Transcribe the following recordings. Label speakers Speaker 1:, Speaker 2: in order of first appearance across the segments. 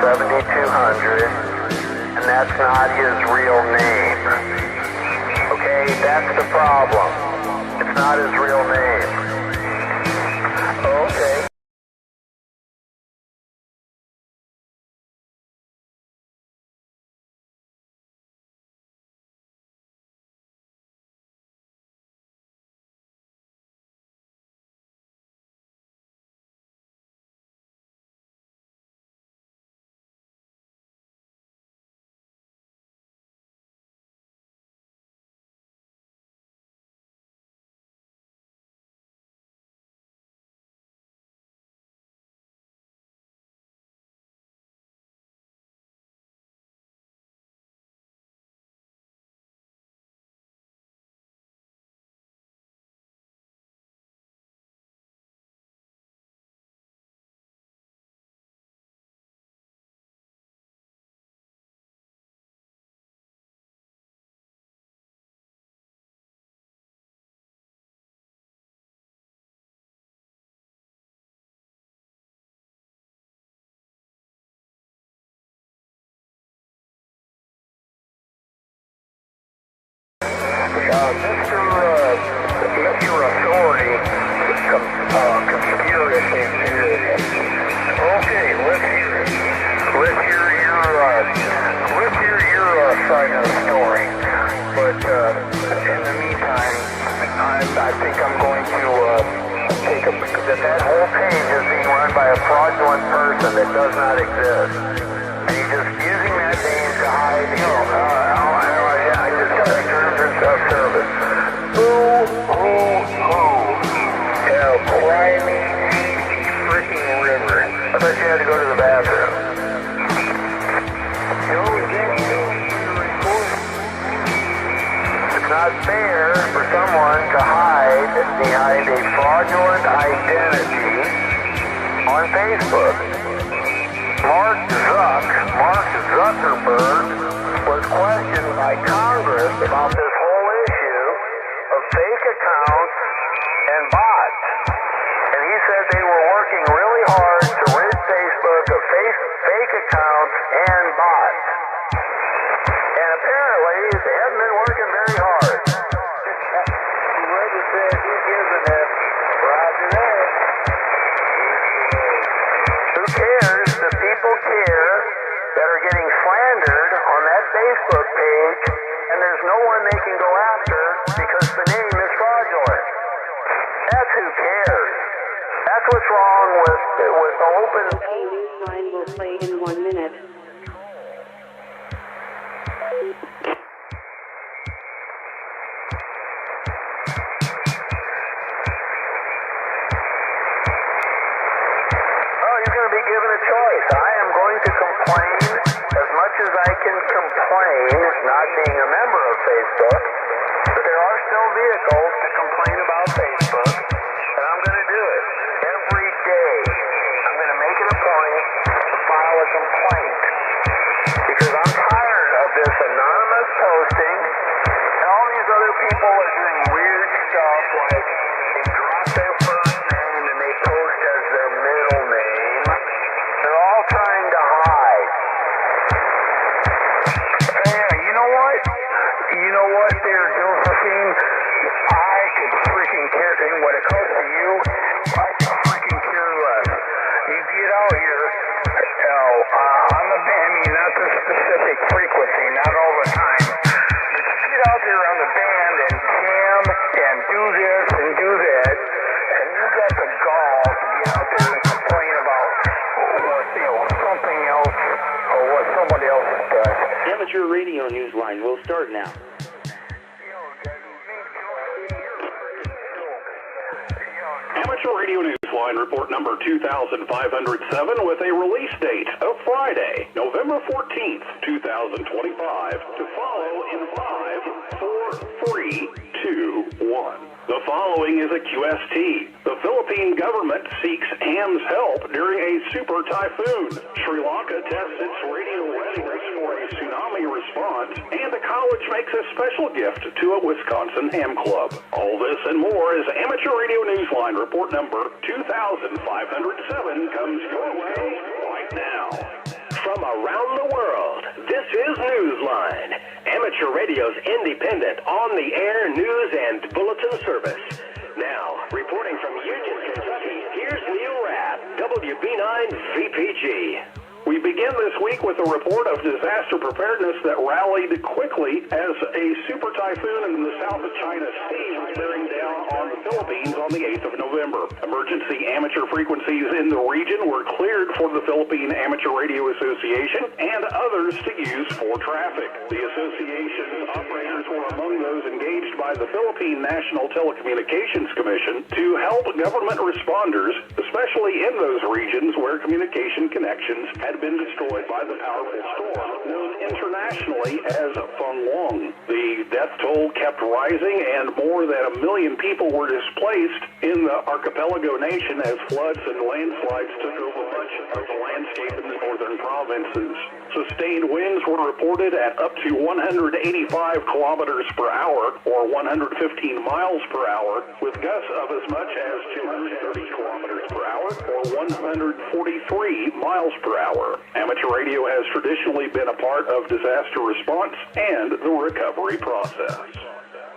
Speaker 1: 7200, and that's not his real name. Okay, that's the problem. It's not his real name. Okay. Mr. Authority, conspiracy theory. Okay, let's hear it. Let's hear your side of the story. But in the meantime, I think I'm going to take that whole page is being run by a fraudulent person that does not exist. And he's just using that name to hide, I just got a terms of service. Crimey freaking river. I thought you had to go to the bathroom. It's not fair for someone to hide behind a fraudulent identity on Facebook. Mark Zuckerberg was questioned by Congress about this whole issue of fake accounts and bots. And he said they were working really hard to rid Facebook of fake accounts and bots. And apparently, they haven't been working very hard. Whoever said who gives a F, Roger that. Who cares? The people care that are getting slandered on that Facebook page, and there's no one they can go after because the name is fraudulent. That's who cares. That's what's wrong with the open.
Speaker 2: A news line will play in 1 minute.
Speaker 1: Oh, you're going to be given a choice. I am going to complain as much as I can complain, not being a member of Facebook, but there are still vehicles to complain about Facebook, and I'm going to do it every day. I'm going to make it a point to file a complaint because I'm tired of this anonymous posting, and all these other people are doing weird stuff like they drop their first name and they post as their middle name. They're all trying to hide. Yeah, you know what? You know what they're doing? I could freaking care what it costs to you. I could freaking care less. You get out here, on the band, I mean, not the specific frequency, not all the time. But you get out there on the band and jam and do this and do that, and you got the gall to get out there and complain about something else or what somebody else does.
Speaker 3: Amateur radio news line will start now.
Speaker 4: Amateur Radio Newsline report number 2507 with a release date of Friday, November 14th, 2025. To follow in 5, 4, 3, 2, 1. The following is a QST. The Philippine government seeks HAM's help during a super typhoon. Sri Lanka tests its radio readiness for a tsunami response, and a college makes a special gift to a Wisconsin ham club. All this and more is Amateur Radio Newsline report number 2507 comes your way right now.
Speaker 5: from around the world. This is Newsline, amateur radio's independent, on-the-air news and bulletin service. Now, reporting from Eugene, Kentucky, here's Neil Rapp, WB9 VPG.
Speaker 4: We begin this week with a report of disaster preparedness that rallied quickly as a super typhoon in the south of China Sea was bearing down on the Philippines on the 8th of November. Emergency amateur frequencies in the region were cleared for the Philippine Amateur Radio Association and others to use for traffic. The association's operators were among those engaged by the Philippine National Telecommunications Commission to help government responders, especially in those regions where communication connections had been destroyed by the powerful storm known internationally as Feng. The death toll kept rising and more than 1 million people were displaced in the archipelago nation as floods and landslides took over much of the landscape in the northern provinces. Sustained winds were reported at up to 185 kilometers per hour or 115 miles per hour, with gusts of as much as 230 kilometers per hour or 143 miles per hour. Amateur radio has traditionally been a part of disaster response and the recovery process.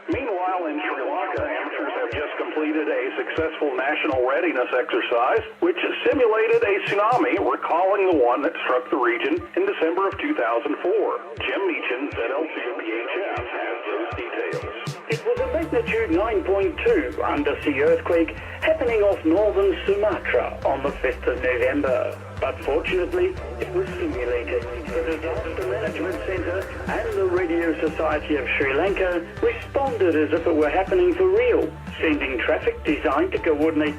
Speaker 4: Meanwhile, in Sri Lanka, amateurs have just completed a successful national readiness exercise, which simulated a tsunami, recalling the one that struck the region in December of 2004. Jim Meechan, ZL2BHF, has those details.
Speaker 3: It was a magnitude 9.2 undersea earthquake happening off northern Sumatra on the 5th of November. But fortunately, it was simulated. The Disaster Management Center and the Radio Society of Sri Lanka responded as if it were happening for real, sending traffic designed to coordinate.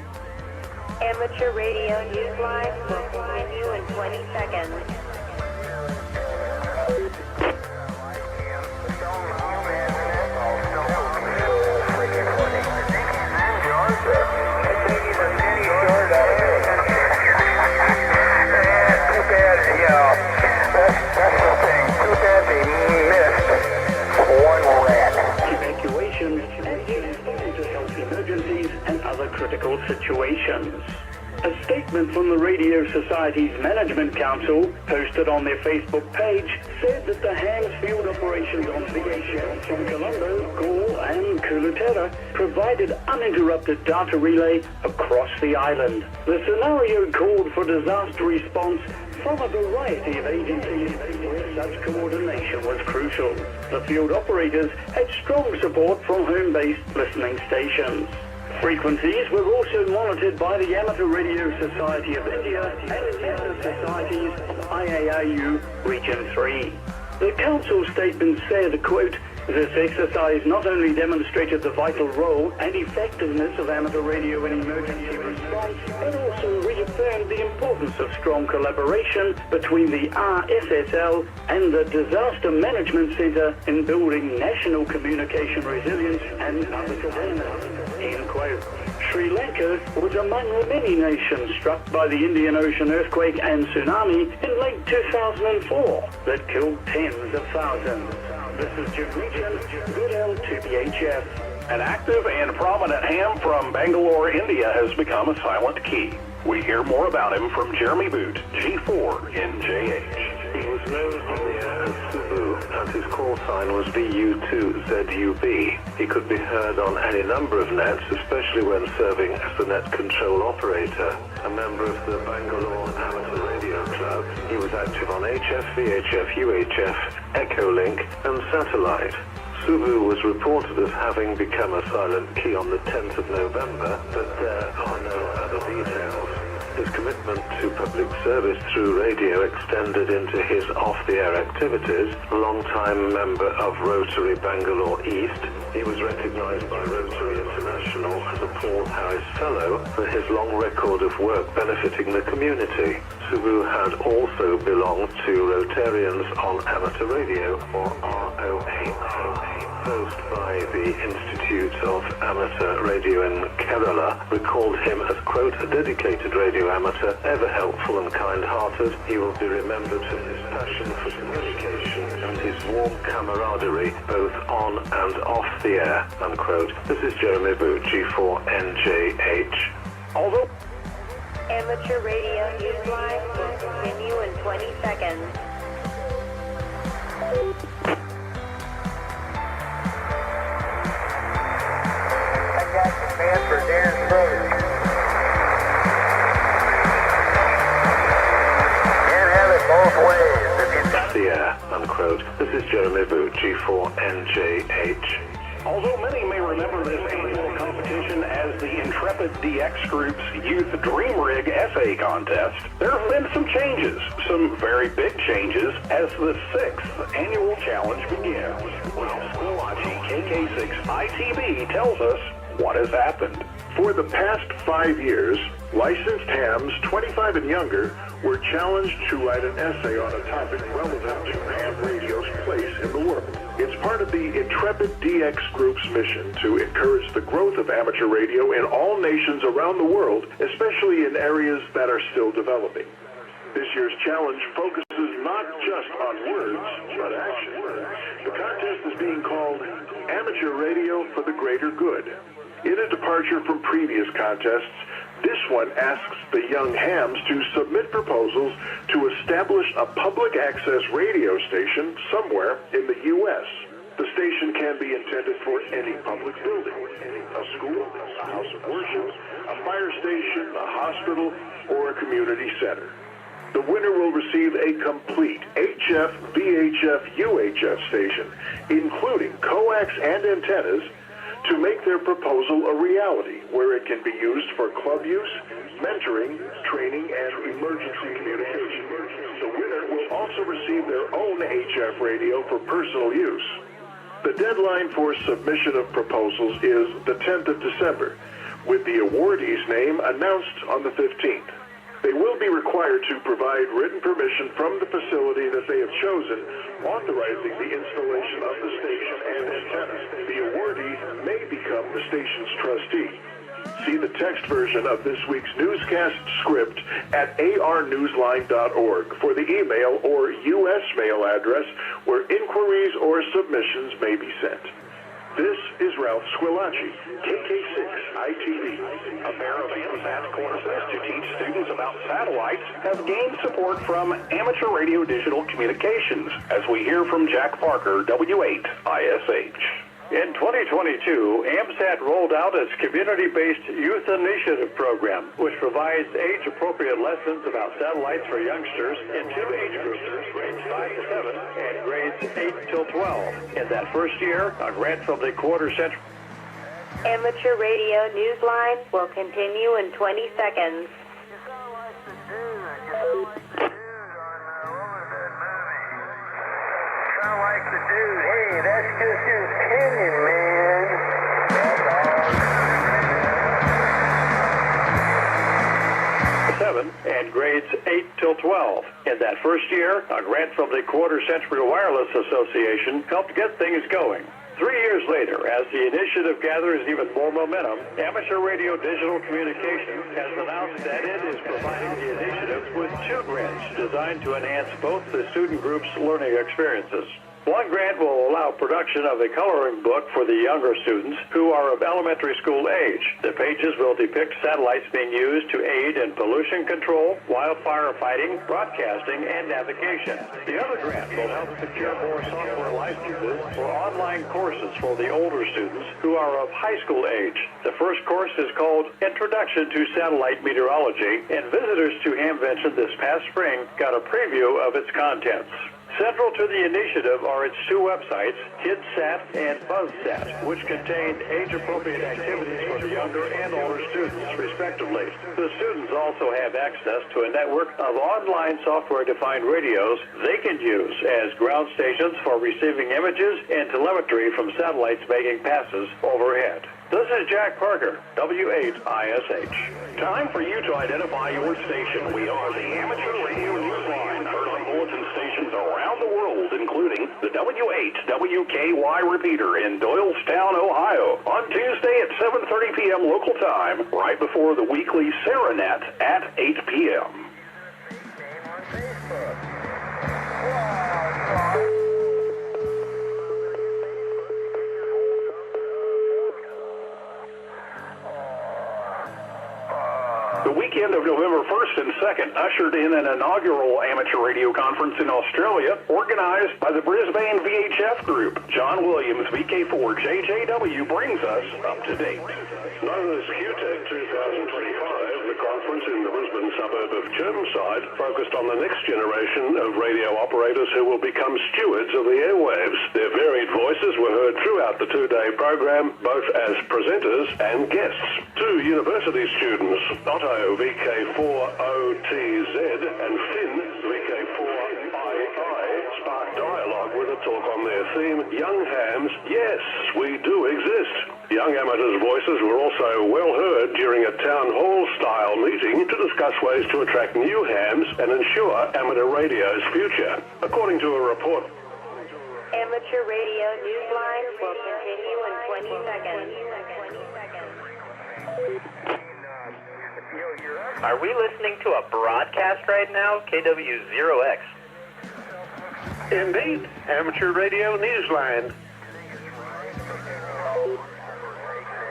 Speaker 6: Amateur Radio Newsline will continue in 20 seconds.
Speaker 3: Evacuations and to help emergencies and other critical situations. A statement from the Radio Society's Management Council, posted on their Facebook page, said that the HAM's field operations on VHF from Colombo, Gaul and Kuluterra provided uninterrupted data relay across the island. The scenario called for disaster response from a variety of agencies where such coordination was crucial. The field operators had strong support from home-based listening stations. Frequencies were also monitored by the Amateur Radio Society of India and the societies of IARU Region 3. The Council statement said, quote, "This exercise not only demonstrated the vital role and effectiveness of amateur radio in emergency response, but also reaffirmed the importance of strong collaboration between the RSSL and the Disaster Management Center in building national communication resilience and public awareness." End quote. Sri Lanka was among the many nations struck by the Indian Ocean earthquake and tsunami in late 2004 that killed tens of thousands. This is Jim Meechan, ZL2BHF.
Speaker 4: An active and prominent ham from Bangalore, India has become a silent key. We hear more about him from Jeremy Boot, G4NJH.
Speaker 7: He was known on the air as Subu, and his call sign was VU2ZUB. He could be heard on any number of nets, especially when serving as the net control operator. A member of the Bangalore Amateur Radio Club, he was active on HF, VHF, UHF, Echolink, and Satellite. Subu was reported as having become a silent key on the 10th of November, but there are no other details. His commitment to public service through radio extended into his off-the-air activities. A long-time member of Rotary Bangalore East, he was recognized by Rotary International as a Paul Harris Fellow for his long record of work benefiting the community. Subu had also belonged to Rotarians on Amateur Radio, or ROAO. Post by the Institute of Amateur Radio in Kerala recalled him as, quote, "a dedicated radio amateur, ever helpful and kind-hearted. He will be remembered for his passion for communication and his warm camaraderie both on and off the air," unquote. This is Jeremy Boot, G4NJH.
Speaker 4: Although
Speaker 6: Amateur radio newsline will continue in 20 seconds.
Speaker 1: I got the man for Darren's brother. Can't have it both ways.
Speaker 7: Yeah, unquote. This is Jeremy Vu, G4NJH.
Speaker 4: Although many may remember this annual competition as the Intrepid DX Group's Youth Dream Rig Essay Contest, there have been some changes, some very big changes, as the 6th annual challenge begins. Ralph Squillaci, KK6ITB, tells us what has happened.
Speaker 8: For the past 5 years, licensed hams 25 and younger were challenged to write an essay on a topic relevant to ham radio's place in the world. It's part of the Intrepid DX Group's mission to encourage the growth of amateur radio in all nations around the world, especially in areas that are still developing. This year's challenge focuses not just on words, but action. The contest is being called Amateur Radio for the Greater Good. In a departure from previous contests, this one asks the young hams to submit proposals to establish a public access radio station somewhere in the U.S. The station can be intended for any public building, a school, a house of worship, a fire station, a hospital, or a community center. The winner will receive a complete HF, VHF, UHF station, including coax and antennas, to make their proposal a reality, where it can be used for club use, mentoring, training, and emergency communication. The winner will also receive their own HF radio for personal use. The deadline for submission of proposals is the 10th of December, with the awardee's name announced on the 15th. They will be required to provide written permission from the facility that they have chosen, authorizing the installation of the station and antenna. The awardee may become the station's trustee. See the text version of this week's newscast script at arnewsline.org for the email or U.S. mail address where inquiries or submissions may be sent. This is Ralph Squillaci, KK6ITV.
Speaker 4: A pair of AMSAT courses to teach students about satellites has gained support from Amateur Radio Digital Communications, as we hear from Jack Parker, W8ISH.
Speaker 9: In 2022, AMSAT rolled out its community-based Youth Initiative program, which provides age-appropriate lessons about satellites for youngsters in 2 age groups, grades 5 to 7 and grades 8 till 12. In that first year, a grant from the Quarter Century
Speaker 6: Amateur radio newsline will continue in 20 seconds.
Speaker 1: Sound like the dude. Hey, that's just his opinion, man. That's all.
Speaker 9: 7 and grades 8 till 12. In that first year, a grant from the Quarter Century Wireless Association helped get things going. 3 years later, as the initiative gathers even more momentum, Amateur Radio Digital Communications has announced that it is providing the initiative with 2 grants designed to enhance both the student group's learning experiences. One grant will allow production of a coloring book for the younger students who are of elementary school age. The pages will depict satellites being used to aid in pollution control, wildfire fighting, broadcasting, and navigation. The other grant will help secure more software licenses for online courses for the older students who are of high school age. The first course is called Introduction to Satellite Meteorology, and visitors to Hamvention this past spring got a preview of its contents. Central to the initiative are its 2 websites, KidSat and BuzzSat, which contain age-appropriate activities for the younger and older students, respectively. The students also have access to a network of online software-defined radios they can use as ground stations for receiving images and telemetry from satellites making passes overhead. This is Jack Parker, W8ISH.
Speaker 4: Time for you to identify your station. We are the Amateur Radio Newsline, heard on bulletin stations around the world, including the W8WKY repeater in Doylestown, Ohio, on Tuesday at 7:30 p.m. local time, right before the weekly Serenet at 8 p.m. The weekend of November 1st and 2nd ushered in an inaugural amateur radio conference in Australia organized by the Brisbane VHF Group. John Williams, VK4JJW, brings us up to date.
Speaker 7: Known as QTech 2025, the conference in the Brisbane suburb of Chermside focused on the next generation of radio operators who will become stewards of the airwaves. Their varied voices were heard throughout the two-day program, both as presenters and guests. Two university students, Otto VK4OTZ and Finn VK4II, sparked dialogue with a talk on their theme, Young Hams, Yes, We Do Exist. Young amateurs' voices were also well heard during a town hall-style meeting to discuss ways to attract new hams and ensure amateur radio's future. According to a report,
Speaker 6: Amateur Radio Newsline will continue in 20 seconds.
Speaker 10: Are we listening to a broadcast right now? KW0X.
Speaker 7: Indeed, Amateur Radio Newsline.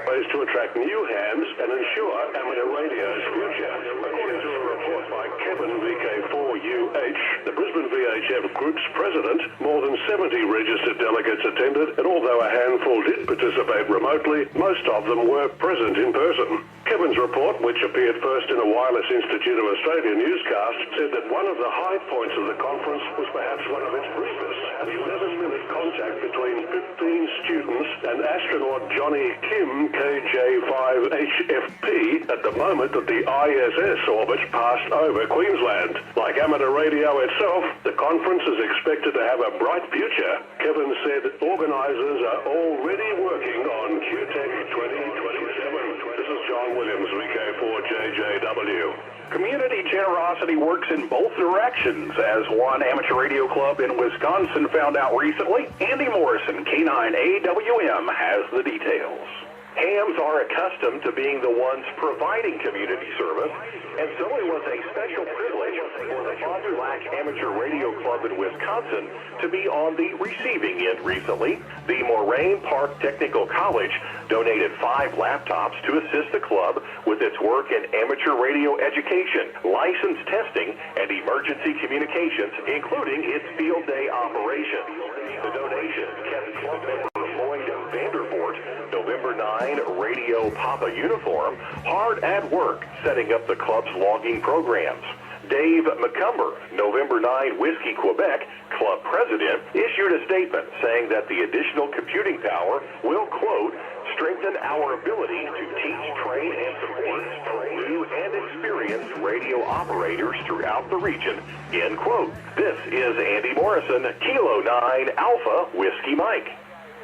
Speaker 7: Ways to attract new hams and ensure amateur radio's future. According to a report by Kevin VK4UH, the Brisbane VHF Group's president, more than 70 registered delegates attended, and although a handful did participate remotely, most of them were present in person. Kevin's report, which appeared first in a Wireless Institute of Australia newscast, said that one of the high points of the conference was perhaps one of its briefest, an 11-minute contact between 15 students and astronaut Johnny Kim, KJ5HFP, at the moment that the ISS orbit passed over Queensland. Like amateur radio itself, the conference is expected to have a bright future. Kevin said organisers are already working on QTech 2027. This is John Williams, VK4JJW.
Speaker 4: Community generosity works in both directions, as one amateur radio club in Wisconsin found out recently. Andy Morrison, K9AWM, has the details.
Speaker 5: Hams are accustomed to being the ones providing community service, and so it was a special privilege for the Fond du Lac Amateur Radio Club in Wisconsin to be on the receiving end recently. The Moraine Park Technical College donated 5 laptops to assist the club with its work in amateur radio education, license testing, and emergency communications, including its field day operations. The donation kept club member Lloyd Vandervoort, November 9 Radio Papa uniform, hard at work setting up the club's logging programs. Dave McCumber, November 9 Whiskey Quebec club president, issued a statement saying that the additional computing power will, quote, strengthen our ability to teach, train, and support new and experienced radio operators throughout the region, end quote. This is Andy Morrison, Kilo 9 Alpha Whiskey Mike.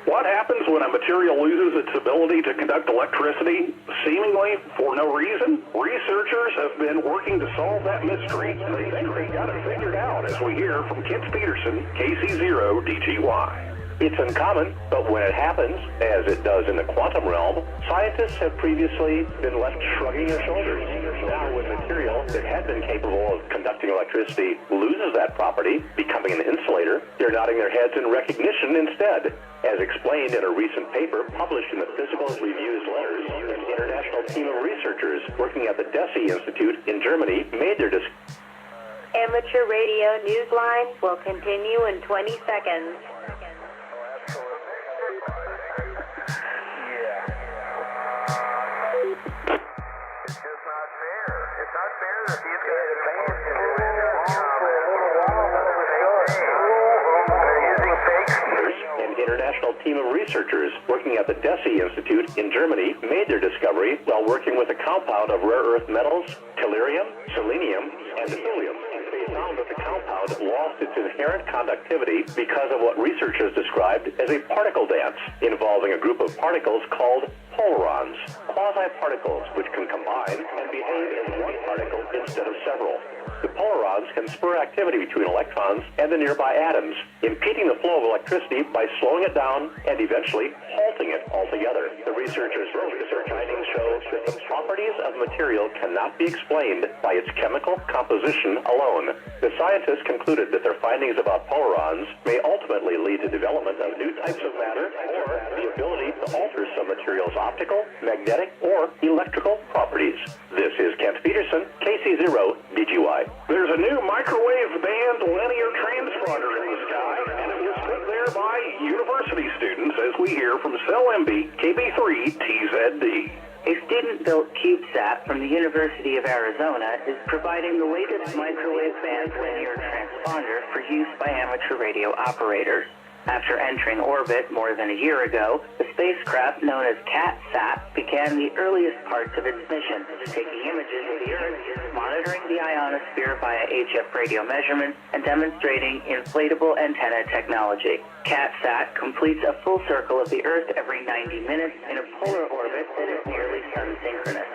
Speaker 4: What happens when a material loses its ability to conduct electricity, seemingly for no reason? Researchers have been working to solve that mystery, and they think they got it figured out, as we hear from Kent Peterson, KC0DGY.
Speaker 5: It's uncommon, but when it happens, as it does in the quantum realm, scientists have previously been left shrugging their shoulders. Now, when material that had been capable of conducting electricity loses that property, becoming an insulator, they're nodding their heads in recognition instead. As explained in a recent paper published in the Physical Reviews Letters, an international team of researchers working at the DESI Institute in Germany made their
Speaker 6: Amateur Radio Newsline will continue in 20 seconds.
Speaker 5: An international team of researchers working at the DESI Institute in Germany made their discovery while working with a compound of rare earth metals, tellurium, selenium, and thulium. They found that the compound lost its inherent conductivity because of what researchers described as a particle dance involving a group of particles called polarons, quasi-particles which can combine and behave as one particle instead of several. The polarons can spur activity between electrons and the nearby atoms, impeding the flow of electricity by slowing it down and eventually halting it altogether. The researchers' research findings show that the properties of material cannot be explained by its chemical composition alone. The scientists concluded that their findings about polarons may ultimately lead to development of new types of matter or the ability to alter some materials' optical, magnetic, or electrical properties. This is Kent Peterson.
Speaker 11: University of Arizona is providing the latest microwave band linear transponder for use by amateur radio operators. After entering orbit more than a year ago, the spacecraft known as CATSAT began the earliest parts of its mission, taking images of the Earth, monitoring the ionosphere via HF radio measurements, and demonstrating inflatable antenna technology. CATSAT completes a full circle of the Earth every 90 minutes in a polar orbit that is nearly sun-synchronous.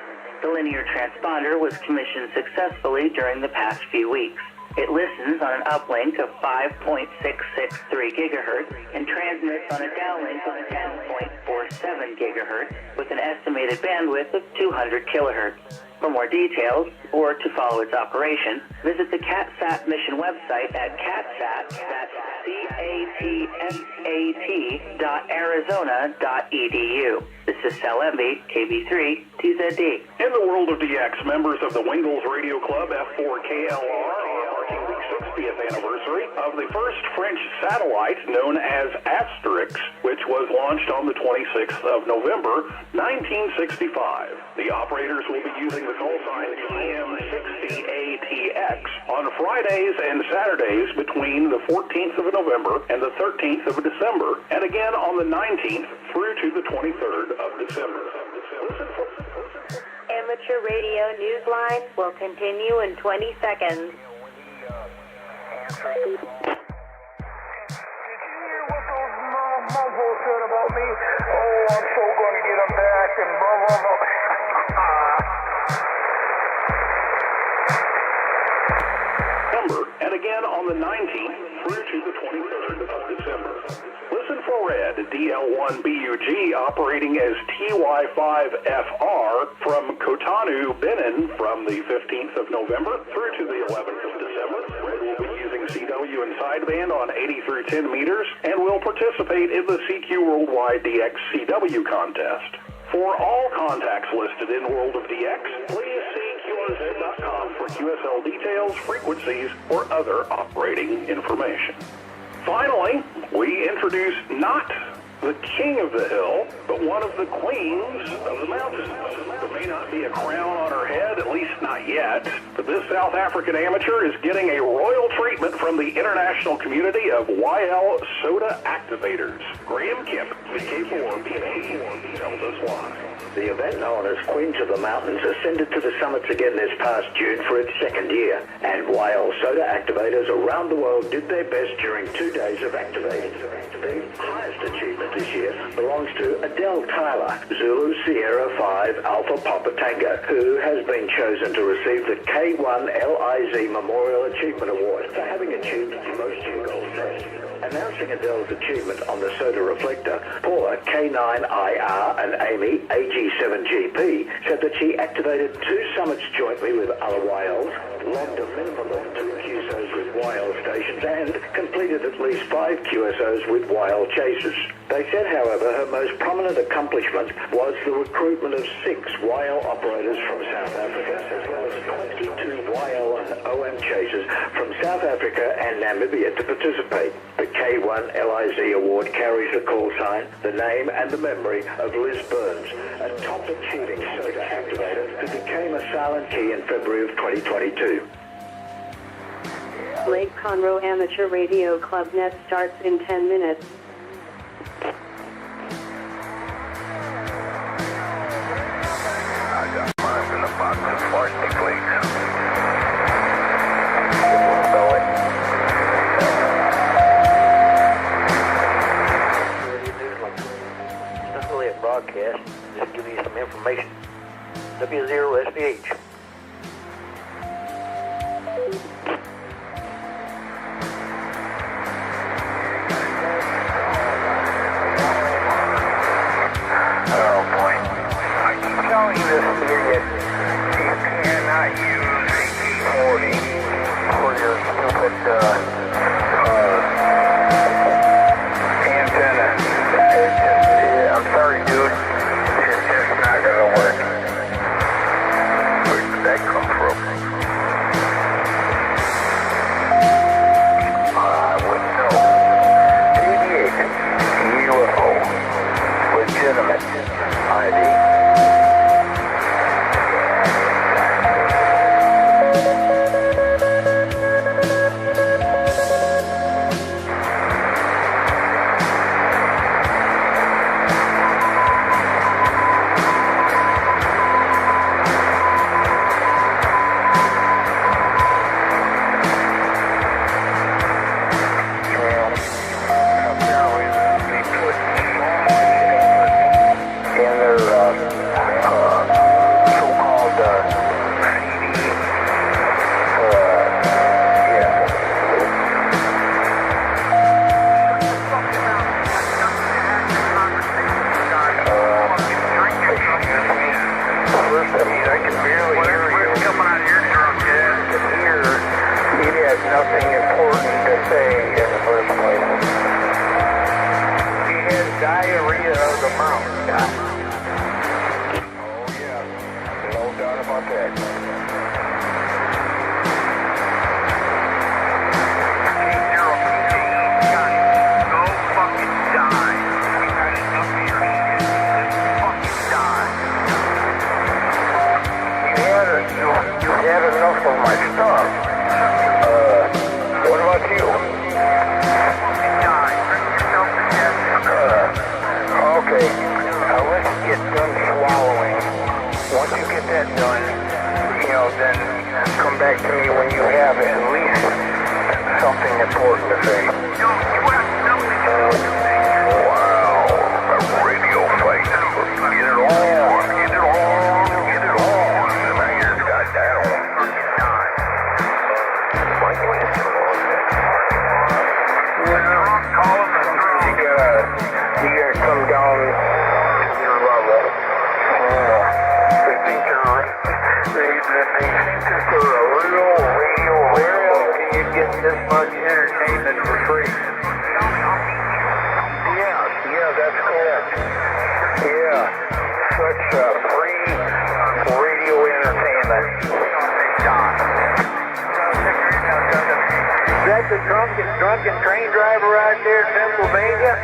Speaker 11: The linear transponder was commissioned successfully during the past few weeks. It listens on an uplink of 5.663 gigahertz and transmits on a downlink of 10.47 gigahertz with an estimated bandwidth of 200 kilohertz. For more details, or to follow its operation, visit the CATSAT mission website at catsat, that's catsat.arizona.edu. This is Sal Emby, KB3, TZD.
Speaker 4: In the world of DX, members of the Wingles Radio Club F4KLR are marking the 60th anniversary of the first French satellite known as Asterix, which was launched on the 26th of November, 1965. The operators will be using the call sign EM60ATX on Fridays and Saturdays between the 14th of November and the 13th of December, and again on the 19th through to the 23rd of December.
Speaker 6: Amateur Radio Newsline will continue in 20 seconds.
Speaker 1: Did you hear what those mofos said about me? Oh, I'm so gonna get them back and blah, blah, blah.
Speaker 4: And again on the 19th through to the 23rd of December. Listen for Red, DL1BUG, operating as TY5FR from Kotanu, Benin, from the 15th of November through to the 11th of December. Red will be using CW and sideband on 80 through 10 meters and will participate in the CQ Worldwide DX CW contest. For all contacts listed in World of DX, please see QRZ.com for QSL details, frequencies, or other operating information. Finally, we introduce not the king of the hill, but one of the queens of the mountains. There may not be a crown on her head, at least not yet, but this South African amateur is getting a royal treatment from the international community of YL soda activators. Graham Kemp, VK4BA, tells us why.
Speaker 12: The event known as Queens of the Mountains ascended to the summits again this past June for its second year, and while soda activators around the world did their best during 2 days of activating. The highest achievement this year belongs to Adele Tyler, Zulu Sierra 5 Alpha Papa Tango, who has been chosen to receive the K1LIZ Memorial Achievement Award for having achieved most of the goals. Announcing Adele's achievement on the soda reflector, Paula K9IR and Amy AG7GP said that she activated 2 summits jointly with other WILs, logged a minimum of 2 QSOs with WIL stations, and completed at least 5 QSOs with WIL chasers. They said, however, her most prominent accomplishment was the recruitment of 6 WIL operators from South Africa, as well as 22 WIL and OM chasers from South Africa and Namibia to participate. The K1LIZ award carries the call sign, the name and the memory of Liz Burns, a top achieving soda activator who became a silent key in February of 2022.
Speaker 2: Lake Conroe Amateur Radio Club Nest starts in 10 minutes.
Speaker 1: I got mine in the box of plastic flakes.
Speaker 13: It's not really a broadcast, just giving you some information. W0SBH.
Speaker 1: Oh boy. I keep telling this idiot you cannot use AK-40 for your stupid antenna. I'm sorry, dude. It's just not gonna work. Where did that come from? I wouldn't know. Aviation, UFO, legitimate ID. Had enough of my stuff. What about you? Okay. Let's get done swallowing. Once you get that done, then come back to me when you have at least something important to say. Wow. A radio fight. Get it on. Get it on. Get it on. And I just got down. You gotta come down to your level. They think you're a real radio. Where else can you get this much entertainment for free? Yeah, that's correct. Yeah, such free radio entertainment.
Speaker 13: Is that the drunken train driver out there in Pennsylvania?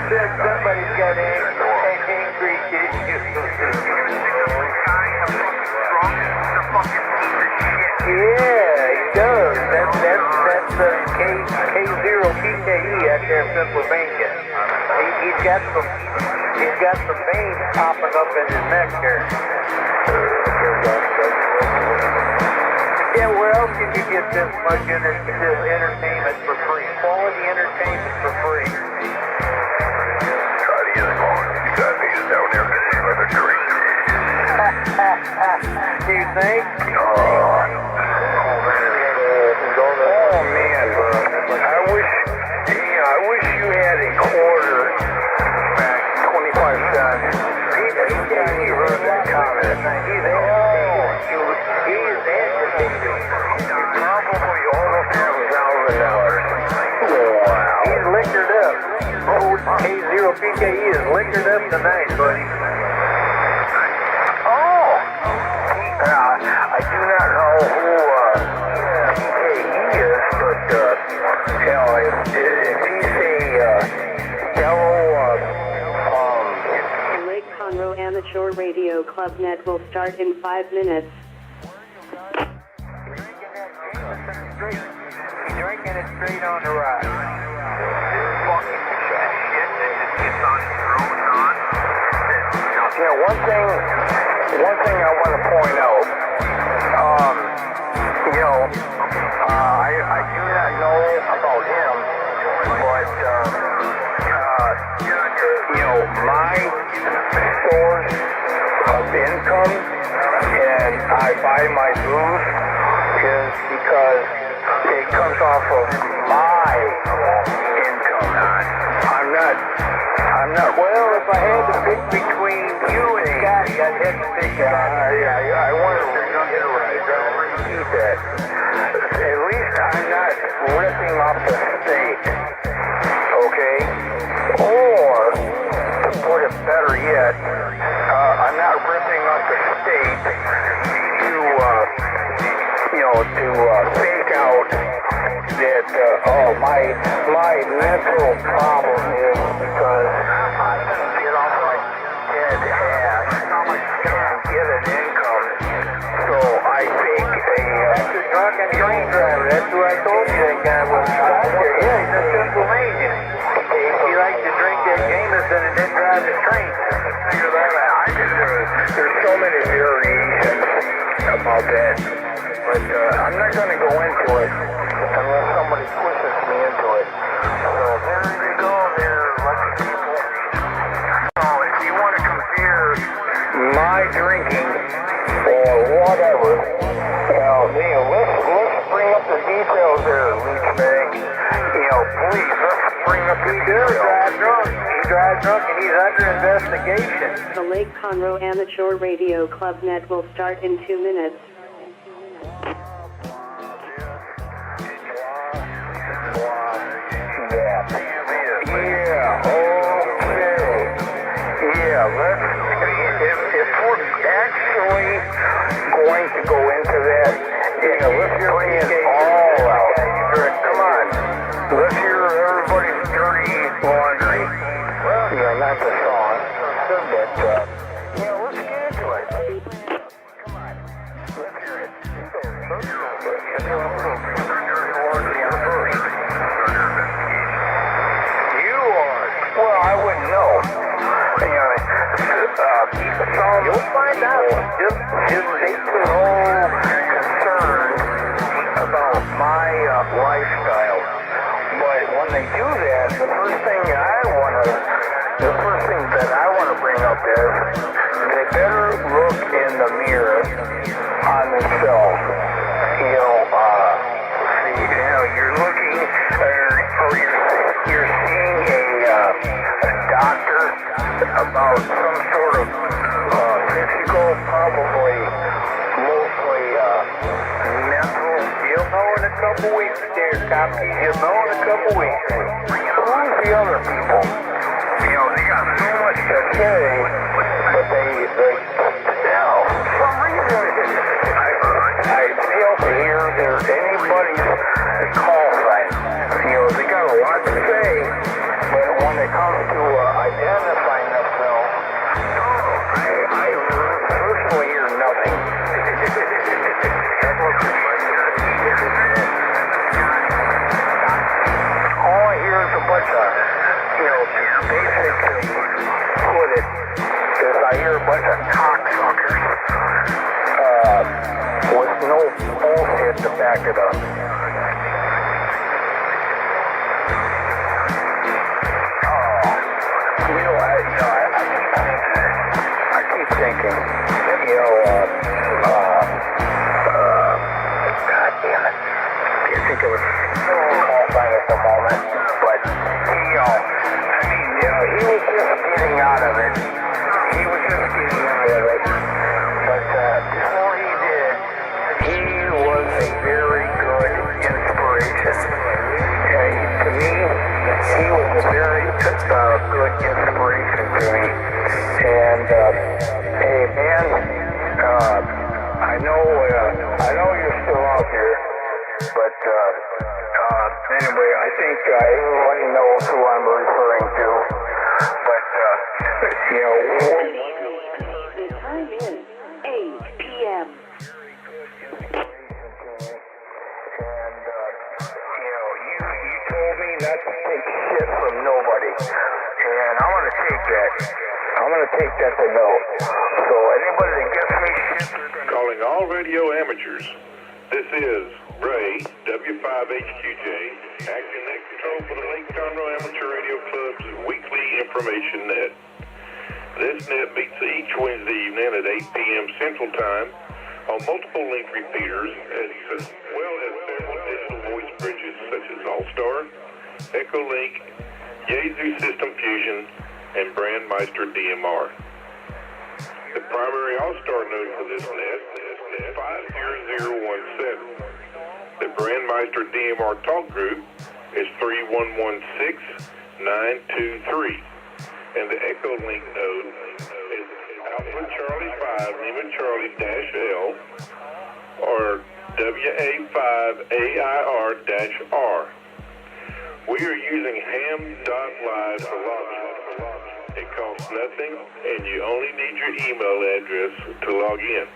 Speaker 13: Somebody's got angry issues. Yeah, he does. That's K0PKE out there in Pennsylvania. He's got some veins popping up in his neck there. Yeah, where else can you get this much entertainment for free? Quality entertainment for free.
Speaker 1: Try to get it on. You got these down there because you have a drink.
Speaker 13: Do you think?
Speaker 1: Oh, man. I wish you had a quarter back, 25 cents. He heard that comment. He's agitated. Probably almost $1,000. Wow.
Speaker 13: He's liquored up. Old K0PKE is liquored up tonight, buddy.
Speaker 1: I do not know who PKE is, but if he's a yellow,
Speaker 2: The Lake Conroe Amateur Radio Club Net will start in 5 minutes.
Speaker 13: He's drinking it straight on the ride.
Speaker 1: fucking shit that just gets on his throat on. One thing I want to point out, I do not know about him, but, my source of income and I buy my booze is because it comes off of my income. I'm not, well, if I had to pick between you and Scotty, I'd have to pick I want to repeat that. At least I'm not ripping off the state, okay? Or, to put it better yet, I'm not ripping off the state to fake out that, my mental problem is because I can get off my dead ass and get an income. So I think
Speaker 13: That's a drunken train driver. That's who I told you that guy was. Yeah, he's in Pennsylvania. He likes to drink that Jameson and then drive the train.
Speaker 1: There's so many variations about that, but I'm not going to go into it unless somebody pushes me into it. So there you go there, lucky people. So if you want to compare my drinking or whatever, let's bring up the details there, Leech Bag. Please, let's bring up the details.
Speaker 13: He drives drunk and he's under investigation.
Speaker 2: The Lake Conroe Amateur Radio Club Net will start in 2 minutes.
Speaker 1: Yeah. Yeah, okay. Yeah, if we're actually going to go into that, let's play it all out. Come on. Let's hear everybody's dirty laundry. Well, not the song, but, let's get into it. Come on. Let's hear it. Well, I wouldn't know. You'll find out. Just make the whole concern about my lifestyle. But when they do that, the first thing that I want to bring up is they better look in the mirror on themselves. You're looking, or you're seeing a doctor about some sort of physical, probably mostly mental. You'll know in a couple weeks, dear copy. You'll know in a couple weeks. Who's the other people? They got so much to say, but for some reason, I fail to hear there's anybody's call sign. They got a lot to say, but when it comes to identifying themselves, I personally hear nothing. All I hear is a bunch of, basically put it, is I hear a bunch of cocksuckers with no bullshit to back it up. I keep thinking, God damn it. Can't think of a call sign at the moment, but, he was just getting out of it. But before he did, he was a very good inspiration. To me, he was a very good inspiration to me. And, hey, man, I know you're still out there, but, anyway, I think everybody knows who I'm referring to. But,
Speaker 2: The time is 8 p.m.
Speaker 1: You told me not to take shit from nobody, and I'm gonna take that. I'm gonna take that to note. So anybody that gives me shit,
Speaker 4: Calling all radio amateurs. This is Ray, W5HQJ, acting net control for the Lake Conroe Amateur Radio Club's weekly information net. This net meets each Wednesday evening at 8 p.m. Central Time on multiple link repeaters, as well as several additional voice bridges such as All-Star, Echolink, Yaesu System Fusion, and Brandmeister DMR. The primary All-Star node for this net is 50017. The Brandmeister DMR talk group is 3116923. And the Echolink node is Alpha Charlie 5 Lima Charlie -L or WA5AIR-R. We are using ham.live for launching. It costs nothing, and you only need your email address to log in.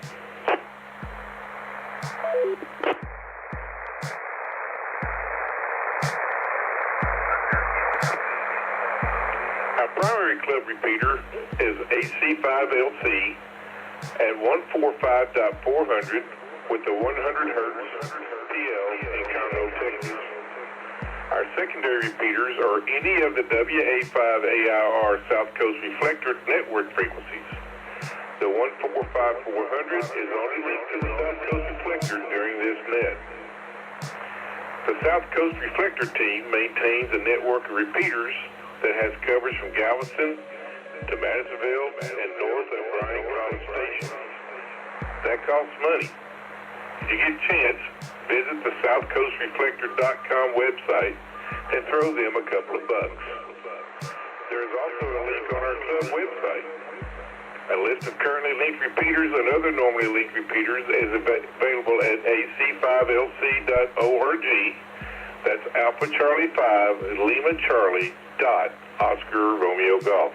Speaker 4: Our primary club repeater is AC5LC at 145.400 with the 100 Hz PL in Conroe, Texas. Our secondary repeaters are any of the WA5AIR South Coast Reflector network frequencies. The 145.400 is only linked to the South Coast Reflector during this net. The South Coast Reflector team maintains a network of repeaters that has coverage from Galveston to Madisonville and north of Bryan College Station. That costs money. If you get a chance, visit the SouthCoastReflector.com website and throw them a couple of bucks.
Speaker 14: website. A list of currently linked repeaters and other normally linked repeaters is available at ac5lc.org. That's Alpha Charlie 5 Lima Charlie dot Oscar Romeo Golf.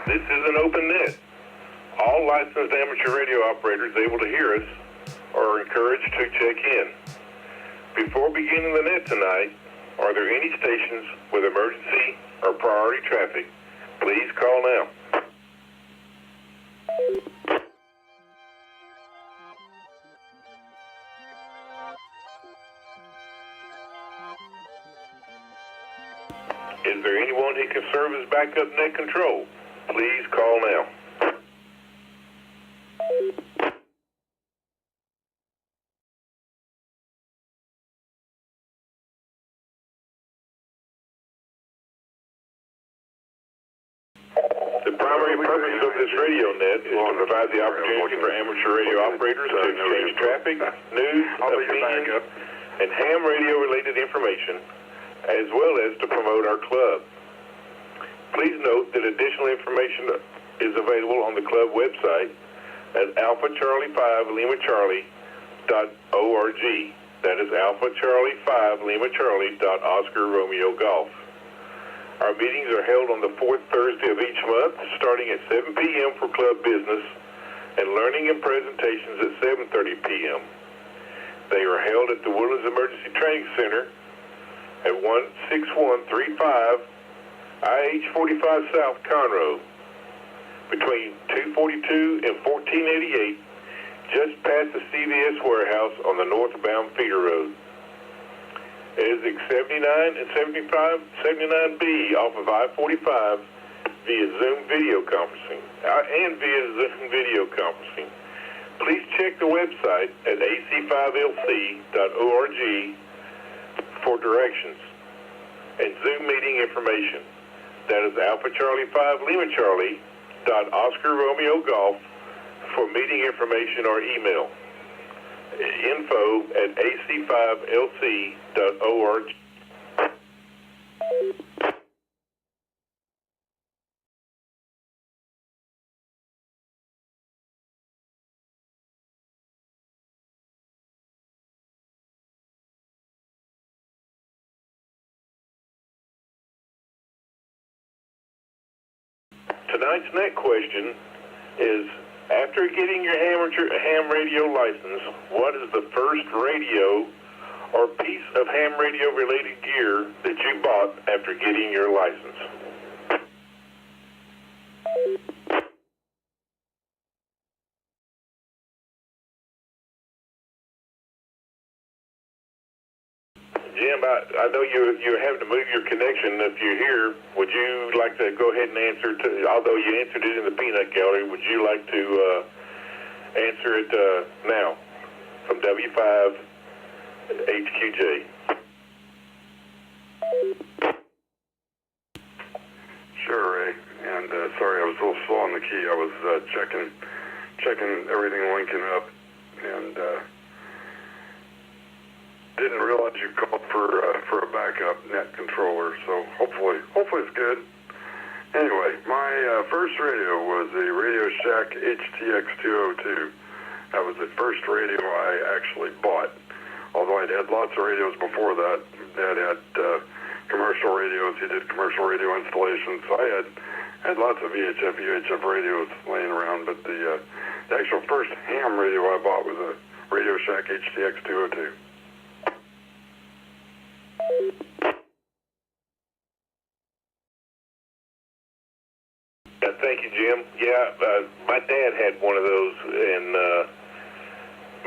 Speaker 14: This is an open net. All licensed amateur radio operators able to hear us are encouraged to check in. Before beginning the net tonight, are there any stations with emergency or priority traffic? Please call now. Is there anyone who can serve as backup net control? Please call now. The primary purpose of this radio net is to provide the opportunity for amateur radio operators to exchange traffic, news, opinions, and ham radio-related information, as well as to promote our club. Please note that additional information is available on the club website at Alpha Charlie 5 Lima Charlie .org. That is Alpha Charlie 5 Lima Charlie .Oscar Romeo Golf. Our meetings are held on the fourth Thursday of each month, starting at 7 p.m. for club business and learning and presentations at 7:30 p.m. They are held at the Woodlands Emergency Training Center at 16135 IH-45 South Conroe, between 242 and 1488, just past the CVS warehouse on the northbound feeder road. It is exit 79 and 79B off of I-45 via Zoom video conferencing Please check the website at ac5lc.org for directions and Zoom meeting information. That is Alpha Charlie 5 Lima Charlie .Oscar Romeo Golf for meeting information or email. Info at ac5lc.org. Tonight's net question is, after getting your ham radio license, what is the first radio or piece of ham radio related gear that you bought after getting your license? Jim, I know you're having to move your connection. If you're here, would you like to go ahead and answer, although you answered it in the peanut gallery, would you like to answer it now from W5 HQJ?
Speaker 15: Sure, Ray. And sorry, I was a little slow on the key. I was checking everything linking up, and didn't realize you called for a backup net controller. So hopefully it's good. Anyway, my first radio was a Radio Shack HTX202. That was the first radio I actually bought. Although I'd had lots of radios before that. Dad had commercial radios. He did commercial radio installations. So I had lots of VHF, UHF radios laying around. But the actual first ham radio I bought was a Radio Shack HTX202.
Speaker 14: Thank you, Jim. Yeah, my dad had one of those, and matter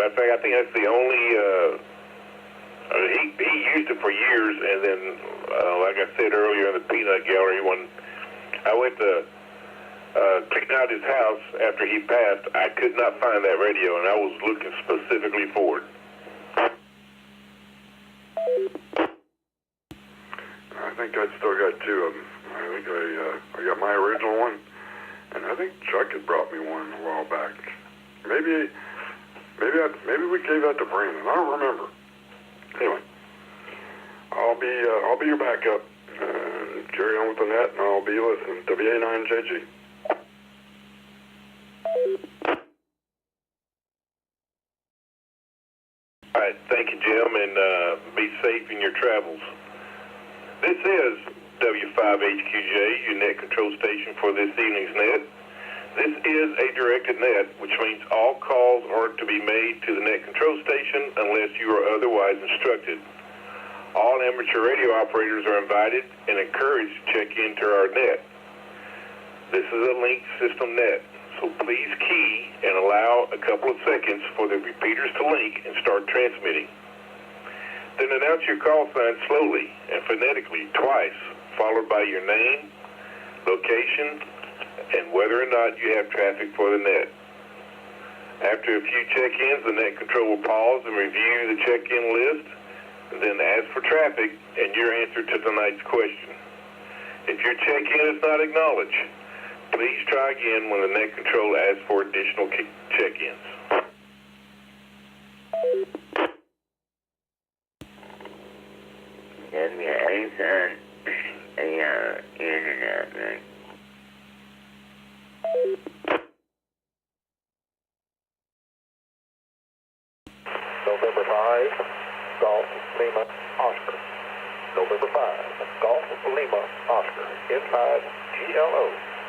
Speaker 14: of fact, I think that's the only. He used it for years, and then, like I said earlier in the peanut gallery, when I went to clean out his house after he passed, I could not find that radio, and I was looking specifically for it.
Speaker 15: I think I still got two of them. I think I got my original one, and I think Chuck had brought me one a while back. Maybe we gave that to Brandon. I don't remember. be your backup. Carry on with the net, and I'll be listening. WA9JG.
Speaker 14: All right, thank you, Jim, and be safe in your travels. This is W5HQJ, your net control station for this evening's net. This is a directed net, which means all calls are to be made to the net control station unless you are otherwise instructed. All amateur radio operators are invited and encouraged to check into our net. This is a linked system net, so please key and allow a couple of seconds for the repeaters to link and start transmitting. Then announce your call sign slowly and phonetically twice, followed by your name, location, and whether or not you have traffic for the net. After a few check-ins, the net control will pause and review the check-in list, and then ask for traffic and your answer to tonight's question. If your check-in is not acknowledged, please try again when the net control asks for additional check-ins.
Speaker 16: November 5, Golf Lima Oscar. November 5, Golf Lima Oscar. Inside GLO.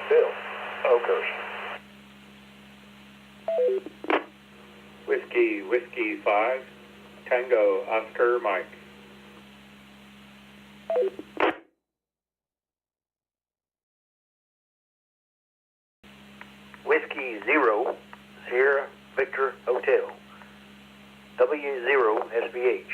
Speaker 16: Bill Oakhurst.
Speaker 17: Whiskey 5, Tango Oscar Mike.
Speaker 13: Whiskey 0, Sierra Victor Hotel. W0 SBH.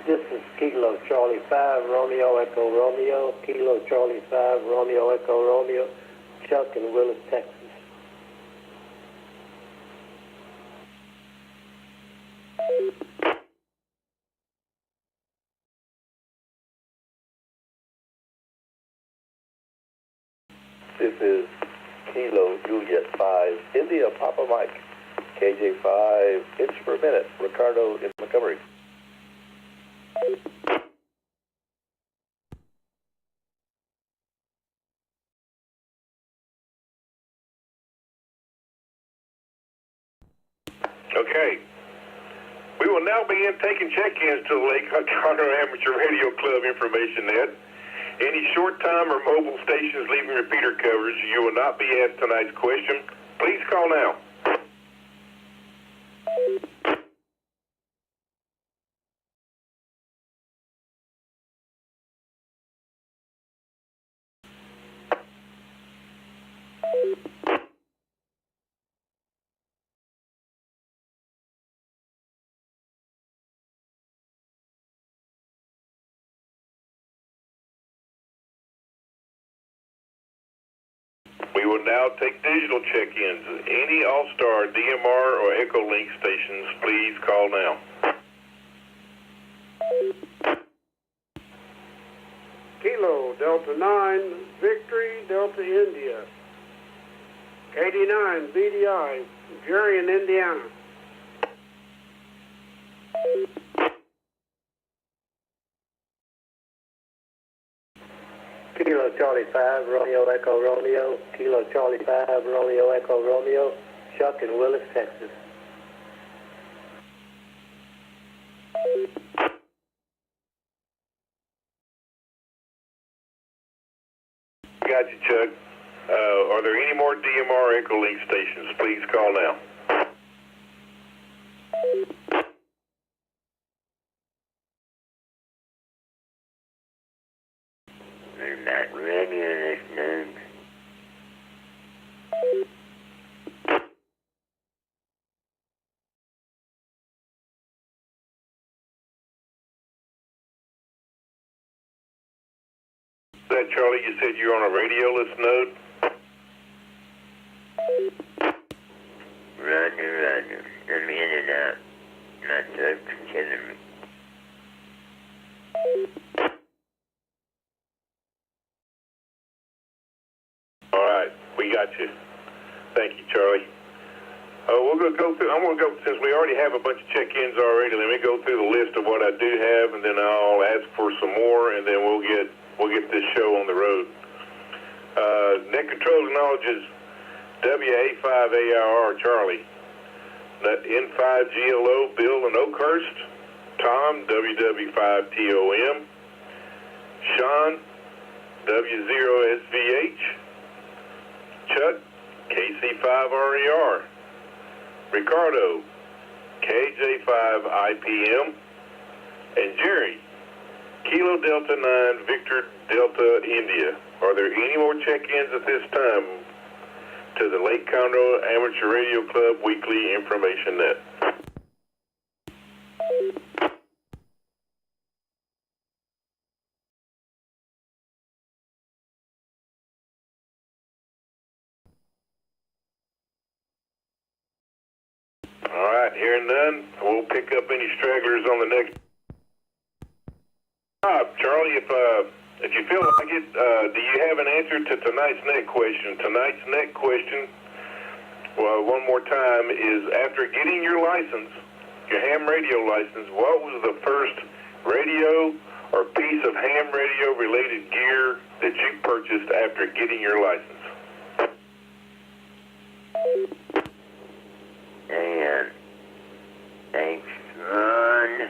Speaker 18: This is Kilo Charlie 5, Romeo Echo Romeo, Kilo Charlie 5, Romeo Echo Romeo, Chuck in Willis, Texas.
Speaker 16: This is Kilo Juliet 5, India Papa Mike, KJ5, inch per minute, Ricardo in Montgomery.
Speaker 14: Okay. We will now begin taking check-ins to the Lake Conroe Amateur Radio Club information net. Any short-time or mobile stations leaving repeater coverage, you will not be asked tonight's question. Please call now. We will now take digital check-ins. Any All-Star, DMR, or Echo Link stations, please call now.
Speaker 19: Kilo Delta 9, Victory Delta India. 89 BDI, Jerry in Indiana.
Speaker 18: Kilo Charlie 5, Romeo Echo Romeo, Kilo Charlie 5, Romeo Echo Romeo, Chuck in Willis, Texas.
Speaker 14: Got you, Chuck. Are there any more DMR Echo Link stations? Please call now.
Speaker 20: They're not radio listeners.
Speaker 14: That Charlie, you said you're on a radioless node?
Speaker 20: Roger. Let me in and out. Not so consider me.
Speaker 14: All right, we got you. Thank you, Charlie. We're going to go through. I'm going to go, since we already have a bunch of check-ins already. Let me go through the list of what I do have, and then I'll ask for some more, and then we'll get this show on the road. Net Control acknowledges WA5ARR Charlie, that N5GLO Bill in Oakhurst, Tom WW5TOM, Sean W0SVH, Chuck KC5RER, Ricardo KJ5IPM, and Jerry Kilo Delta 9 Victor Delta India. Are there any more check-ins at this time to the Lake Conroe Amateur Radio Club Weekly Information Net? All right, hearing none, we'll pick up any stragglers on the next. Charlie, if you feel like it, do you have an answer to tonight's net question? Tonight's net question, well, one more time, is after getting your license, your ham radio license, what was the first radio or piece of ham radio related gear that you purchased after getting your license?
Speaker 20: And H1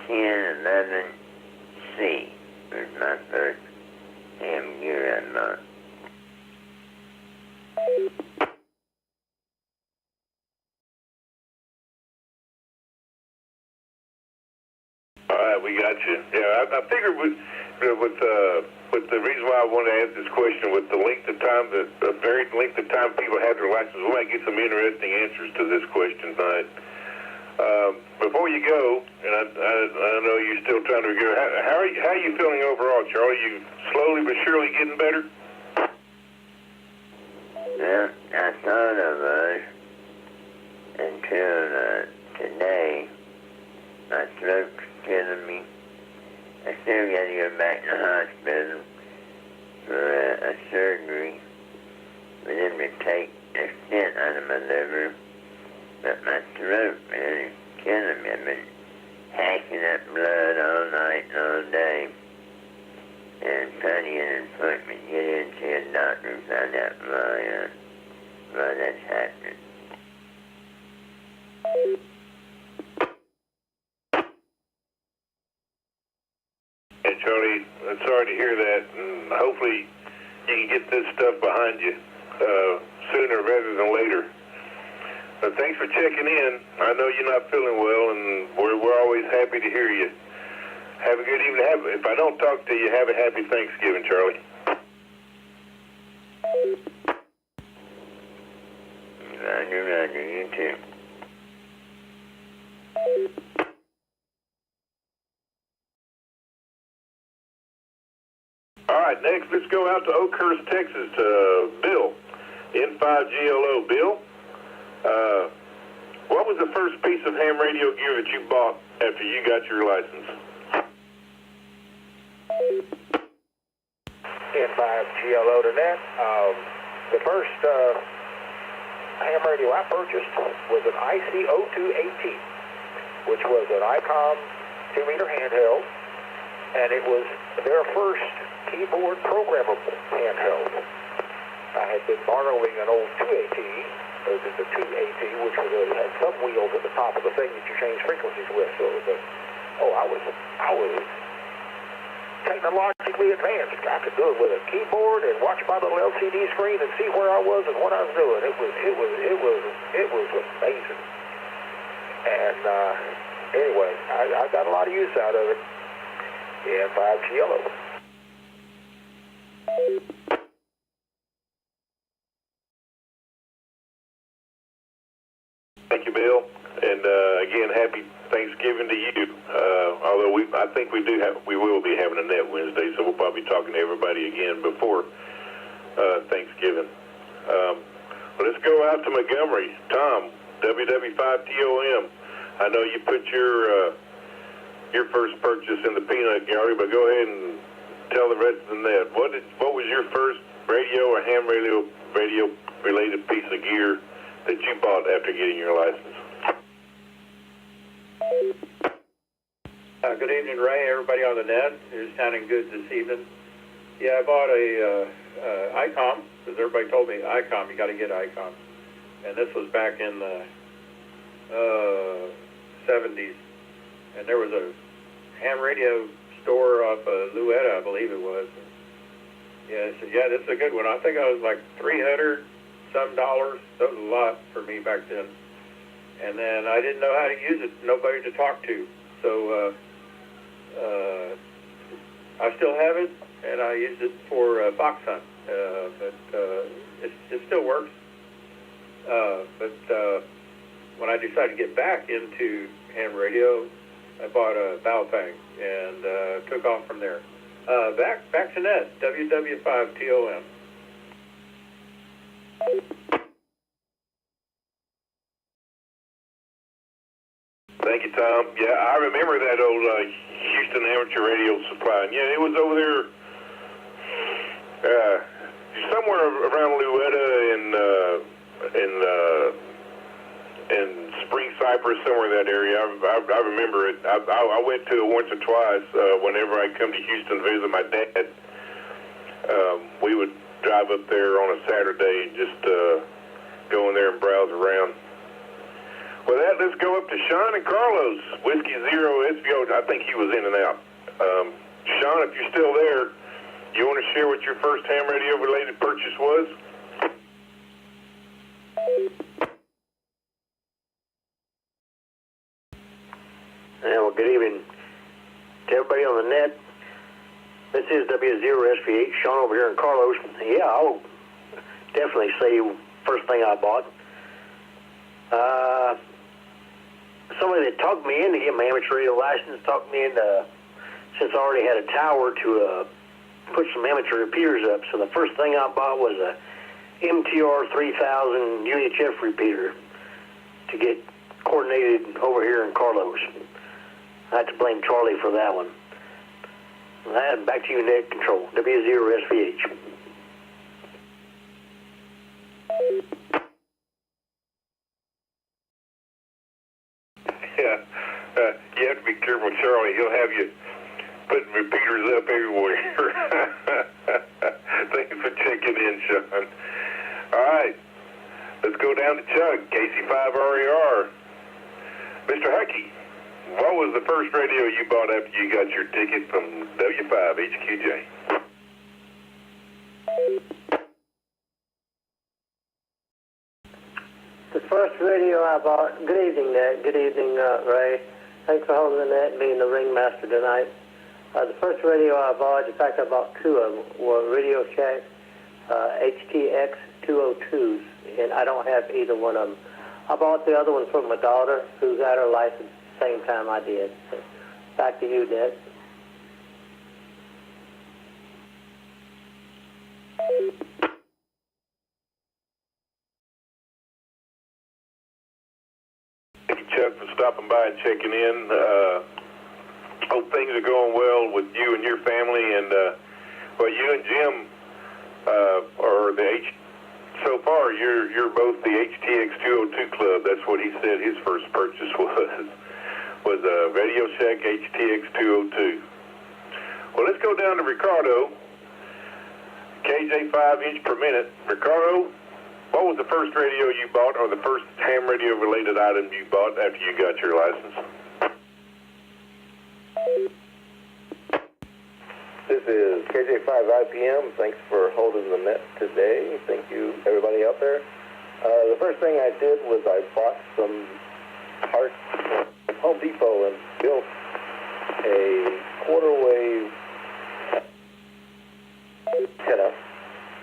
Speaker 20: 1011C was my first ham gear I bought.
Speaker 14: All right, we got you. Yeah, I figured with the reason why I wanted to ask this question, with the length of time, the varied length of time people have their license, we might get some interesting answers to this question tonight. Before you go, and I know you're still trying to figure out, how are you feeling overall, Charlie? You slowly but surely getting better?
Speaker 20: Well, I thought I was until today. My throat's killing me. I still got to go back to the hospital for a surgery for them to take a stent out of my liver. But my throat, man, is killing me. I've been hacking up blood all night and all day. And trying to get an appointment, get in, see a doctor, and find out why that's happening.
Speaker 14: And Charlie, I'm sorry to hear that, and hopefully you can get this stuff behind you sooner rather than later. But thanks for checking in. I know you're not feeling well, and we're always happy to hear you. Have a good evening. If I don't talk to you, have a happy Thanksgiving, Charlie.
Speaker 20: Roger, you too.
Speaker 14: All right, next, let's go out to Oakhurst, Texas, to Bill, N5GLO. Bill, what was the first piece of ham radio gear that you bought after you got your license?
Speaker 21: N5GLO to net. The first ham radio I purchased was an IC02AT, which was an ICOM 2-meter handheld, and it was their first keyboard programmable handheld. I had been borrowing an old 2AT, the 2AT, which had some wheels at the top of the thing that you change frequencies with. So it was I was technologically advanced. I could do it with a keyboard and watch my little LCD screen and see where I was and what I was doing. It was amazing. And anyway, I got a lot of use out of it. Yeah, 5GLO.
Speaker 14: Thank you, Bill. And again, happy Thanksgiving to you. Although I think we will be having a net Wednesday, so we'll probably be talking to everybody again before Thanksgiving. Let's go out to Montgomery. Tom, WW5TOM. I know you put your first purchase in the peanut gallery, but go ahead and tell the rest of the net. What was your first radio or ham radio related piece of gear that you bought after getting your license?
Speaker 17: Good evening, Ray. Everybody on the net who's sounding good this evening. Yeah, I bought a ICOM, because everybody told me ICOM, you got to get ICOM. And this was back in the 70s. And there was a ham radio store off Louetta, I believe it was. Yeah, I said, yeah, this is a good one. I think I was like $300 some. That was a lot for me back then. And then I didn't know how to use it, nobody to talk to. So I still have it, and I used it for fox hunt. But it still works. But when I decided to get back into ham radio, I bought a Baofeng and took off from there. Back to net, WW5TOM.
Speaker 14: Thank you, Tom. Yeah, I remember that old Houston Amateur Radio Supply. And yeah, it was over there somewhere around Louetta and Spring Cypress, somewhere in that area. I remember it. I went to it once or twice whenever I come to Houston to visit my dad. We would drive up there on a Saturday and just go in there and browse around. With that, let's go up to Sean and Carlos. Whiskey Zero SVO. I think he was in and out. Sean, if you're still there, you want to share what your first ham radio related purchase was?
Speaker 3: Yeah, well, good evening to everybody on the net. This is W0SVH, Sean over here in Carlos. Yeah, I'll definitely say first thing I bought. Somebody that talked me in to get my amateur radio license, talked me into, since I already had a tower, to put some amateur repeaters up. So the first thing I bought was a MTR 3000 UHF repeater to get coordinated over here in Carlos. I have to blame Charlie for that one. And back to you, net control, W0SVH.
Speaker 14: Yeah, you have to be careful, Charlie. He'll have you putting repeaters up everywhere. Thanks for checking in, Sean. All right, let's go down to Chuck, KC5RER. Mr. Huckey, what was the first radio you bought after you got your ticket from W5HQJ?
Speaker 18: The first radio I bought, good evening, Ned. Good evening, Ray. Thanks for holding the net and being the ringmaster tonight. The first radio I bought, in fact, I bought two of them, were Radio Shack HTX 202s, and I don't have either one of them. I bought the other one from my daughter, who got her license the same time I did. So, back to you, Ned.
Speaker 14: Thank you, Chuck, for stopping by and checking in. Hope things are going well with you and your family. And well, you and Jim are so far. You're both the HTX 202 club. That's what he said his first purchase was a Radio Shack HTX 202. Well, let's go down to Ricardo. KJ 5 inch per minute. Ricardo, what was the first radio you bought, or the first ham radio related item you bought after you got your license?
Speaker 16: This is KJ5 IPM. Thanks for holding the net today. Thank you, everybody out there. The first thing I did was I bought some parts from Home Depot and built a quarter wave antenna,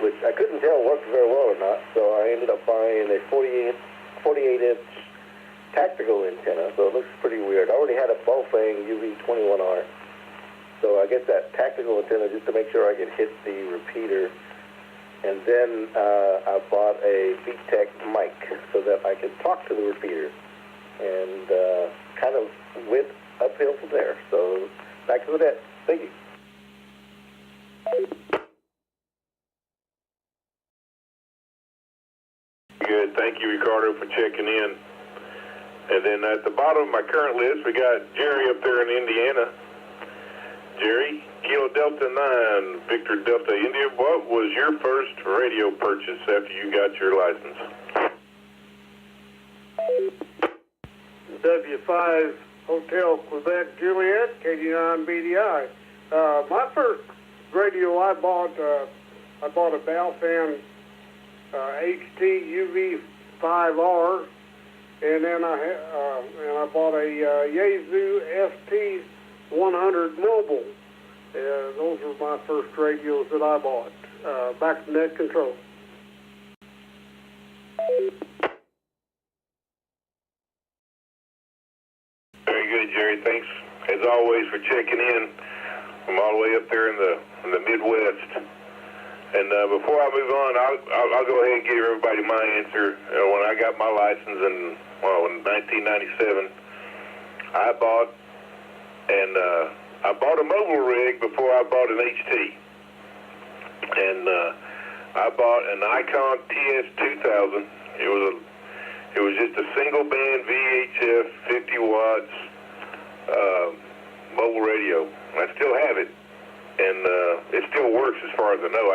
Speaker 16: which I couldn't tell worked very well or not, so I ended up buying a 48-inch tactical antenna, so it looks pretty weird. I already had a Baofeng UV21R, so I get that tactical antenna just to make sure I could hit the repeater. And then I bought a VTech mic so that I could talk to the repeater, and kind of went uphill from there. So back to the net. Thank you.
Speaker 14: good. Thank you, Ricardo, for checking in. And then at the bottom of my current list, we got Jerry up there in Indiana. Jerry, Kilo Delta 9, Victor Delta India, what was your first radio purchase after you got your license?
Speaker 19: W5 Hotel Quebec Juliet, KD9 BDI. My first radio I bought a Balfan HT UV5R, and then I bought a Yaesu ST100 Mobile. Those were my first radios that I bought. Back to Net Control.
Speaker 14: Very good, Jerry. Thanks, as always, for checking in from all the way up there in the Midwest. And before I move on, I'll go ahead and give everybody my answer. When I got my license in 1997, I bought a mobile rig before I bought an HT. And I bought an Icon TS2000. It was just a single band VHF 50 watts mobile radio. I still have it, and it still works as far as I know.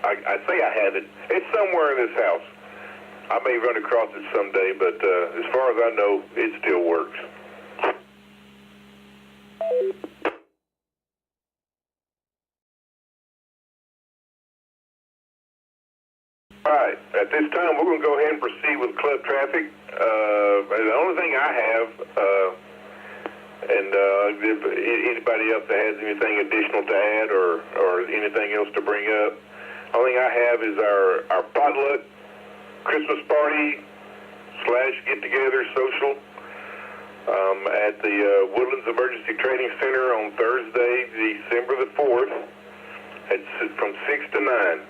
Speaker 14: I say I have it. It's somewhere in this house. I may run across it someday, but as far as I know, it still works. All right, at this time, we're going to go ahead and proceed with club traffic. The only thing I have, and if anybody else that has anything additional to add or anything else to bring up, the only thing I have is our potluck Christmas party / get-together social at the Woodlands Emergency Training Center on Thursday, December the 4th, from 6 to 9.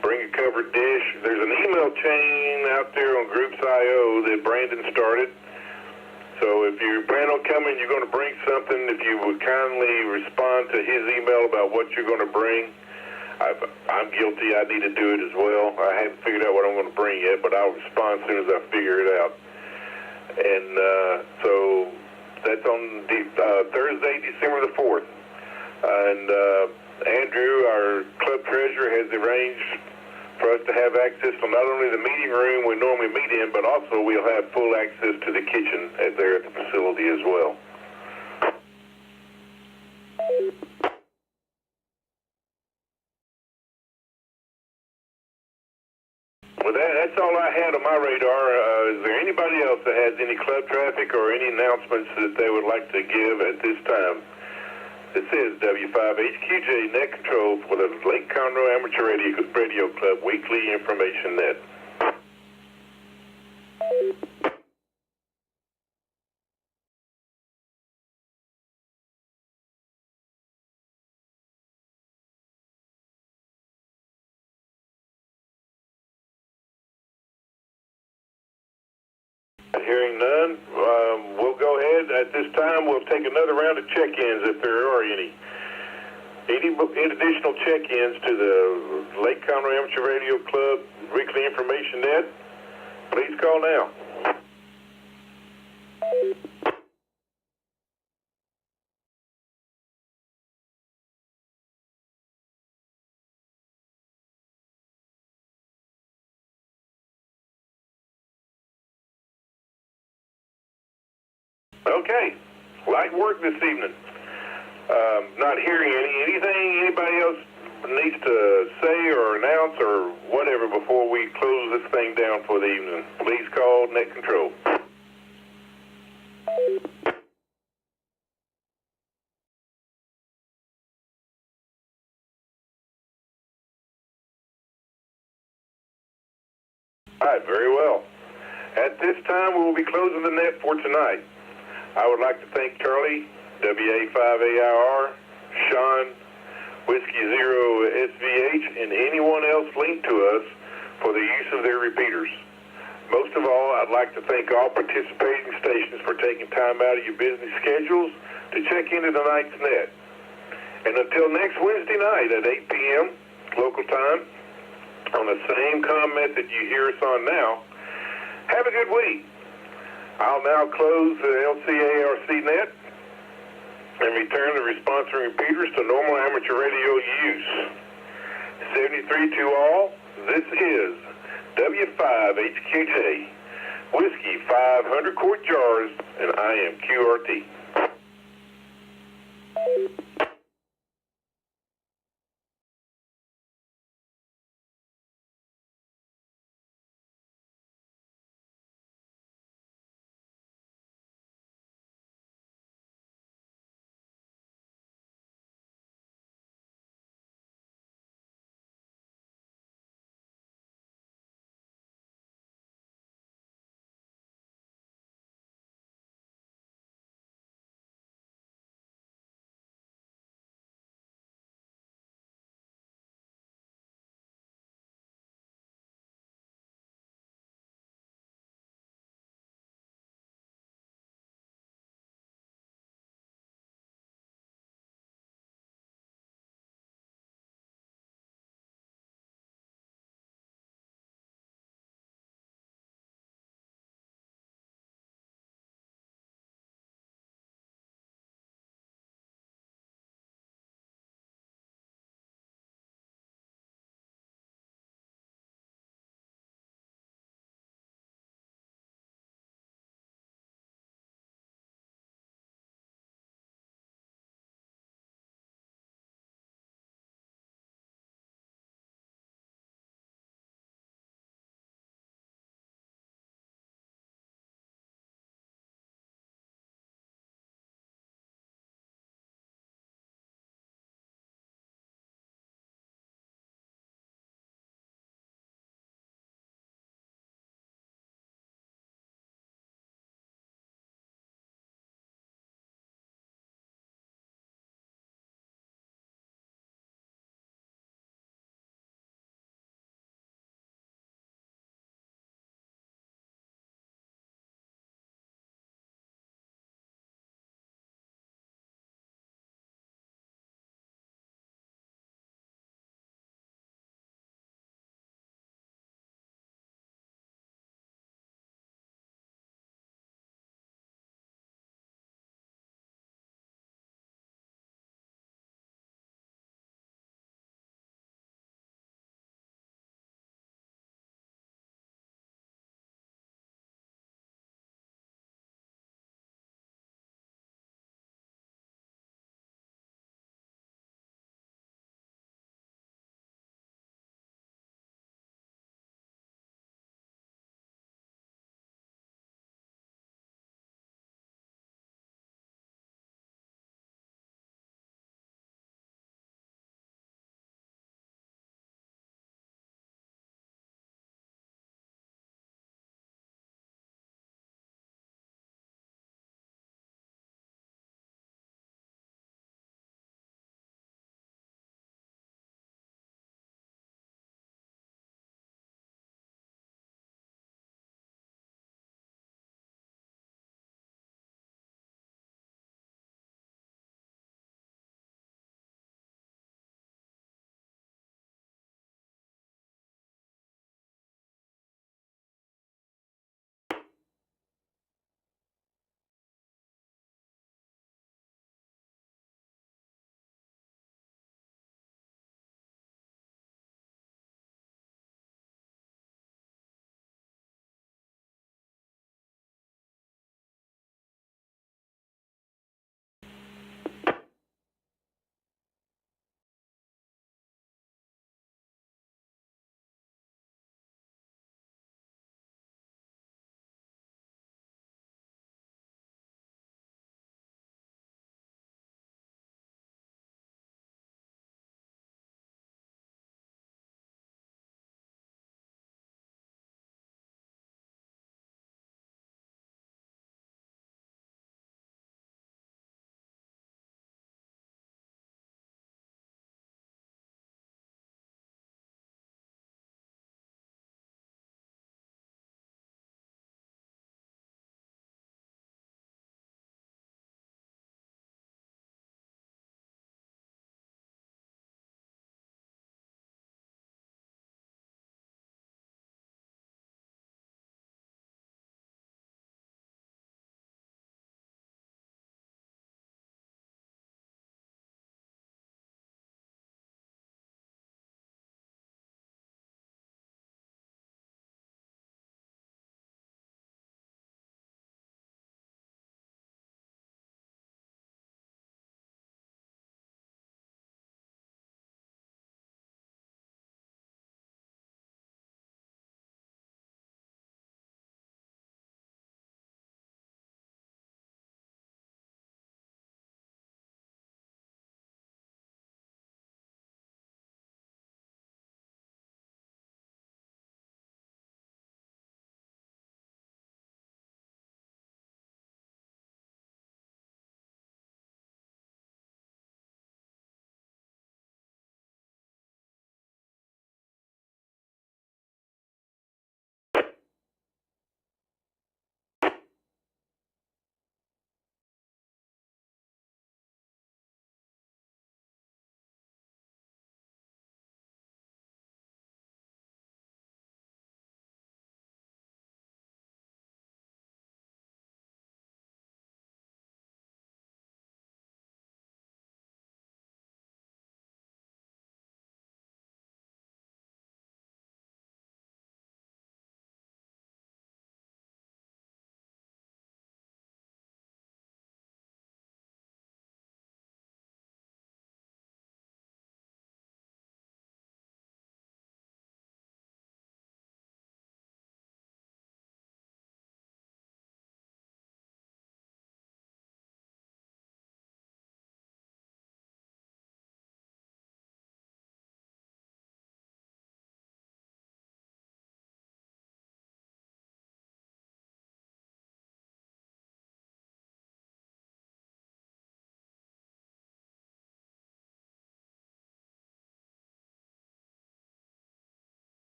Speaker 14: Bring a covered dish. There's an email chain out there on Groups.io that Brandon started. So if you plan on coming, you're going to bring something. If you would kindly respond to his email about what you're going to bring. I'm guilty. I need to do it as well. I haven't figured out what I'm going to bring yet, but I'll respond as soon as I figure it out. And so that's on Thursday, December the 4th. And Andrew, our club treasurer, has arranged for us to have access to not only the meeting room we normally meet in, but also we'll have full access to the kitchen there at the facility as well. Well, that's all I had on my radar. Is there anybody else that has any club traffic or any announcements that they would like to give at this time? This is W5HQJ Net Control for the Lake Conroe Amateur Radio Club Weekly Information Net. Hearing none, we'll go ahead. At this time, we'll take another round of check-ins if there are any. Any additional check-ins to the Lake Conroe Amateur Radio Club Weekly Information Net, please call now. Okay, light work this evening. Not hearing anything anybody else needs to say or announce or whatever before we close this thing down for the evening. Please call Net Control. All right, very well. At this time, we will be closing the net for tonight. I would like to thank Charlie, WA5AIR, Sean, Whiskey Zero SVH, and anyone else linked to us for the use of their repeaters. Most of all, I'd like to thank all participating stations for taking time out of your busy schedules to check into tonight's net. And until next Wednesday night at 8 p.m. local time, on the same comm method you hear us on now. Have a good week. I'll now close the LCARC net and return the response repeaters to normal amateur radio use. 73 to all, this is W5HQJ, Whiskey 500 quart jars, and I am QRT.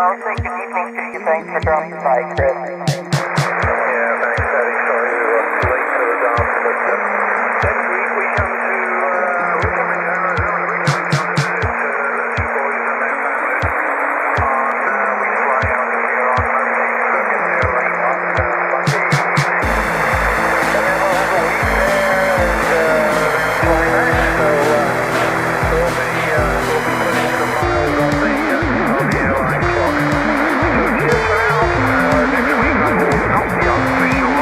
Speaker 13: I'll say good evening to you. Thanks for dropping by, Chris.
Speaker 21: Yeah, thanks, Eddie. Sorry you were late to the dance, but next week we come to Arizona. Originally come to visit the two boys and their families. We fly out of here on Monday, so get there late on Monday evening. And then we'll have a week there and then fly back. So we'll be putting some miles on the airline clock. So cheers for now. Next week I will not be on for sure.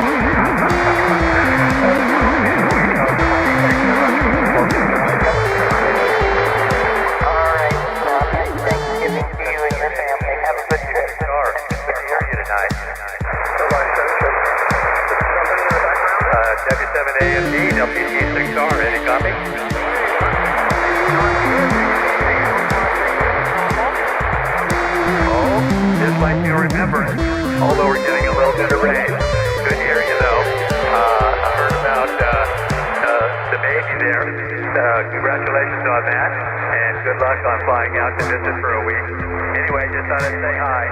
Speaker 13: Alright, happy Thanksgiving to you and your family. Have a good trip.
Speaker 10: Star, good to hear you tonight. W7AMD, WT6R, any copy? Oh, just like you remember it, although we're getting a little bit of rain. Good to hear you though. I heard about the baby there. Congratulations on that, and good luck on flying out to visit for a week. Anyway, just thought I'd say hi.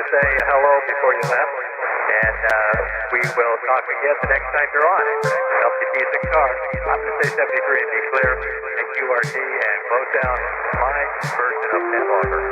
Speaker 10: Say hello before you left, and we will talk again the next time you're on. LPT6R, I'm going to say 73 and be clear, and QRT, and close down my version of Netwalker.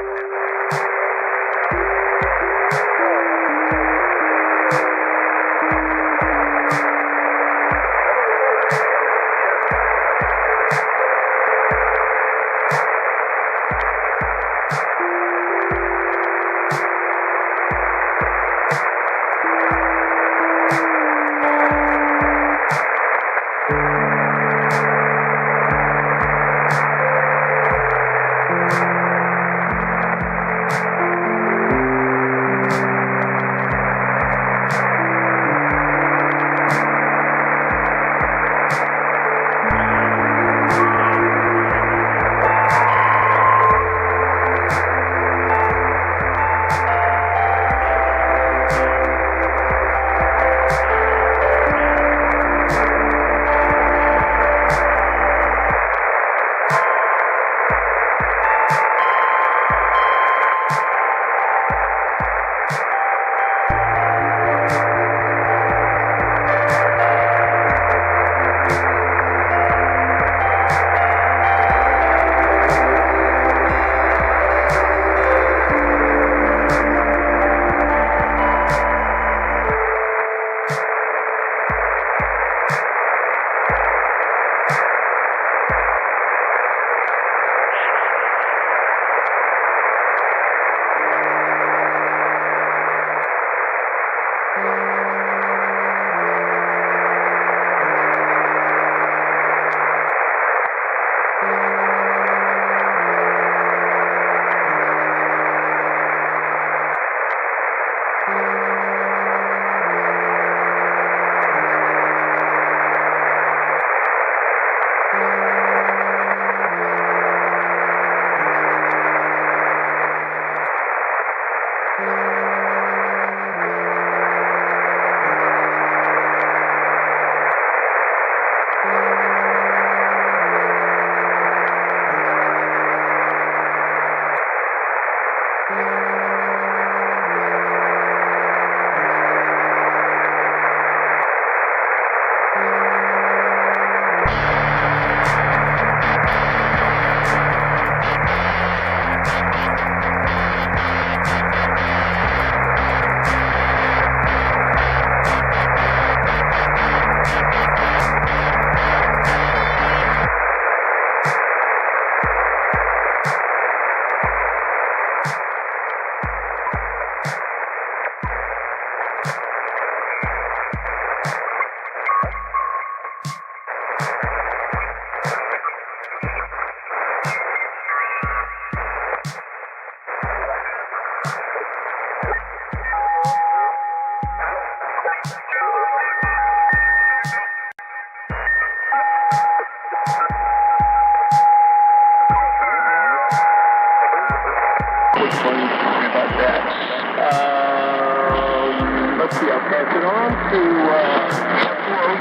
Speaker 8: broadcast it on to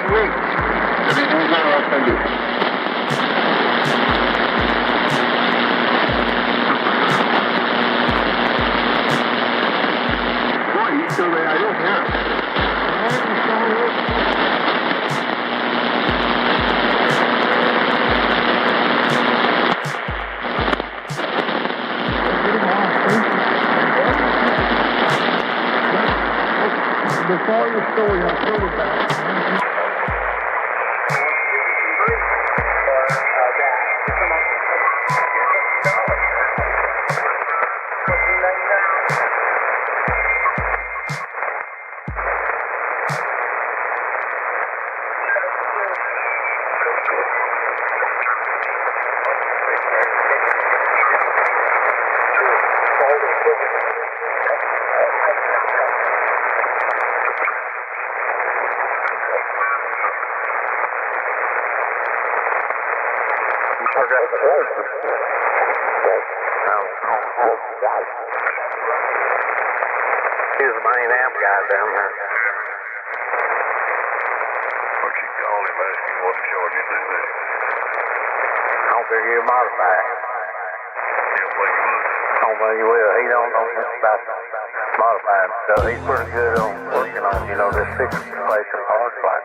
Speaker 8: 408. Everything's all right, thank you. Boy, he's still there. I don't hear him. Before your story, I'll tell you about it.
Speaker 1: He's the main amp guy down there.
Speaker 14: What you call him, asking what charge you do this?
Speaker 1: I don't think he'll modify it.
Speaker 14: He'll play you loose.
Speaker 1: I don't think he will. He don't know much about modifying stuff. He's pretty good on working on, this fixing replacing parts like,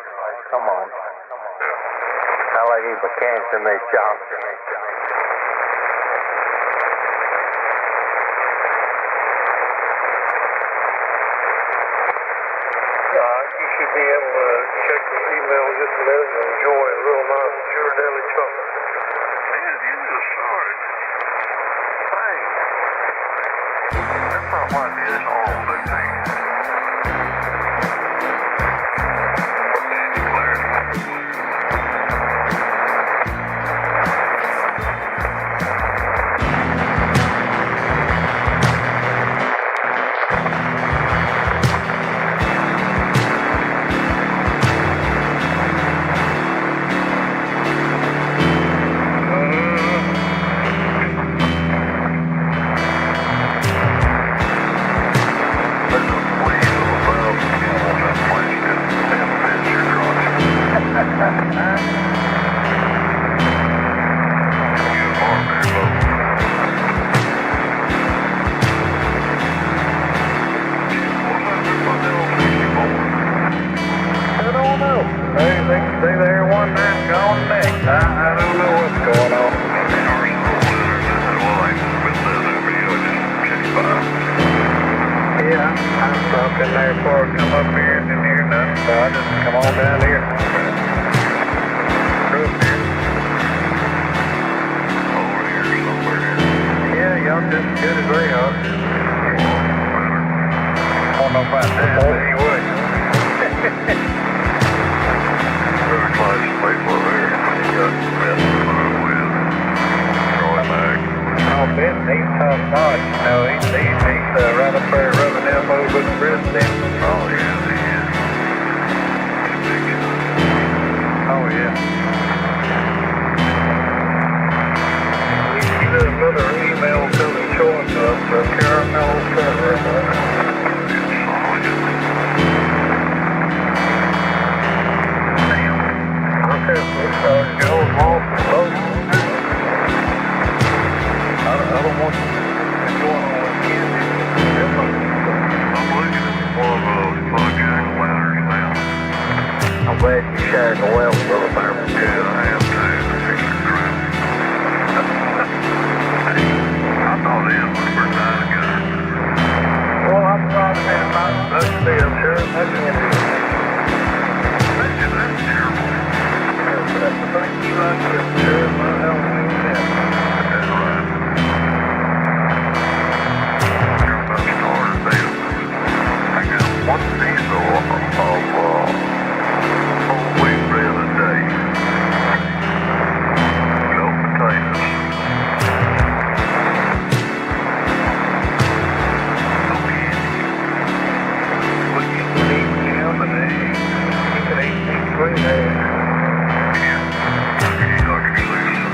Speaker 1: come on. I like he's mechanics in their shop.
Speaker 19: You should be able to check your email just a minute and enjoy a real nice Ghirardelli chocolate.
Speaker 14: Man, you just sorry. Hey. That's not what it is all the thing.
Speaker 1: Been there before I come up here and didn't hear nothing, so I just come on down here. Through here. Over here somewhere. Yeah, y'all just as good as we are. I don't know about that, but anyway.
Speaker 14: Very close people there. You got best with Troy Mack.
Speaker 1: Oh, Ben, he's top notch. He's right up there rubbing elbows with the president.
Speaker 14: Oh, yeah, he is.
Speaker 1: Oh, yeah. He did another email coming showing us a caramel cover. Okay, so Joe's lost. I don't want to go on with kids.
Speaker 14: I'm looking at one of those plug-in ladders now.
Speaker 1: I'm glad you shared the well with the farmer.
Speaker 14: Yeah, I am too. Fix your traffic. Hey, I thought him was for 9 guys.
Speaker 1: Well, I'm probably about to see him, sure. That's
Speaker 14: terrible.
Speaker 1: That's the thing you like to sure, my hell,
Speaker 14: that's right. I got one piece of whole wheat bread a day. No potatoes. No candy.
Speaker 1: But you can eat ham and eggs. You can eat green eggs.
Speaker 14: Yeah, I can see some.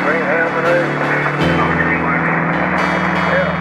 Speaker 1: Green ham and eggs.
Speaker 14: Yeah.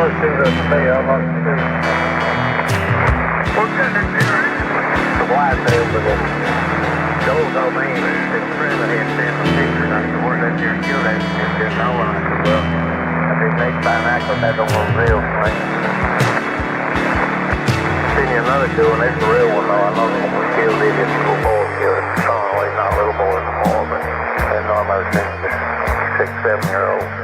Speaker 13: want to see the tail. I'd like to see. What kind of deer? The white tail, but Joel told me his friend that he had sent some pictures. I said, where's that deer killed at? He said, no one. I said, well, I said, next time I go back on those real things. Seen you another good one, it's a real one though. I know the one we killed, it is little boy killed it. Oh, he's not a little boy anymore, but they're almost 6, 7-year-old.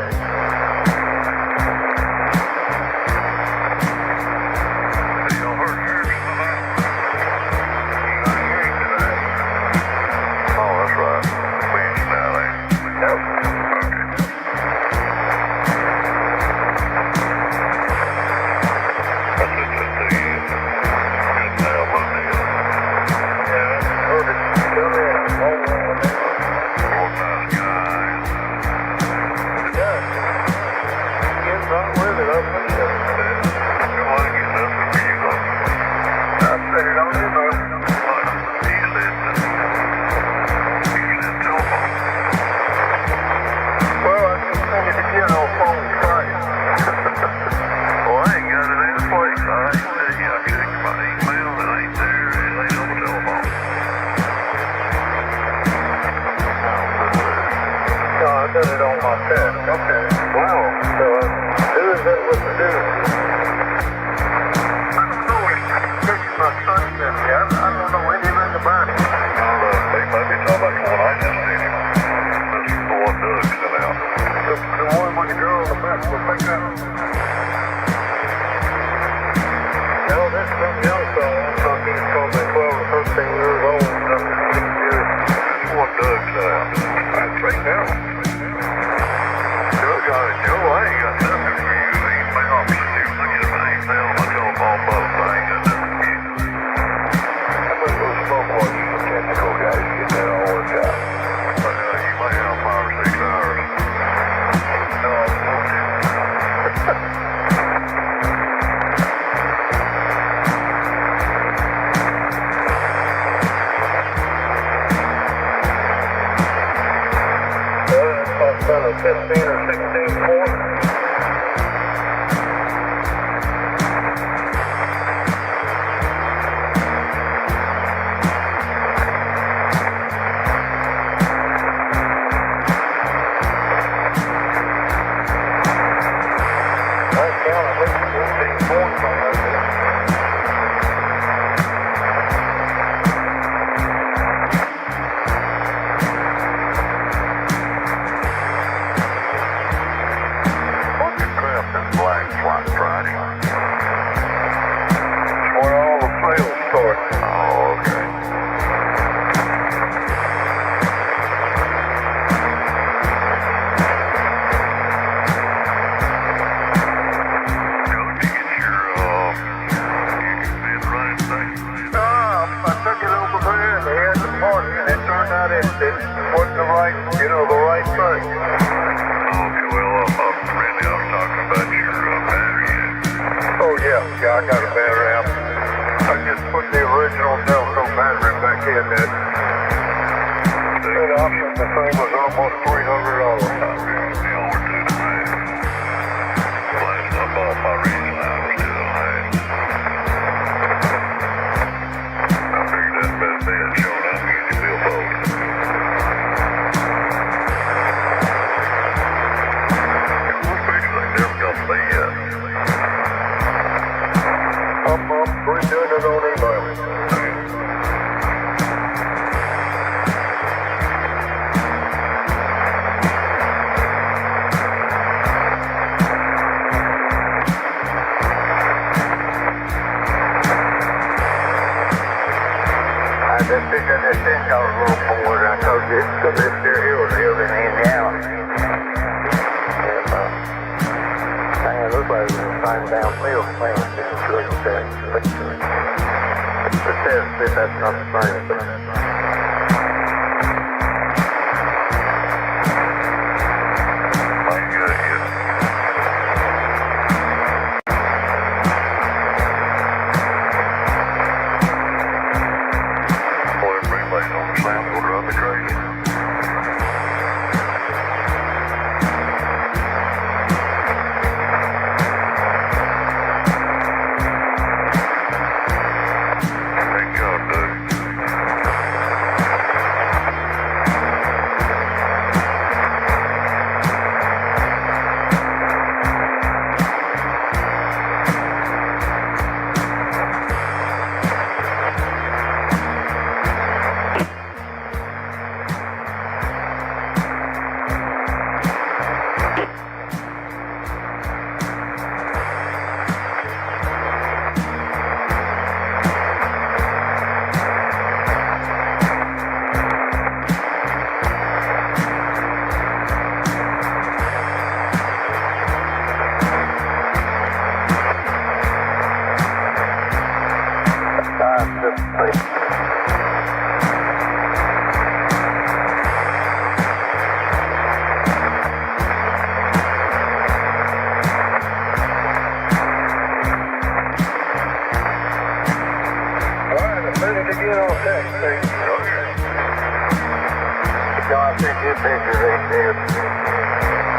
Speaker 13: John sent you pictures right there.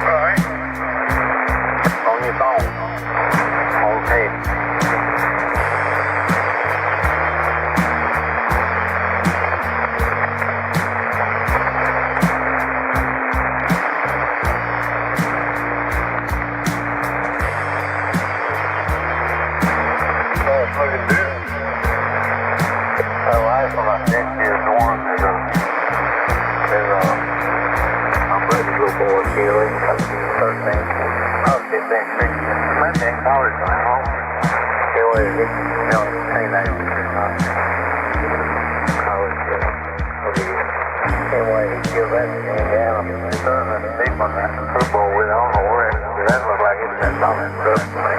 Speaker 13: Alright. On your phone. On tape. Oh, it's looking good. The last one I sent you is the one that my brother's little boy, Kelly, 13, 16, maybe in college now. Kelly, he's teenager, college. Anyway, he killed that in Indiana. He's starting to deep on that football with, I don't know where, that looked like it's that something stuff to me.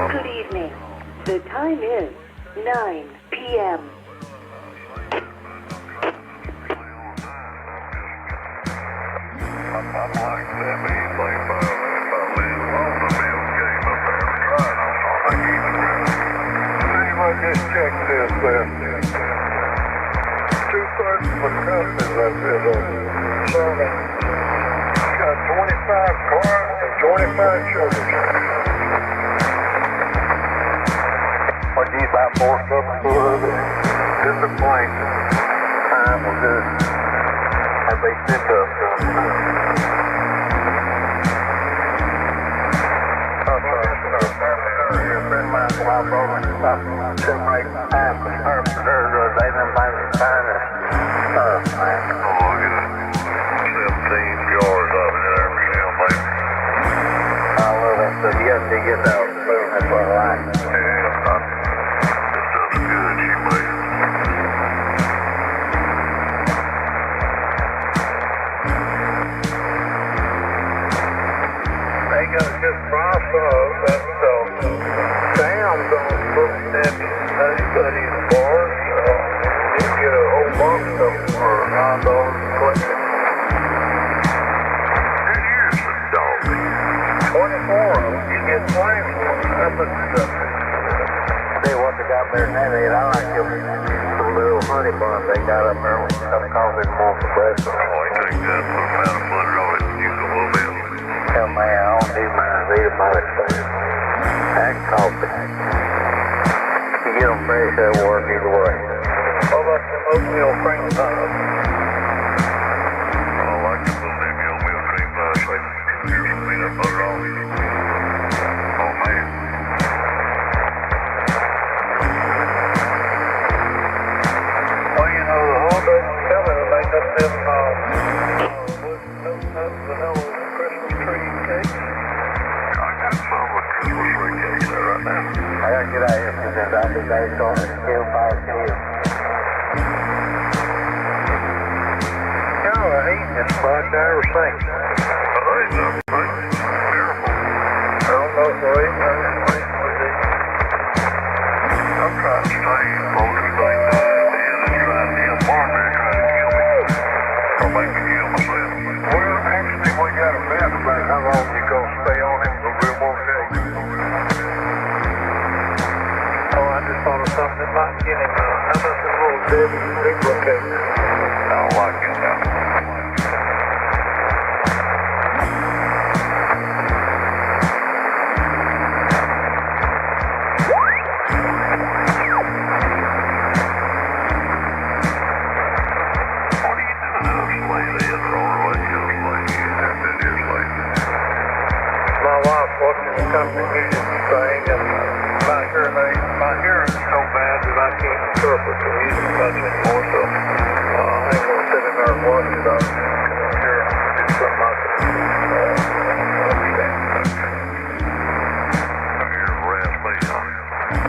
Speaker 2: Good evening. The time is 9 p.m.
Speaker 8: Just check this there. 2/3 of the company that is serving. Got 25 cars and 25 children.
Speaker 13: What do you buy for stuff a little bit?
Speaker 8: Just a plane.
Speaker 13: Time was good. As they sent up.
Speaker 8: I like the oatmeal cream pie.
Speaker 13: traffic based on the Q5Q.
Speaker 8: Oh, the heat is quite everything. I don't know if we're eating anything. I'm trying to stay focused like that. And trying to be a farmer, trying to kill me. Or make me kill myself. Well, actually, we got a bet about how long you're going to stay on him, but we won't tell you. Oh, I just thought of something that might get him. How about the little Debbie zebra cake? I don't like it now. Watching the country music thing, and my hearing is so bad that I can't interpret the music much anymore, so I ain't going to sit in there and watch it. I'm here to do something I can understand. I'm here to rest me, huh?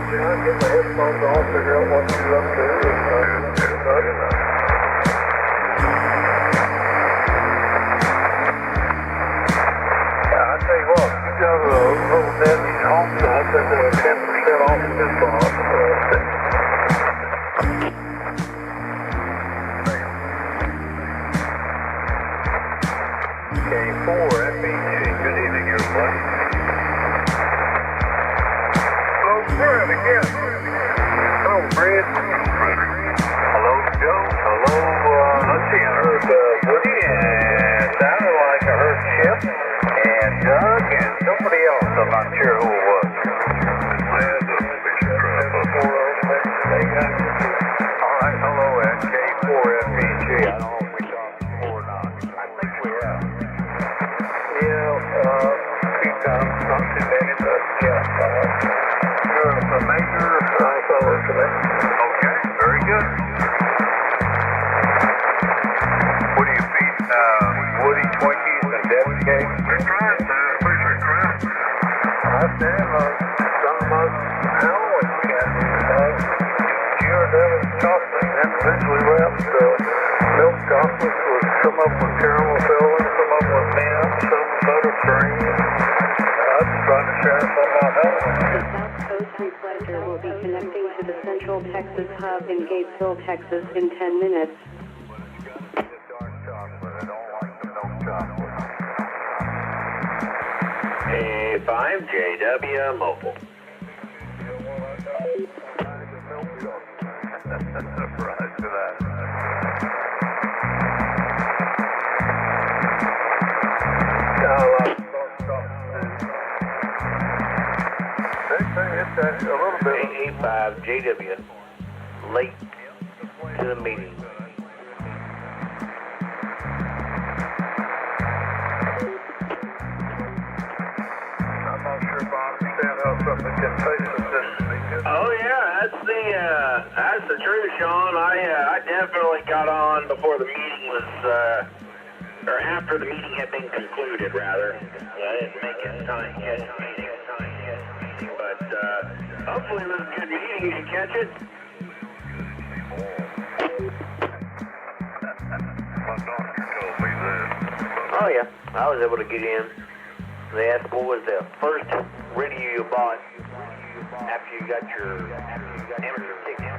Speaker 8: Yeah, I get my headphones on, figure out what you're up to, and I tell you what, you got a little Debbie's home site that's 10% off this box. K4 FBG, good evening, everybody. Hello, Fred again. Hello, Fred. Hello, Joe. Hello, let's see, I heard Woody, and sounded like I heard Chip. And Doug and somebody else, I'm not sure who it was. Alright, hello at K4FBG. I don't know if we talked before or not. I think we have. Yeah, a few times, not too many, but yeah. You're a major fellow today. Okay, very good. What do you feed? Woody Twinkies and Debbie cakes? That's right, appreciate Chris. I said, some of us Halloween candy. You and Debbie chocolate individually wrapped milk chocolates with some of them with caramel filling, some of them with mint, some buttercream. I just tried to share some of my Halloween.
Speaker 2: The South Coast Reflector will be connecting to the Central Texas Hub in Gatesville, Texas in 10 minutes.
Speaker 5: A5JW Mobile.
Speaker 8: Surprise to that. It's a little bit.
Speaker 5: A5JW. Late to the meeting.
Speaker 1: Oh yeah, that's the truth, Sean. I definitely got on before the meeting was, or after the meeting had been concluded, rather. I didn't make it time to catch the meeting, but hopefully it was a good meeting. Did you catch it?
Speaker 5: Oh yeah, I was able to get in. They asked what was the first radio you bought after you got your amateur ticket.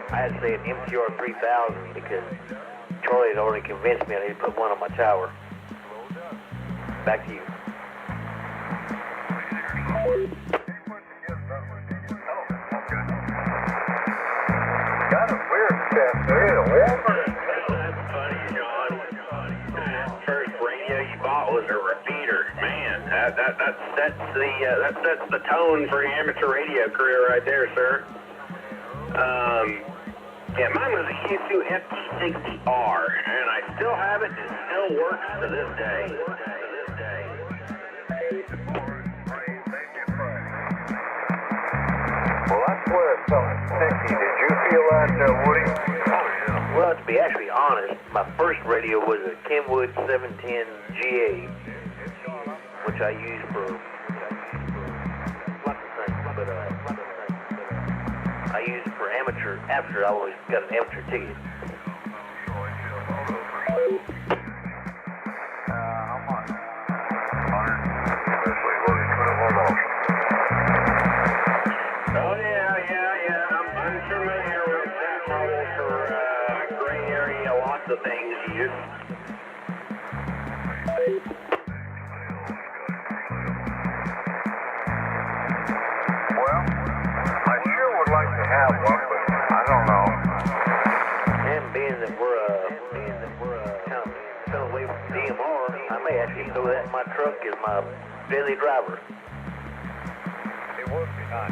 Speaker 5: I had to say an MTR 3000 because Charlie had already convinced me I need to put one on my tower. Back to you.
Speaker 8: Got a weird test there.
Speaker 1: That's funny, Sean. First radio you bought was a repeater. Man, that's the tone for your amateur radio career right there, sir. Yeah, mine was a Yaesu FT60R, and I still have it. It still works to this day.
Speaker 8: Well, I swear it's something sticky. Did you feel that, Woody?
Speaker 5: Well, to be actually honest, my first radio was a Kenwood 710 GA, which I used for lots of things, but
Speaker 3: amateur. I always got an amateur ticket.
Speaker 8: How much? 100.
Speaker 5: Oh, yeah. I'm familiar with that model for gray area, lots of things used.
Speaker 8: Well, I sure would like to have one, but I don't know.
Speaker 3: And being that we're kind of fell away from DMR, I may actually throw that in my truck as my daily driver.
Speaker 8: It would be nice.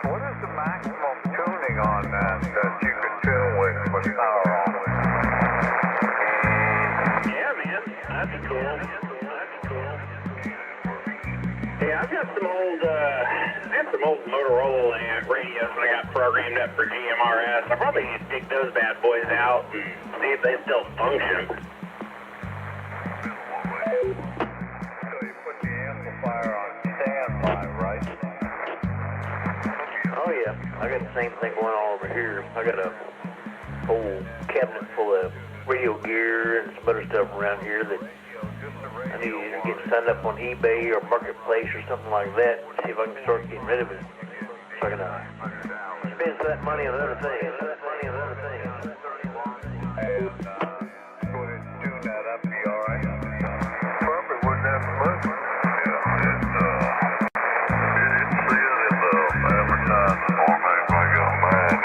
Speaker 8: What is the maximum tuning on that you could tune with power on?
Speaker 5: Yeah, man, that's cool. Hey, I've got some old Motorola radios that I got programmed up for GMRS. I probably need to dig those bad boys out and see if they still function.
Speaker 8: So you put the amplifier on standby, right?
Speaker 3: Oh yeah, I got the same thing going on over here. I got a whole cabinet full of radio gear and some other stuff around here that I need to either get signed up on eBay or Marketplace or something like that. See if I can start getting rid of it, so I can spend that money on other things.
Speaker 8: And go ahead and tune that up, be alright? Perfect, wouldn't that be perfect? Yeah, it says in the advertising format, if I got mine,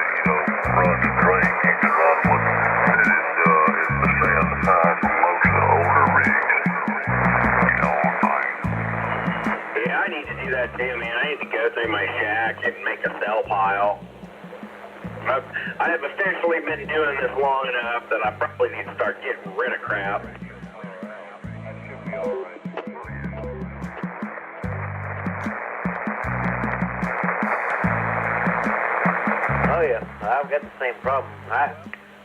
Speaker 8: run the train, you can run with it. It's the sound design for most of the older rigs.
Speaker 5: Yeah, I need to do that too, man. I need to go through my shack and make a cell pile. I have officially been doing this long enough that I probably need to start getting rid of crap.
Speaker 3: Oh yeah, I've got the same problem.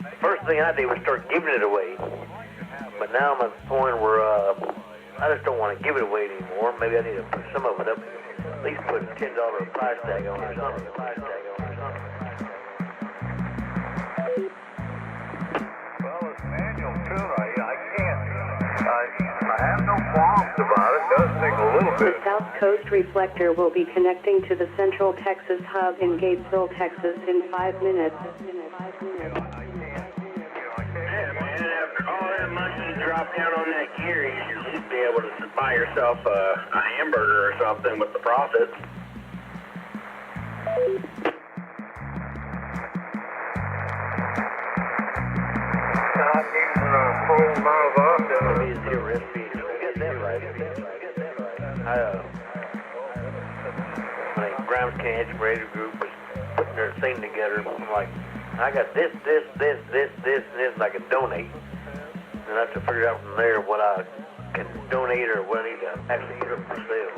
Speaker 3: The first thing I did was start giving it away, but now I'm at the point where I just don't want to give it away anymore. Maybe I need to put some of it up, at least put a $10 price tag on it or something.
Speaker 8: Well, as an annual tuner, I can't. I have no qualms about it. It does take a little
Speaker 2: The
Speaker 8: bit.
Speaker 2: South Coast reflector will be connecting to the Central Texas hub in Gatesville, Texas in 5 minutes.
Speaker 5: Yeah, man, after all that money you drop down on that gear, you should at least be able to buy yourself a hamburger or something with the profits.
Speaker 8: Not using a full mouth off.
Speaker 3: My Grimes County Radio Group was putting their thing together. I'm like, I got this, and I can donate. And I have to figure out from there what I can donate or what I need to actually put up for sale.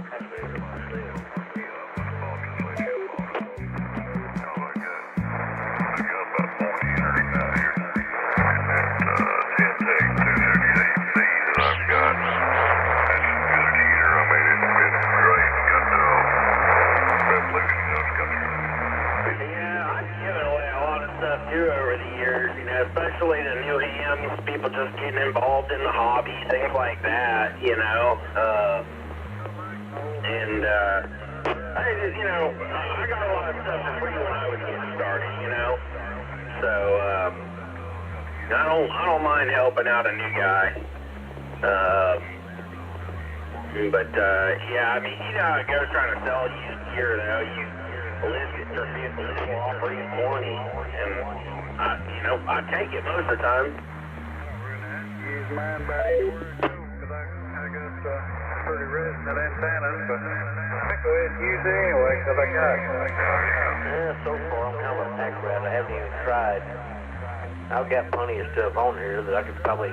Speaker 5: Over the years, especially the new hams, people just getting involved in the hobby, things like that, I got a lot of stuff for free when I was getting started, so I don't mind helping out a new guy, but yeah, I mean, you know how it goes trying to sell used gear, though. You live at your vehicle will offer you money, and I take it most of the time.
Speaker 8: Use mine about anywhere I go, because I got pretty resonant antennas, but I go ahead and use it anyway, because I got it.
Speaker 3: Yeah, so far I'm kind of a pack rat. I haven't even tried. I've got plenty of stuff on here that I could probably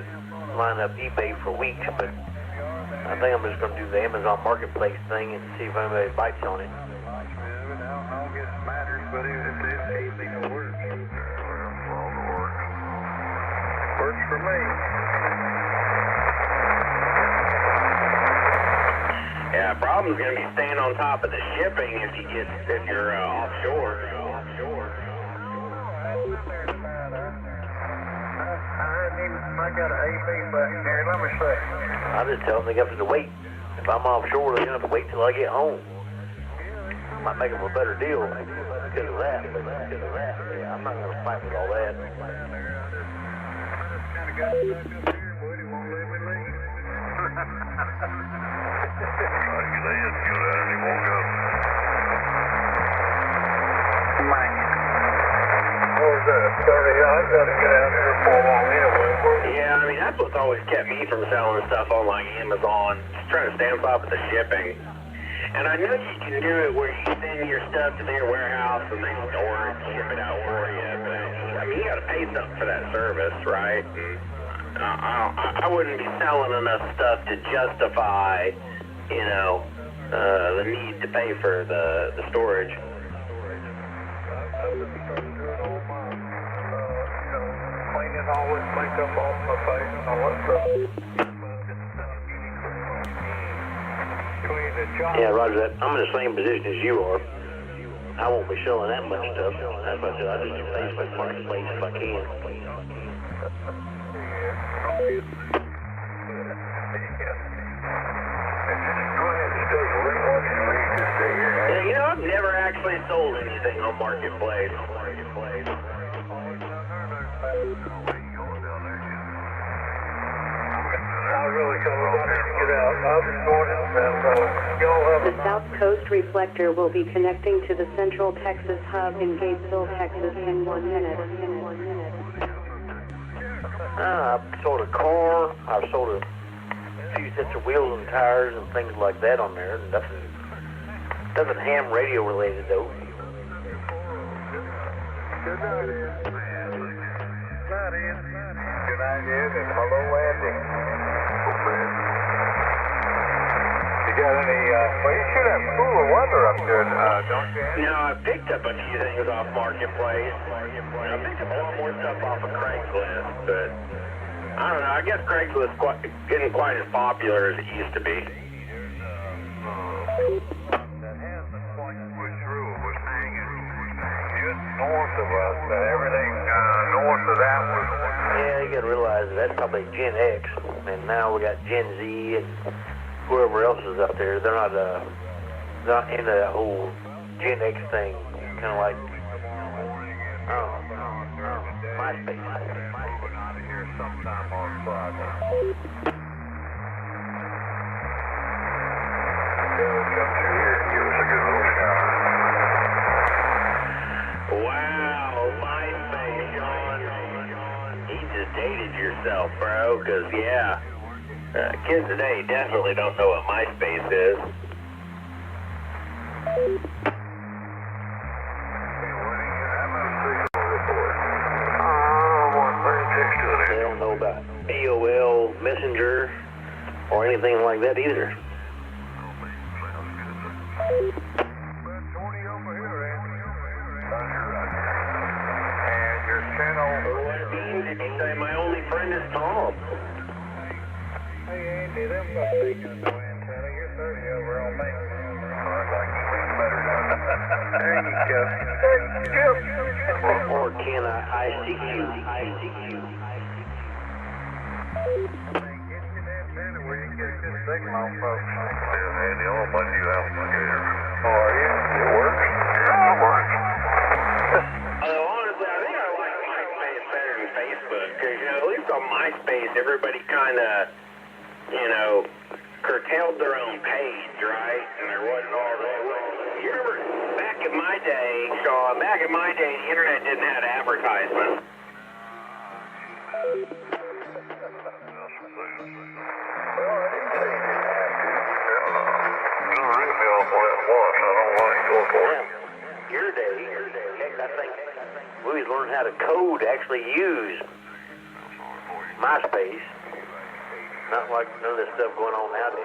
Speaker 3: line up eBay for weeks, but I think I'm just going to do the Amazon Marketplace thing and see if anybody bites on it.
Speaker 8: I don't guess it matters, but it's easy to work. Works for me.
Speaker 5: Yeah, problem's going to be staying on top of the shipping if you're offshore.
Speaker 8: I got an AP button here. Let me see.
Speaker 3: I just tell them they got to wait. If I'm offshore, they're going to have to wait till I get home. I might make them a better deal because of that. Yeah, I'm not going to fight with all that.
Speaker 5: Yeah, I mean, that's what's always kept me from selling stuff on like Amazon, just trying to stay on top of the shipping. And I know you can do it where you send your stuff to their warehouse and they store it, ship it out for you, but I mean, you got to pay something for that service, right? And I wouldn't be selling enough stuff to justify, the need to pay for the storage.
Speaker 8: Cleaning all this makeup off my face and all that stuff.
Speaker 3: Yeah, Roger that. I'm in the same position as you are. I won't be selling that much stuff. That's what I said. I just do Facebook Marketplace if I can.
Speaker 5: Yeah, I've never actually sold anything on Marketplace.
Speaker 2: The South Coast reflector will be connecting to the Central Texas hub in Gatesville, Texas in 1 minute.
Speaker 3: I've sold a car. I've sold a few sets of wheels and tires and things like that on there. Nothing ham radio related though.
Speaker 8: Good night, Ed, and hello, Andy. You got any, well, you should have cooler weather up there, don't you?
Speaker 5: No, I picked up a few things off Marketplace. I picked up a lot more stuff off of Craigslist, but I don't know, I guess Craigslist isn't quite as popular as it used to be.
Speaker 8: That hasn't quite pushed through. It was hanging just north of us. Everything north of that was...
Speaker 3: Yeah, you gotta realize that's probably Gen X, and now we got Gen Z and whoever else is out there. They're not into that whole Gen X thing. Kind of like, MySpace.
Speaker 8: Moving out of here sometime on Friday. We'll come through here and give us a good little shower.
Speaker 5: Wow, MySpace, Jon. You just dated yourself, bro, because, yeah, kids today definitely don't know what MySpace is.
Speaker 3: They don't know about AOL, Messenger, or anything like that either.
Speaker 8: And your channel...
Speaker 5: What it means if you say my only friend is Tom.
Speaker 8: Hey, Andy, them not taking no antenna. You're 30 over on me. I'd like to sleep better now. There you go.
Speaker 3: Or can I see you?
Speaker 8: Where you get a good signal on folks. Yeah, Andy, I'll let you out later. Oh, are you? It works? Yeah, it works.
Speaker 5: Honestly, I think I like MySpace better than Facebook, because, at least on MySpace, everybody kind of, curtailed their own page, right? And there wasn't all that. You remember, back in my day, Sean, the internet didn't have advertisements.
Speaker 3: Your day, heck, I think we learned how to code to actually use MySpace. Not like none of this stuff going on nowadays.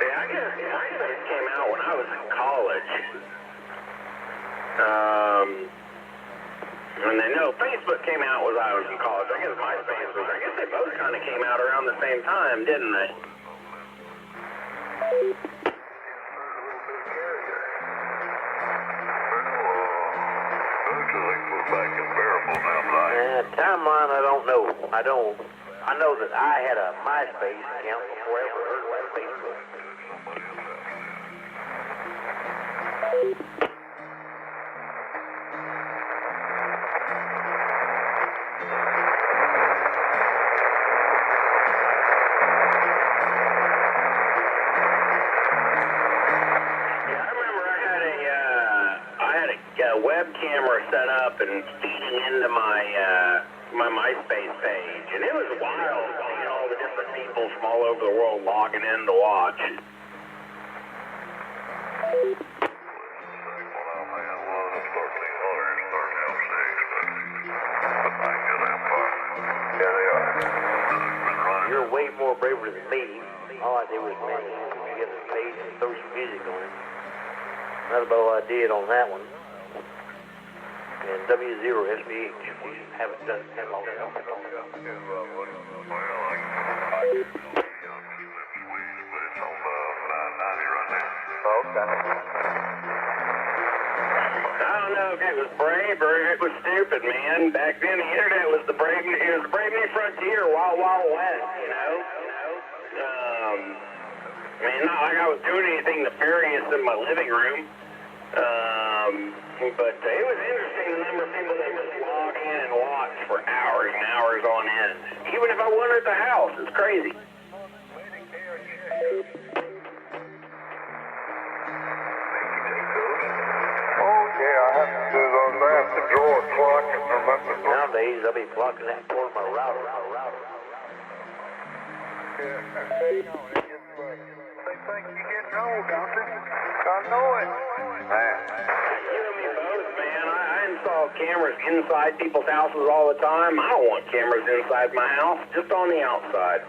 Speaker 5: Yeah, I guess MySpace came out when I was in college. And then, Facebook came out when I was in college. I guess MySpace was, I guess they both kind of came out around the same time, didn't they?
Speaker 21: Timeline, I don't know. I know that I had a MySpace account before I ever heard about Facebook.
Speaker 5: Web camera set up and feeding into my MySpace page, and it was wild seeing all the different people from all over the world logging in to watch. You're way more braver than me. All I did was manage to put together a page and throw some music on it. That's about what I did on that one. And W0SBH, haven't done that long enough. I don't know if it was brave or it was stupid, man. Back then, the internet was the brave new frontier, wild, wild west, you know? I mean, not like I was doing anything nefarious in my living room. But it was interesting the number of people that would log in and watch for hours and hours on end. Even if I wasn't at the house, it's crazy.
Speaker 8: Oh yeah, I have to do those. I have to draw a clock and remember.
Speaker 21: Nowadays, I'll be clocking that toward my router.
Speaker 8: They think you're getting old, don't they? I know it.
Speaker 5: I install cameras inside people's houses all the time. I don't want cameras inside my house, just on the outside.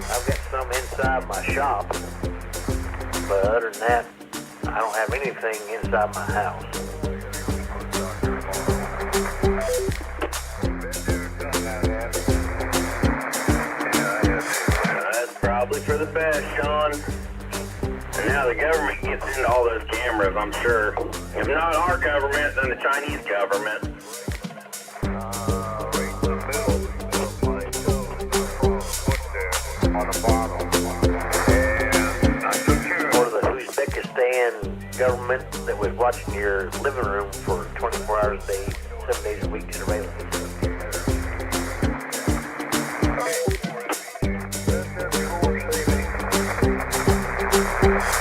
Speaker 21: I've got some inside my shop, but other than that, I don't have anything inside my house.
Speaker 5: That's probably for the best, Sean. And now the government gets into all those cameras, I'm sure. If not our government, then the Chinese government.
Speaker 21: Or the Uzbekistan government that was watching your living room for 24 hours a day, 7 days a week, surveillance.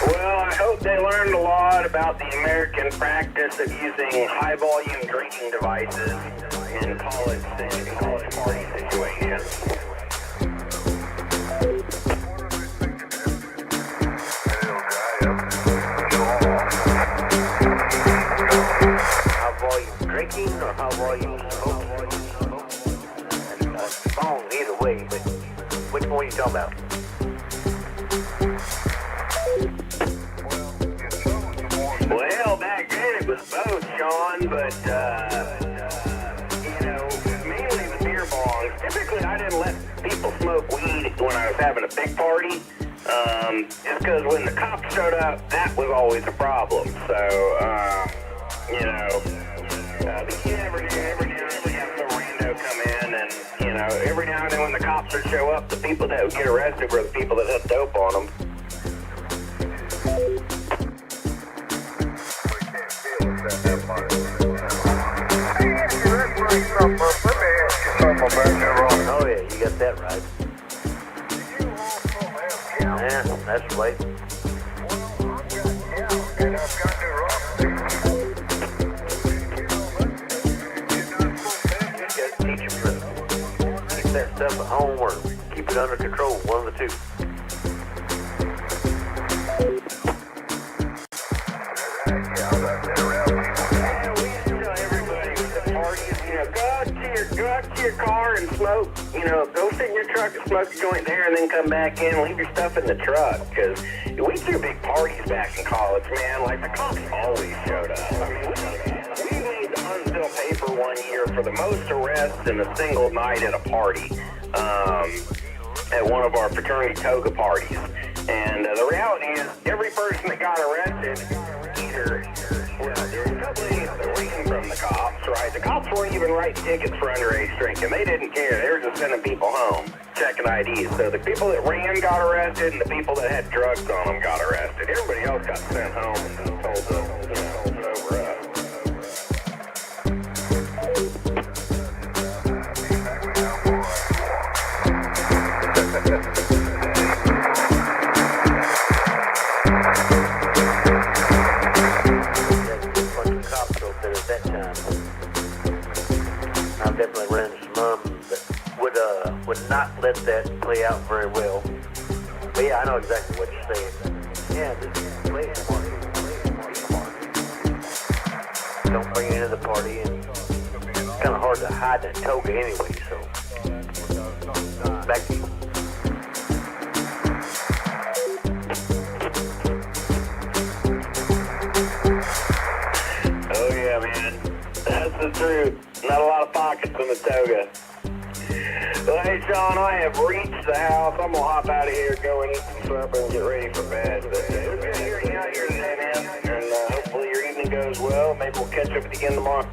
Speaker 5: Well, I hope they learned a lot about the American practice of using high-volume drinking devices in college party situations.
Speaker 21: High-volume drinking or high-volume smoking? That's wrong either way, but which one are you talking about?
Speaker 5: Well, back then it was both, Sean, but, mainly the beer bongs. Typically, I didn't let people smoke weed when I was having a big party, just because when the cops showed up, that was always a problem. So, but every now and then we have some rando come in, and, every now and then when the cops would show up, the people that would get arrested were the people that had dope on them.
Speaker 21: Oh yeah, you got that right. Yeah, that's right. You got to teach them to keep that stuff at home or keep it under control, one of the two.
Speaker 5: out to your car and smoke, go sit in your truck and smoke a joint there and then come back in and leave your stuff in the truck. Because we threw big parties back in college, man. Like, the cops always showed up. I mean, we made the unfilled paper one year for the most arrests in a single night at a party at one of our fraternity toga parties. And the reality is, every person that got arrested, either, there's a couple of idiots that were reading from the cops, right? The cops weren't even writing tickets for underage drinking. They didn't care. They were just sending people home, checking IDs. So the people that ran got arrested, and the people that had drugs on them got arrested. Everybody else got sent home and told to, sober up.
Speaker 21: I've definitely ran into some of them that would not let that play out very well. But yeah, I know exactly what you're saying. Yeah, just play it smart. Don't bring it into the party, and it's kind of hard to hide that toga anyway, so back to you.
Speaker 5: Oh yeah, man. That's the truth. Not a lot of pockets in the toga. Well, hey, Sean, I have reached the house. I'm going to hop out of here, go and eat some supper and get ready for bed. But it was good hearing you out here today, man. And hopefully your evening goes well. Maybe we'll catch up again tomorrow.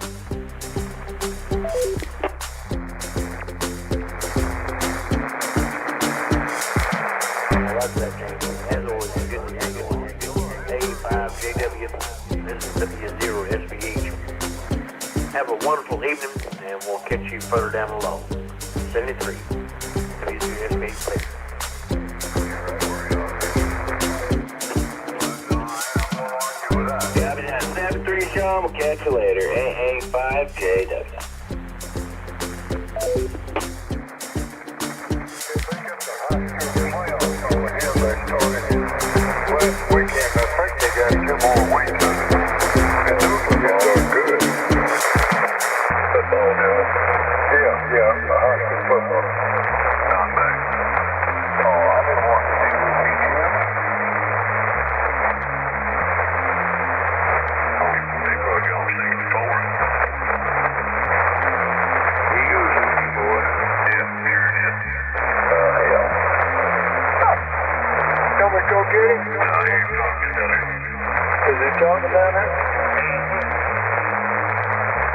Speaker 21: I like that, James. As always, good to hear you. A5JW, this is W0SBH. Have a wonderful evening, and we'll catch you further down the road. 73, W0SBH player.
Speaker 5: Yeah, man. 7-3, Sean. We'll catch you later. AA5JW.
Speaker 8: Last weekend, I think they got 2 more weeks. And those weekends are good. Football now. Yeah, the high school football. Not bad. Oh, I've been wanting to do the weekend. They probably got 64. Eagles, boy. Yeah, sure it is. Hell. Can we go get him? No, he ain't talking down there. Is he talking down there?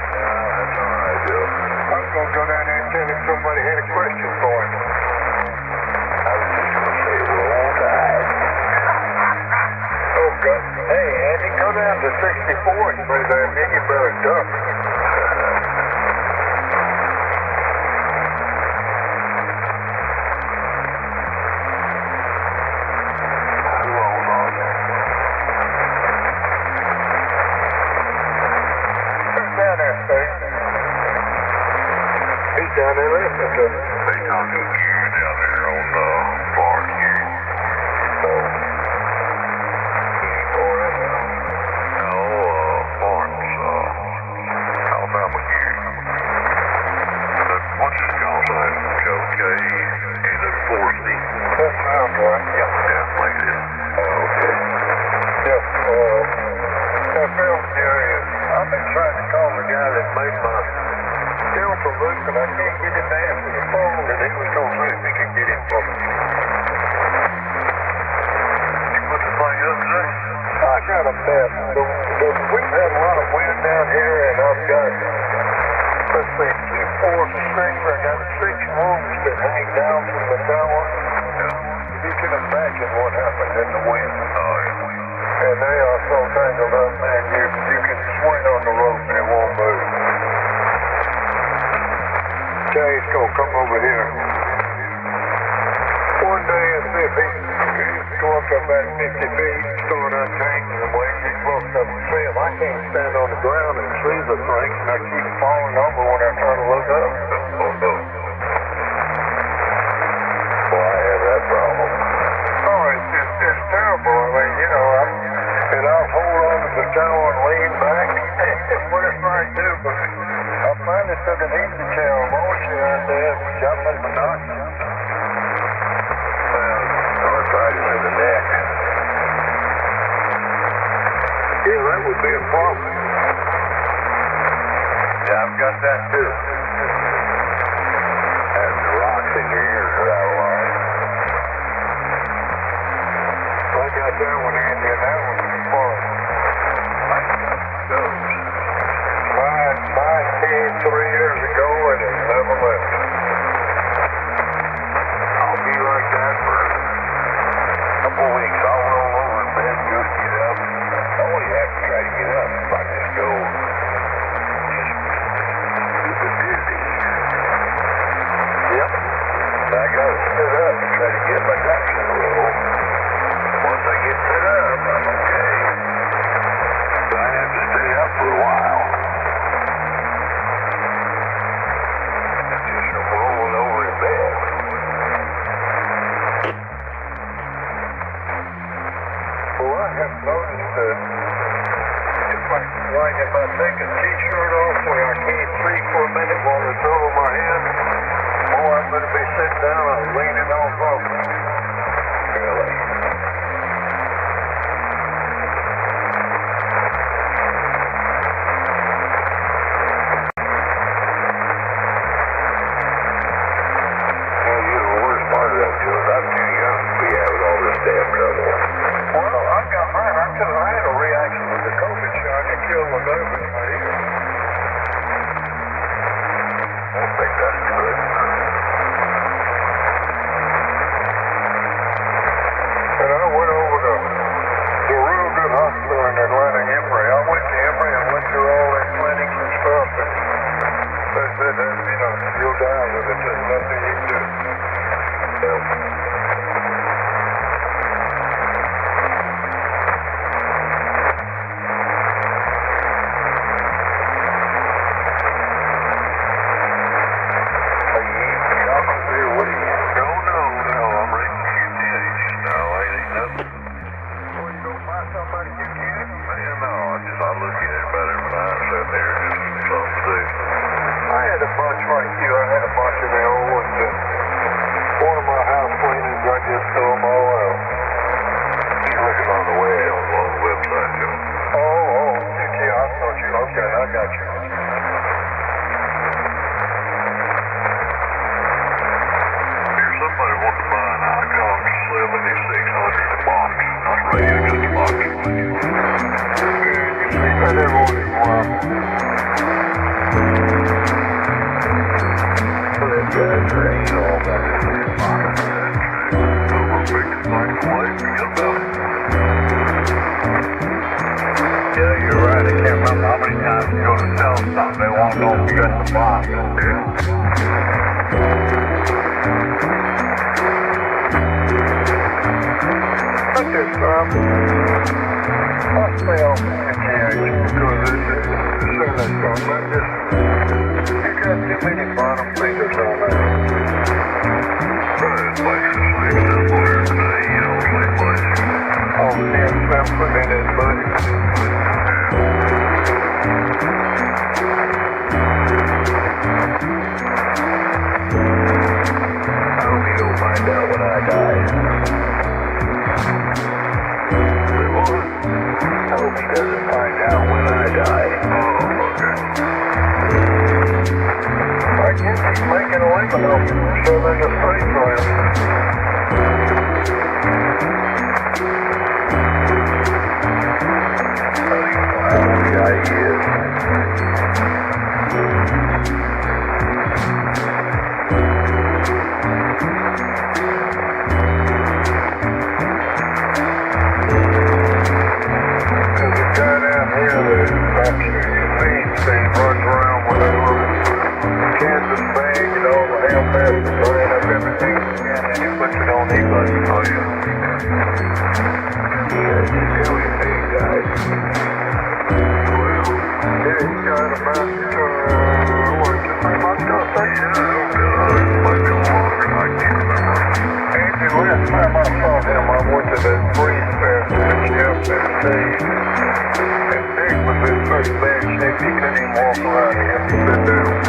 Speaker 8: That's all right, Joe. I was going to go down there and tell him somebody had a question for him. I was just going to say, roll tide. Oh, God. Hey, Andy, go down to 64 and play that Mickey Brother Duck. Down there listening to them. They talking to you down there on Park here. So, or no, Martin's Alabama here. What's his call sign? Joe K. And then 4C. That sounds right. Yeah, like it. Okay. Yeah, Phil, I've been trying to call the guy that made my from Luke, and I can't get him to answer the phone, and he was going to see if he could get him from me. You put the thing up today? I got a mess. We've had a lot of wind down here, and I've got, let's see, 2 fours of steamer. I got 6 rooms that hang down from the tower. You can imagine what happened in the wind. And they are so tangled up, man, you can swing on the rope and it won't move. Jay's gonna come over here one day and see if he can go up about 50 feet, start untangling the wings. He's close enough to see him. I can't stand on the ground and see the thing, and I keep falling over when I try to look up. Oh no. Well, I have that problem. Oh, it's terrible. I mean, and I'll hold on to the tower and lean back. What if I do? But I'm mine just took an easy chair on motion out there. Jumped in the dark. Arthritis in the neck. Yeah, that would be a problem. Yeah, I've got that too. And the rocks in your ears are out of line. I got that one, Andy, and that one's fun. Mine came 3 years ago and it never left. I'll be like that for a couple of weeks. I'll roll over in bed, just get up. I only have to try to get up if I just go stupid dizzy. Yep. I gotta sit up and try to get my ducks in a row. Once I get set up, I'm okay. But I have to stay up for a while. Just rolling over in bed. Well, I have noticed that if I take a t-shirt off where I can't see for a minute while it's over my head, I'm going to be sitting down and leaning on something. Really? Well, the worst part of that, Joe, is I'm too young to be having all this damn trouble. Well, I've got mine. I had a reaction with the COVID shot. It killed my nerve in my ear. I don't think that's good. And I went over to the real good hospital in Atlanta, Emory. I went to Emory and went through all their clinics and stuff, and they said that, you'll die with it. There's nothing you can do. Yep. Big was in such bad shape he couldn't even walk around. He had to sit down.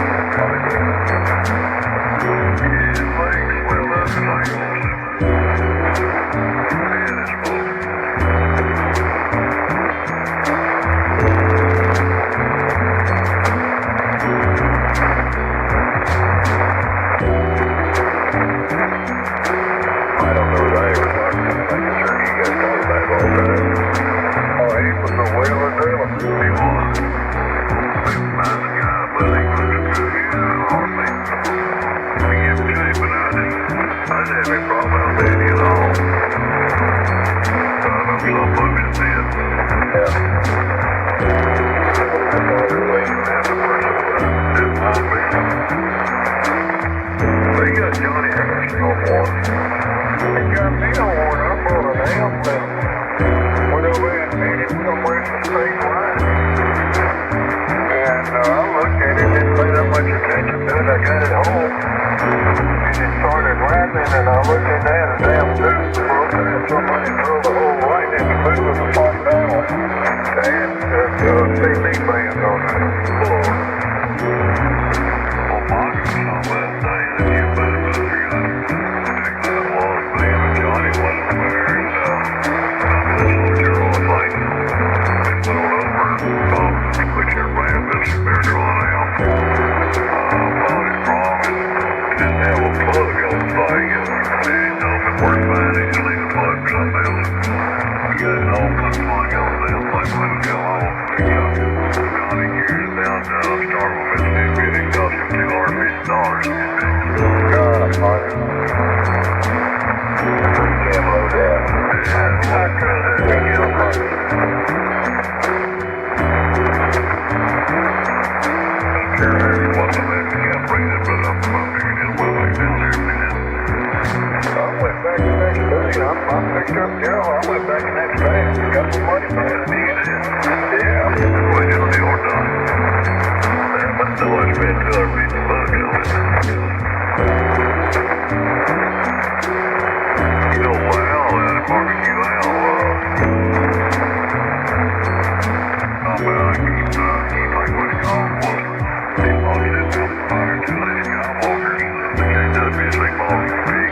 Speaker 8: looking at a damn news broke and somebody drilled a hole right in the middle of the front panel to add CD bands on it. Well, Mark was on last night that you better move your gun. That was me and Johnny went over there and this little girl was like, they went over, which everybody had been there drawing out. Found it wrong and didn't have a plug on the thing, and they didn't know if it worked fine. They just leave the plug for something else. We got it all put the plug on the damn thing when it got on. Johnny carried it down to Starville, Mississippi, and it cost him $250. God, Martin. Can't load that. Yeah, I could have been killed, Martin. I picked up Joe. I went back the next day and got some money back. Yeah, we did the deal done. That must have always been $250 on it. You know, Al, that barbecue Al, I keep like what he called was he launched it on fire to these guy walkers, the KWC barbecue pig.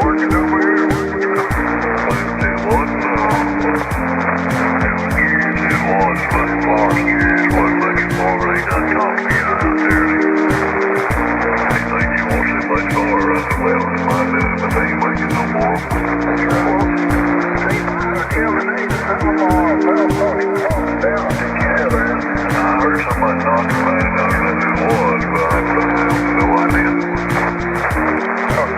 Speaker 8: Working over here. Let's see what it was much far years was looking for, but he done talked me out there. He thinks he wants it much far around the well in my business, but they ain't making no more. I heard somebody talking about it, I don't know who it was, but I have no idea.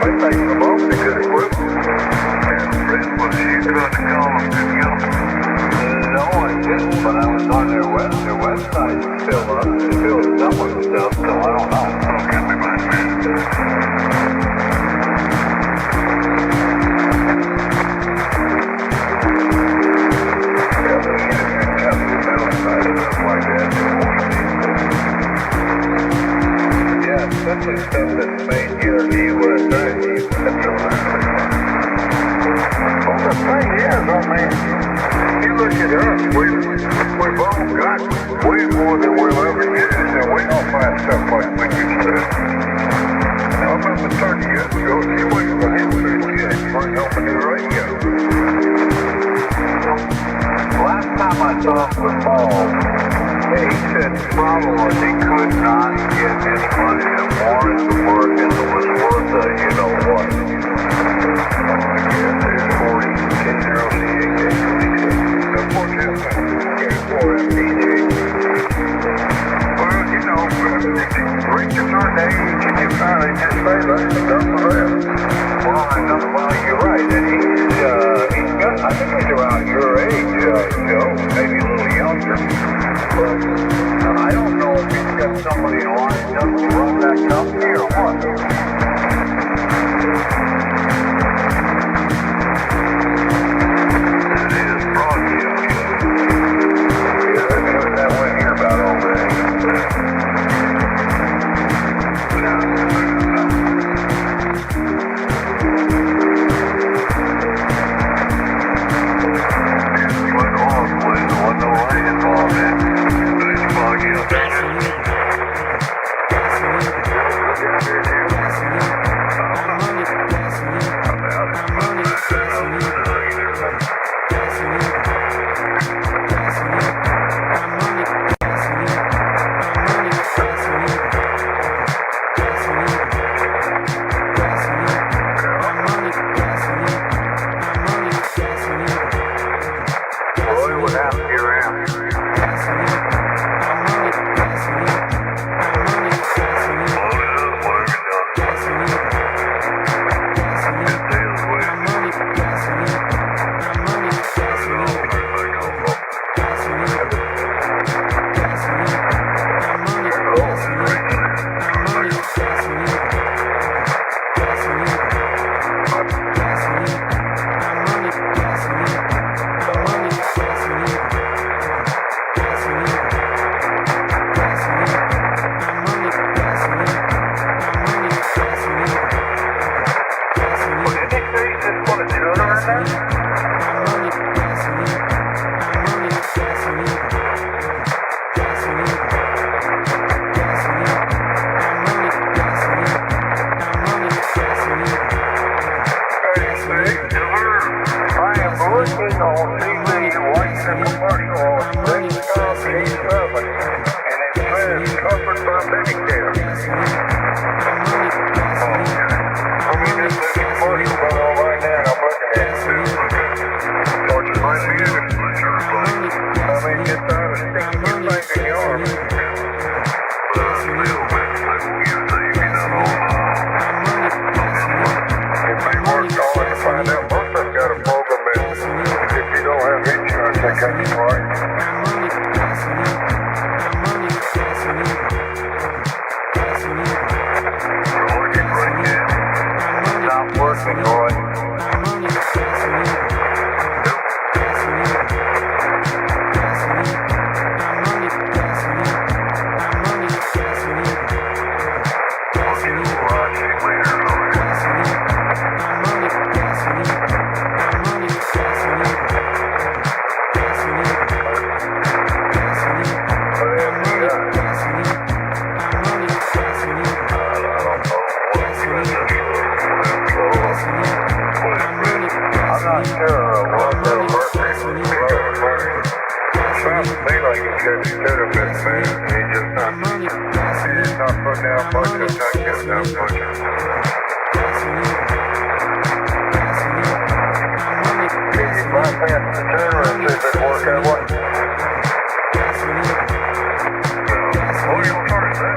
Speaker 8: They think the most they could equip. And Fred, was you trying to call them, didn't you? No, I didn't, but I was on their website still up. It filled up with stuff, so I don't know. Okay, we might be. Yeah, especially stuff that's made here in the USA. Well, the thing is, I mean, you look at us, we've all got way more than we'll ever use, and we don't find stuff like we used to. Now, I remember 30 years ago, she waited for him to bring home a new radio. Last time I saw him was Paul, he said probably he could not get anybody that wanted to work and it was worth a you-know-what. Yeah, there's 40, 10-0-C-A-K-26. Well, you know, if you reach a certain age and you finally just say, that's enough of that. Well, you're right, and he's got, I think he's around your age, Joe, maybe a little younger. But I don't know if he's got somebody lined up to run that company or what. go down much. I'm trying to get it down much. Can you bypass the turner and see if it work that way? Oh, you'll turn it down.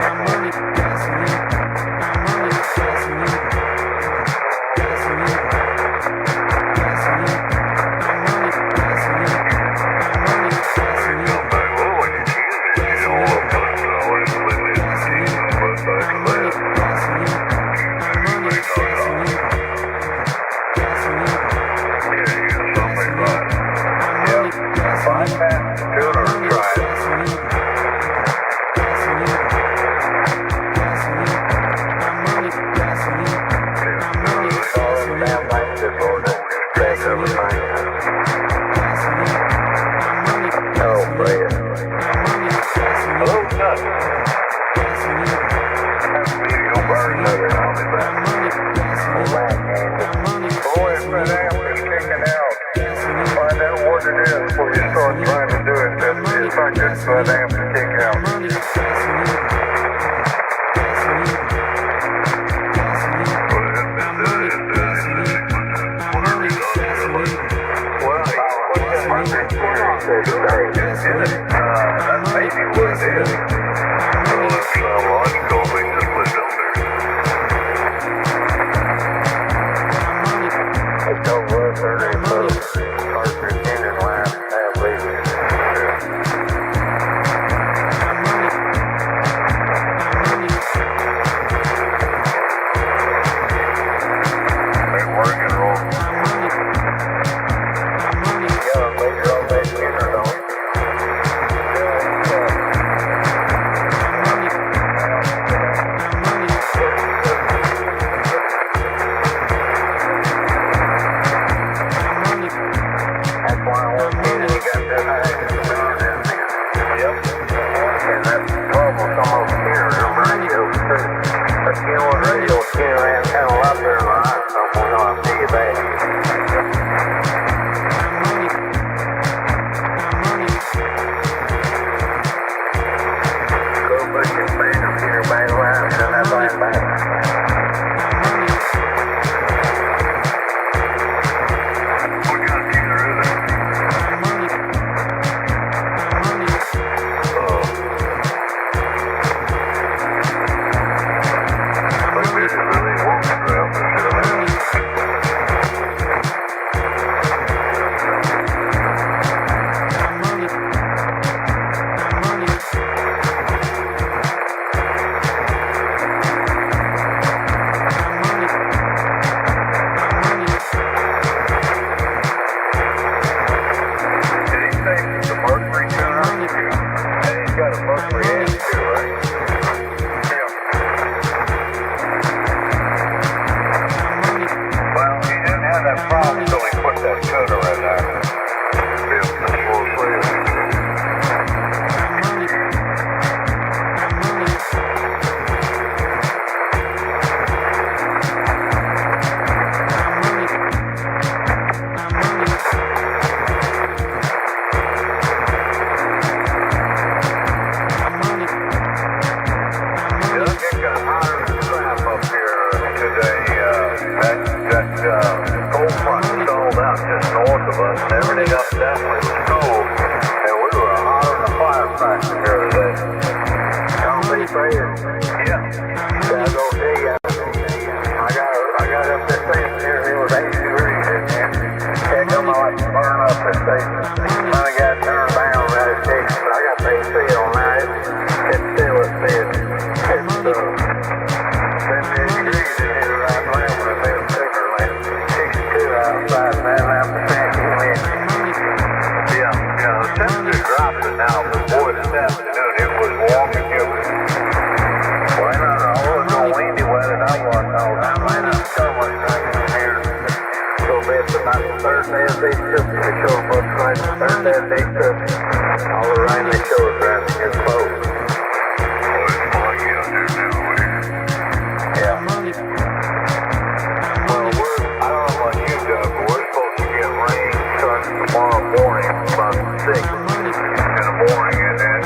Speaker 8: Morning, and then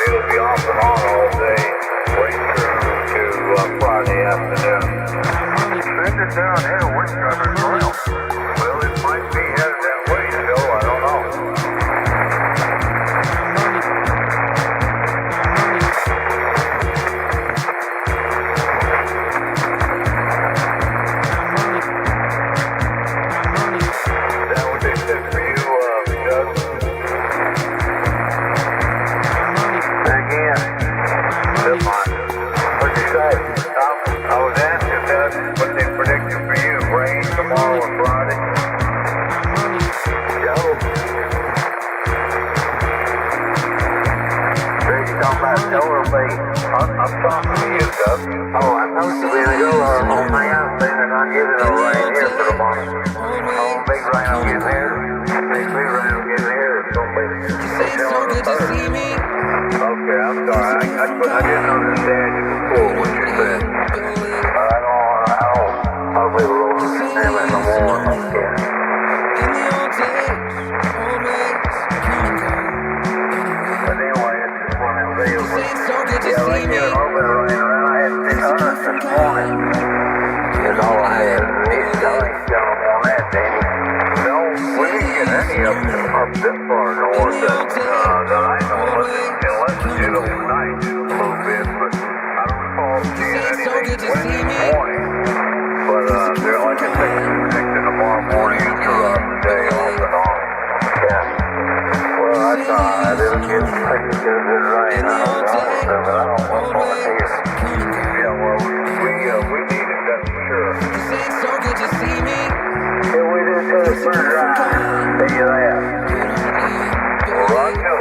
Speaker 8: it'll be off and on all day. Wait through Friday afternoon. Send it down here, we're driving around. Well, it might be headed that way, Joe. I don't know. Is that what they said for you, Doug? Again, what'd you say? I was asking that what they predicted for you. Rain tomorrow and Friday. Joe? Are you talking about Joe or me? I'm talking to you, Doug. Oh, I thought you were going to go on my house thing. They're not giving no rain here for tomorrow. Oh, big rain I'm getting here. Big rain I'm getting here. It's going to be... It's so good to see me. Okay, I'm sorry. I didn't understand you before what you said. I don't probably will understand it no more. Okay. But anyway, it's just one of them deals. Yeah, right here, a little bit of rain around. I had 600 this morning. Is all I had. Y'all ain't telling on that, Danny. No, we didn't get any of them up this far north that I know of. Unless it did overnight a little bit, but I don't recall seeing anything Wednesday morning. But they're like a 6 in tomorrow morning and throughout the day off and on. Yeah. Well, I thought it was getting pretty good rain. I don't want to here. Yeah, well, we need it, that's for sure. So good to see me. Yeah, we just had a bird ride. See you there. Well, rock you.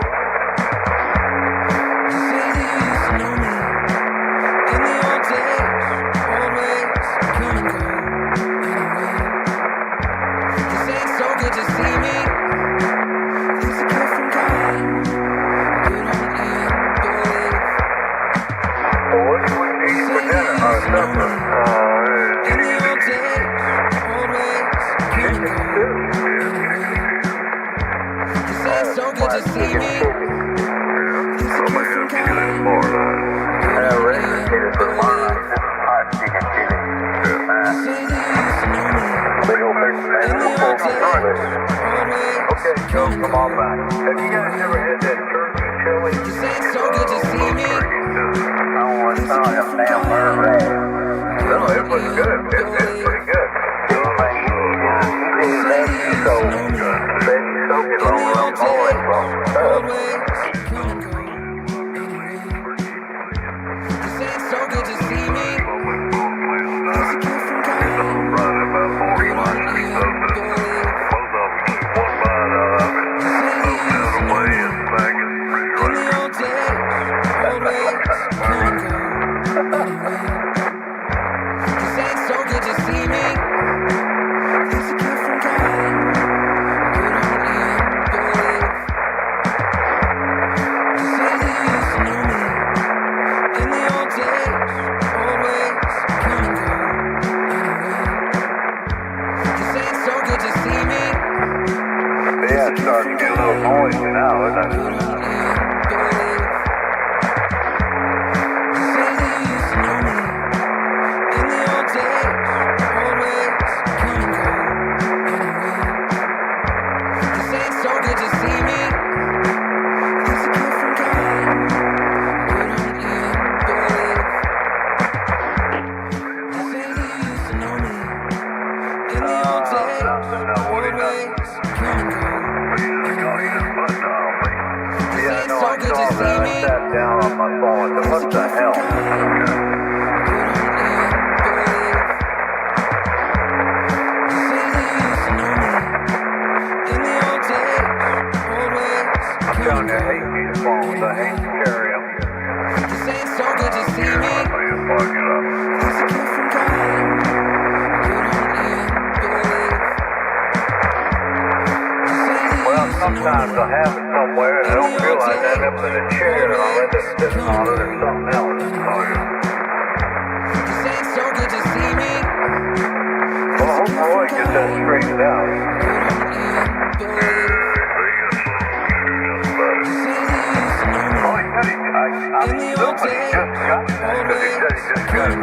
Speaker 8: Okay, Joe, come on back. Have you guys ever had that turkey chili? So good to see me. Oh, it's not a damn bird rag. No, it was good. It's pretty good. Starting to get a little noisy now, isn't it? What the hell? I'm telling you, I hate these phones. I hate to carry them. So good to see me. Plug it up. Well, sometimes I have it somewhere and I don't feel like I end up in a chair or I'll end up sitting on it or something else. So good to see me. Well, hopefully get that straightened out. I assume he just got that because he said he just got it.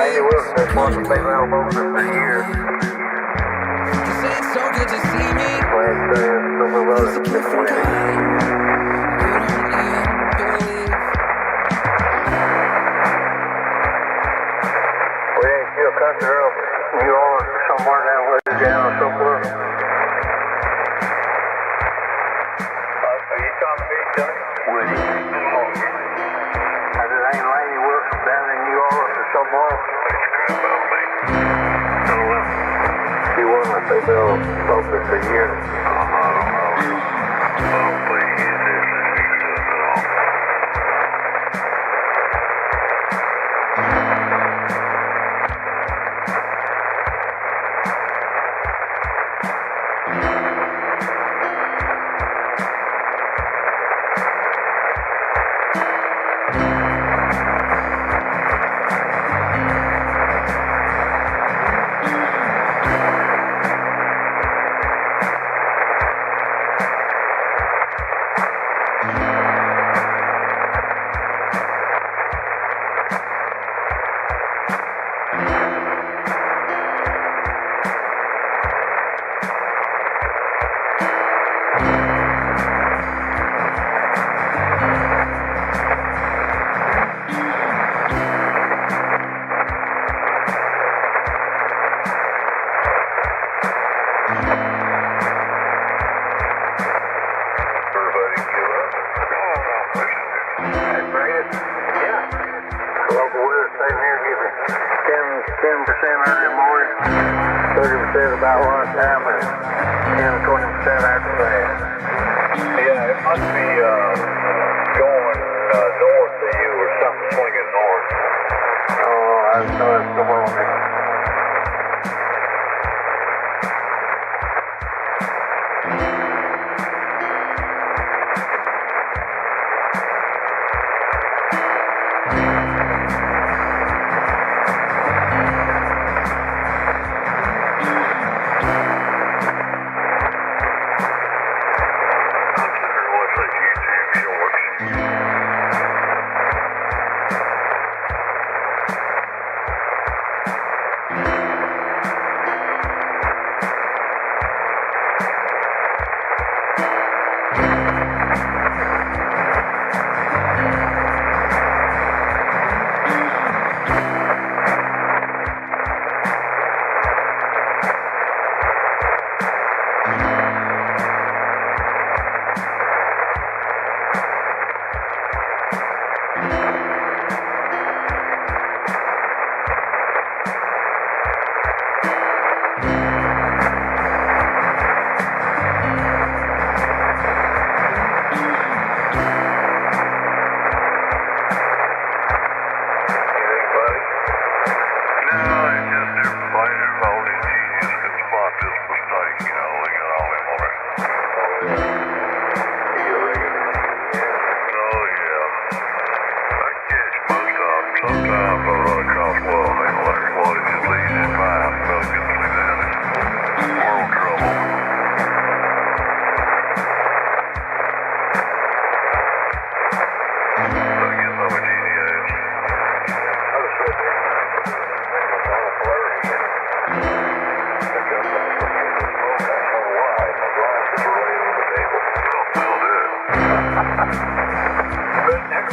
Speaker 1: Lady Wilson has won the female movement for years.
Speaker 9: It's so good to see me.
Speaker 1: Glad to say it's super well has been winning. We ain't still country up New Orleans or somewhere down Louisiana or somewhere. Are you talking to me, Johnny? I said, ain't Lady Wilson down in New Orleans or somewhere? She won the female movement for years. About lunchtime and 10 to 20% after that. Yeah, it must be going north to you or something swinging north. Oh, I know it's the morning.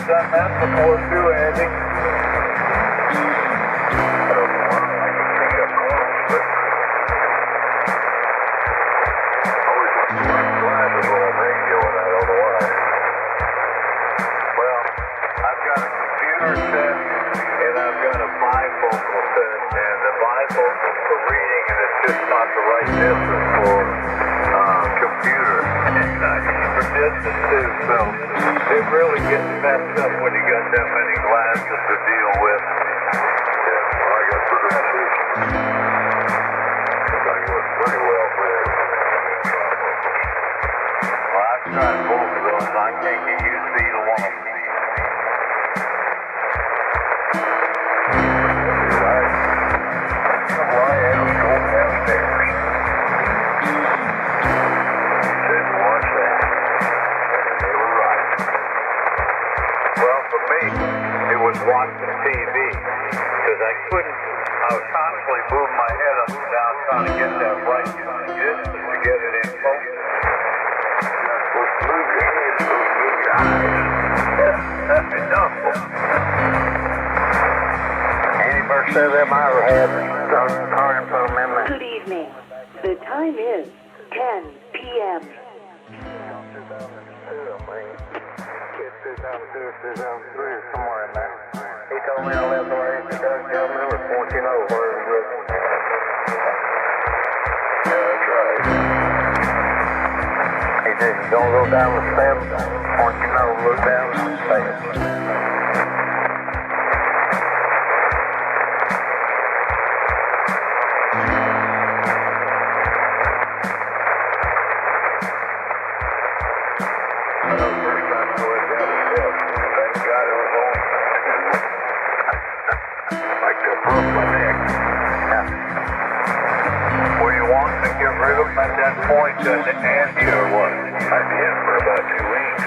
Speaker 1: Done that before too, Andy. It really gets messed up when you got that many glasses to deal with. Yeah, well, I got progressive. I was pretty well read. Well, I've tried both of those. I can't get used to either one of them. Why else go downstairs? Didn't watch that. They were right. Well, for me, it was
Speaker 8: watching TV because I was constantly moving my head up and down trying to get that right distance to get it in focus. You're not supposed to move your head, you're supposed to move your eyes. I know.
Speaker 13: Any first survey I ever had, car info amendment.
Speaker 2: Good evening. The time is 10 p.m.
Speaker 13: 2003, somewhere in there. He told me I left the way to Doug Gentleman was pointing over where he was.
Speaker 8: Yeah, that's right.
Speaker 13: He said, don't go down the steps, pointing over, look down the steps.
Speaker 8: At that point, Andy or what? I did for about 2 weeks.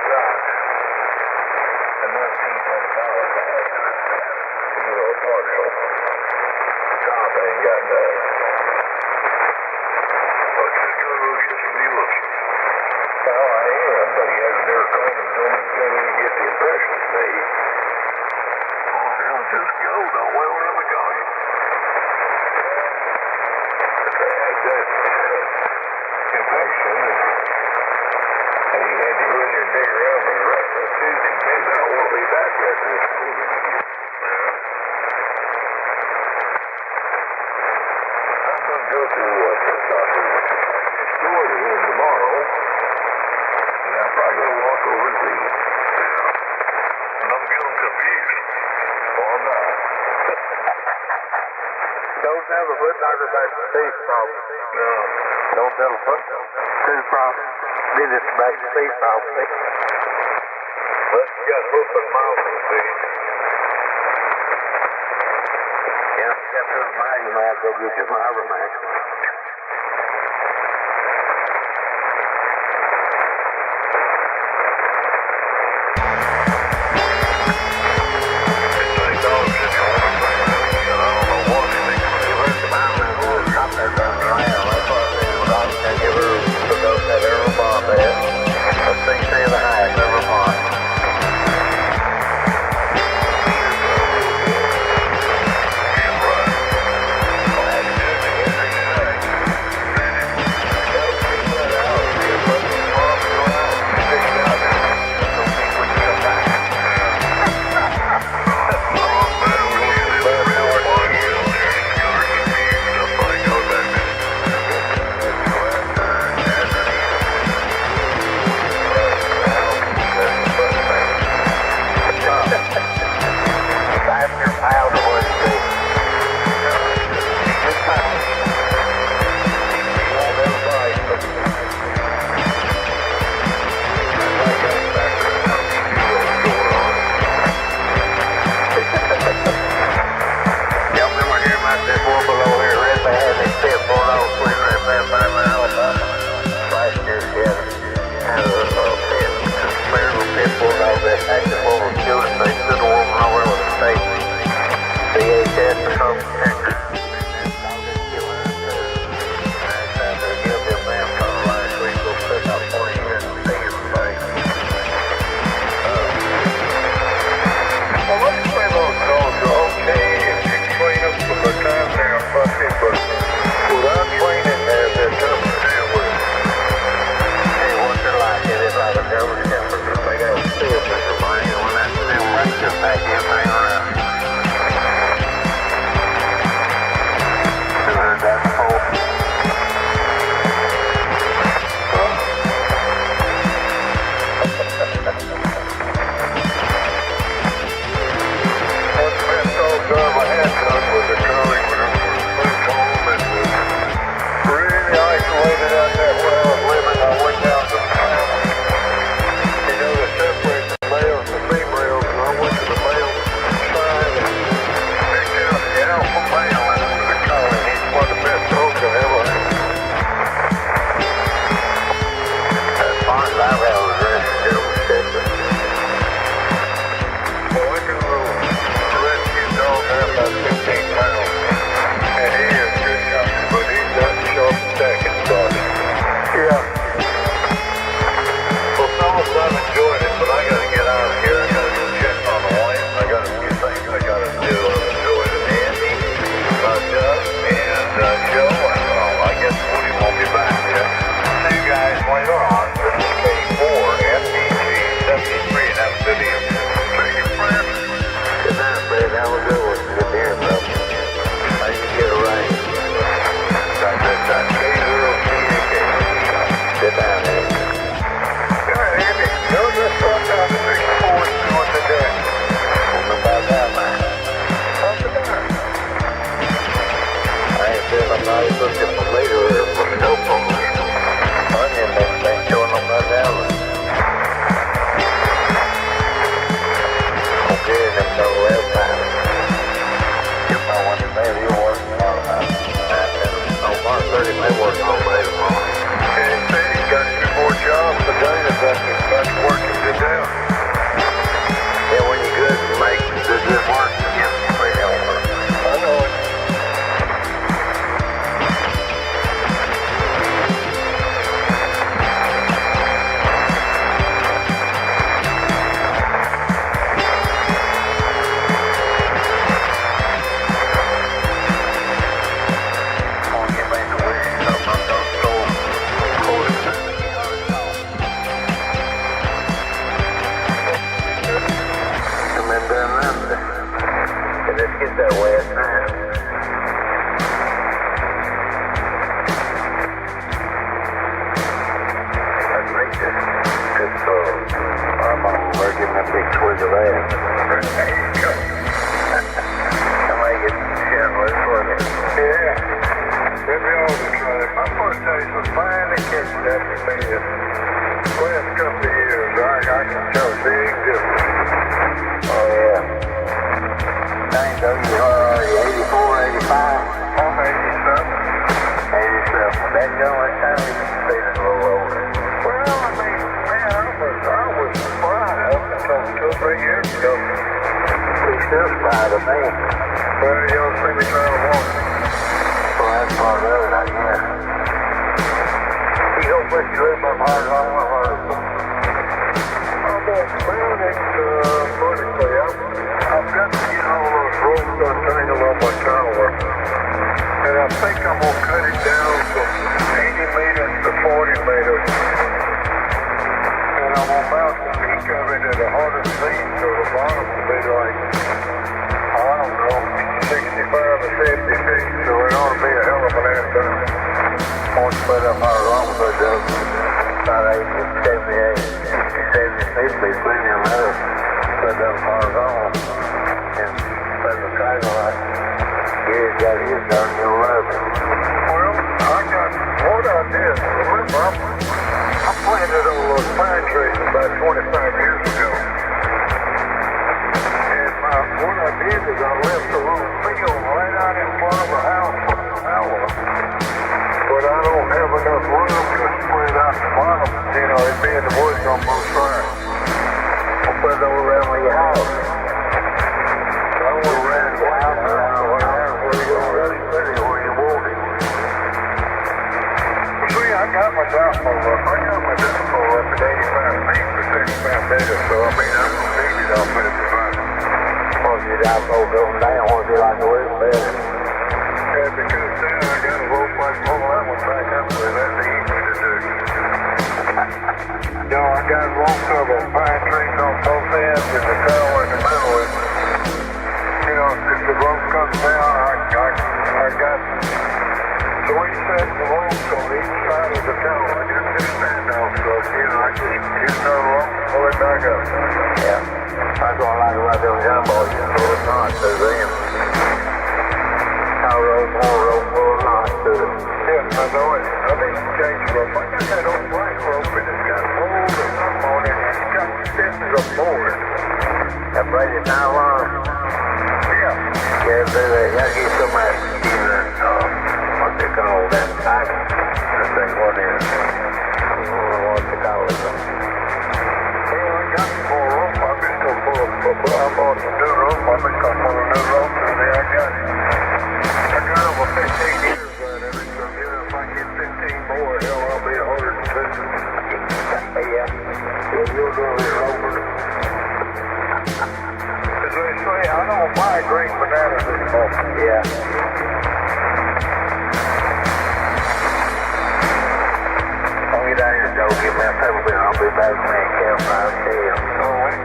Speaker 8: Right. And that's $10 back. A little partial. Top ain't got nothing. Well, you just gonna go get some viewers. Well, I am, but he hasn't ever called me and told me he can't even get the impressions made. Oh, hell, just go. Don't wait on him to call you. If they had that impression, and he had to go in there and dig around for the rest of Tuesday, maybe I won't be back there this week. I'm going to go to store to him tomorrow, and I'm probably going to walk over and see him. Yeah. Don't get him confused. Or not.
Speaker 13: Don't never put talking about the space problem.
Speaker 8: No.
Speaker 13: Don't never put two problems. Then it's back to space problem.
Speaker 8: But you got to put some mouth in the feed.
Speaker 13: Yeah, you got to put my max, go get your fiber max.
Speaker 8: Yeah.
Speaker 13: get that wet now. That's me just arm on there, giving that big twig of that. There you go. Somebody get Sharon loose for me.
Speaker 8: Yeah. Maybe all the time. My first days was finally catching that for me. Last couple of years, I can tell a big difference.
Speaker 13: Oh, yeah. Thanks, though. You 84, 85?
Speaker 8: I'm 87.
Speaker 13: 87. That going time you feeling a little older.
Speaker 8: Well, I mean, man, I was fine up until 2 or 3 years ago.
Speaker 13: He's still spry to me.
Speaker 8: Well, you don't see me trying to walk.
Speaker 13: Well, that's part of it, I guess. You gonna put your lip up hard on my heart?
Speaker 8: I'm gonna mount it vertically. I've got to get all those ropes untangled on my tower. And I think I'm gonna cut it down from 80 meters to 40 meters. And I'm gonna mount the peak of it at 100 feet, so the bottom will be like, I don't know, 65 or 70 feet. So it ought to be a hell of an anthem.
Speaker 13: Won't you put up our wrong foot up? About 80, 78, 60, 70 feet, be plenty of metal. Put up horizontal and put the title right. Gary's got his done, you'll love it.
Speaker 8: Well, what I did, remember, I planted all those pine trees about 25 years ago. And what I did is I left a little field right out in front of the house for an hour. But I don't have enough room to spread out the bottom. You know, it'd be in the woods on both sides.
Speaker 13: I'll put it over around your house.
Speaker 8: I want to run the house around where you're ready, where you want it. See, I got my downfall up. I got my downfall up at 85 feet for 65 meters, so I mean, I'm going to need it off at the bottom.
Speaker 13: Once your downfall goes down, won't be like a little bit.
Speaker 8: Yeah, because then I got a rope like pull that one back up with. That's easy to do. You know, I got ropes of pine trees on both ends and the tower in the middle. And, you know, if the rope comes down, I got 3 sets of ropes on each side of the tower. I just do standoff, so, you know, I just use another rope and pull it back up.
Speaker 13: Yeah. That's what I like about them jumbo's. You pull a knot to them. More rope, more knot to it.
Speaker 8: Yeah, I know it. I need to change the rope. I got that old black rope and it's got holes or something on it. It's got stitches of board.
Speaker 13: That braided nylon?
Speaker 8: Yeah.
Speaker 13: Yeah, they gotta get some of that either, what they call that type. I think what is. I don't know what they call it.
Speaker 8: Well, I got some more rope. I'm just gonna pull I bought some new rope. I'm just gonna pull a new rope through there. I got over 15 years out of it, so you know, if I get 15 more, hell, I'll be 150.
Speaker 13: Yeah.
Speaker 8: You'll go this over. As they say, I don't buy green bananas anymore.
Speaker 13: Yeah. I'll get out here, Joe. Give me a pepper beer. I'll be back when I campfire. See you.
Speaker 8: All right.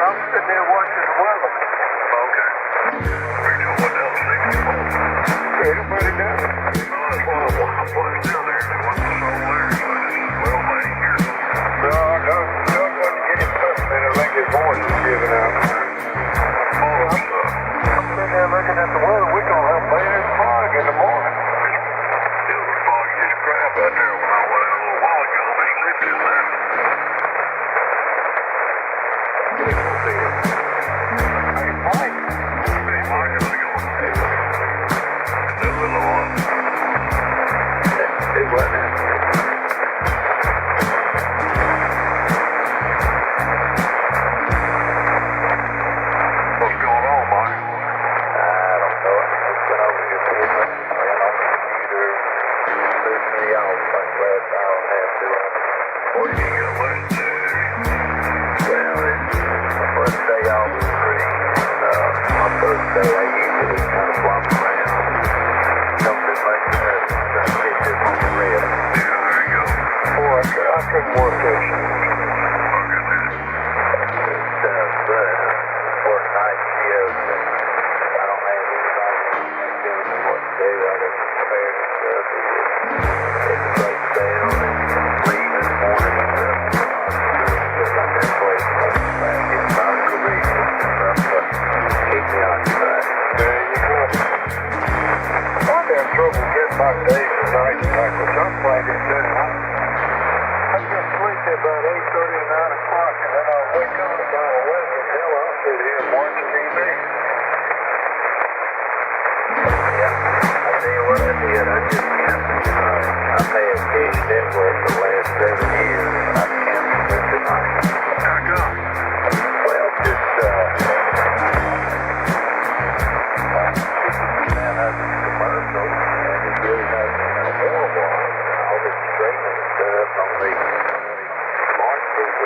Speaker 8: I'm sitting there watching the weather. Okay. Where you going down 64? Everybody down. That's why I was down there. They want the sun there, so I just, well, I ain't here. No, Doug couldn't get him touching it. I think his voice is giving out. I'm sitting there looking at the weather. We're going to have bad fog in the morning. It was foggy as crap out there when I went out a little while ago. They lived in there. Hey, Mike. Hey, Mike, how's it going? Hey. That little one. Hey, what now? What's going on, Mike? I don't know. I just went over here to him. I ran on the computer. Moved me off like last hour and a half, 2 hours. What do you got left to do? Well, my first day off was free. My first day I usually kind of flop around. Don't do much nervous. Trying to get this on the red. Yeah, there you go. Boy, I couldn't work that shit. Work night shifts, and I don't have anybody telling me what to do. I just prepare and stuff. It's a break down and leave in the morning and stuff. Just like that place, get my career and stuff, but keep me occupied. There you go. I'm having trouble getting my days and nights back, which I'm glad it did. I just sleep till about 8:30 and 9 o'clock, and then I'll wake up about 11 and hell, I'll sit here and watch TV. Yeah, I tell you what I did. I just canceled. I may have cashed in work for the last 7 years, and I canceled it tonight. How come? Well, just, man, I was commercial, and it really hasn't horrible. All this streaming stuff on the smart TV.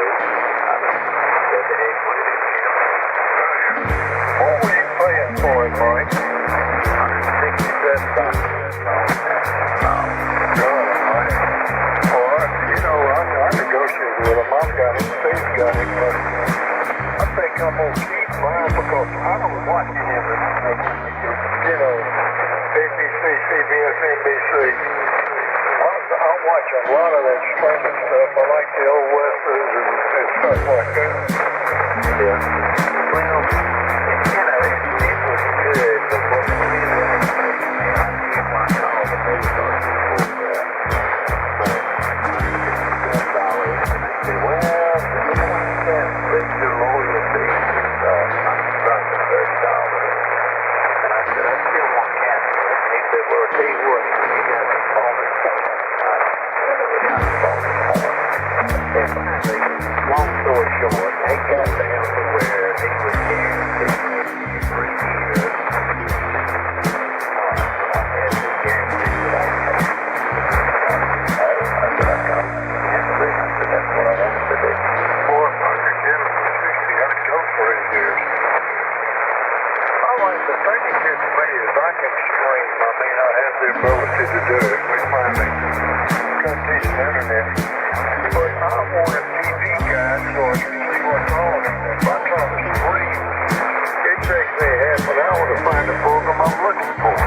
Speaker 8: I mean, said the heck with it, you know. What were you paying for it, Mike? $167. I negotiated with him. I've got it. Steve's got it. But I think I'm going to keep mine because I don't watch him. You know, ABC, CBS, NBC. I watch a lot of that streaming stuff. I like the old westerns and stuff like that. Yeah. Well, you know, it was good, but what the reason I didn't watch all the movies before that. But $10. And they say, well, the one that brings your loyalty is about $30. And I said, I still want cancel. And he said, well, I'll tell you what, you got to call it. And finally, long story short, they got down to where he was guaranteed 3 years. I had to guarantee that I had. I said, I got it. I said, that's what I wanted to do. Boy, if I could get him to 60, I'd go for 8 years. The thing that gets me is I can stream. I mean, I have the ability to do it. We finally got decent internet. But I want a TV guide so I can see what's on. And if I try to stream, it takes me half an hour to find the program I'm looking for.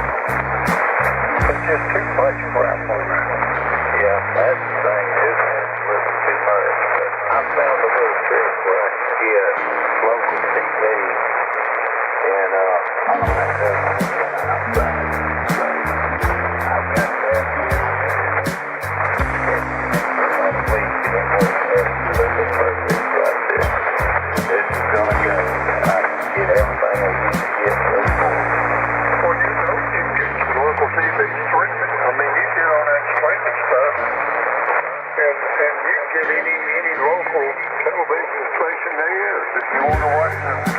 Speaker 8: It's just too much crap on that. Yeah, that's the thing, isn't it? It's a little too much. But I found a little trick where I can get local TV. And I don't have to have anything outside. So I've got that. And at least you don't know the perfect right there. This is going to go. And I can get everything I need to get local. Well, you know, you can get your local TV streaming. I mean, you get on that streaming stuff. And you can get any local television station there is if you want to watch them.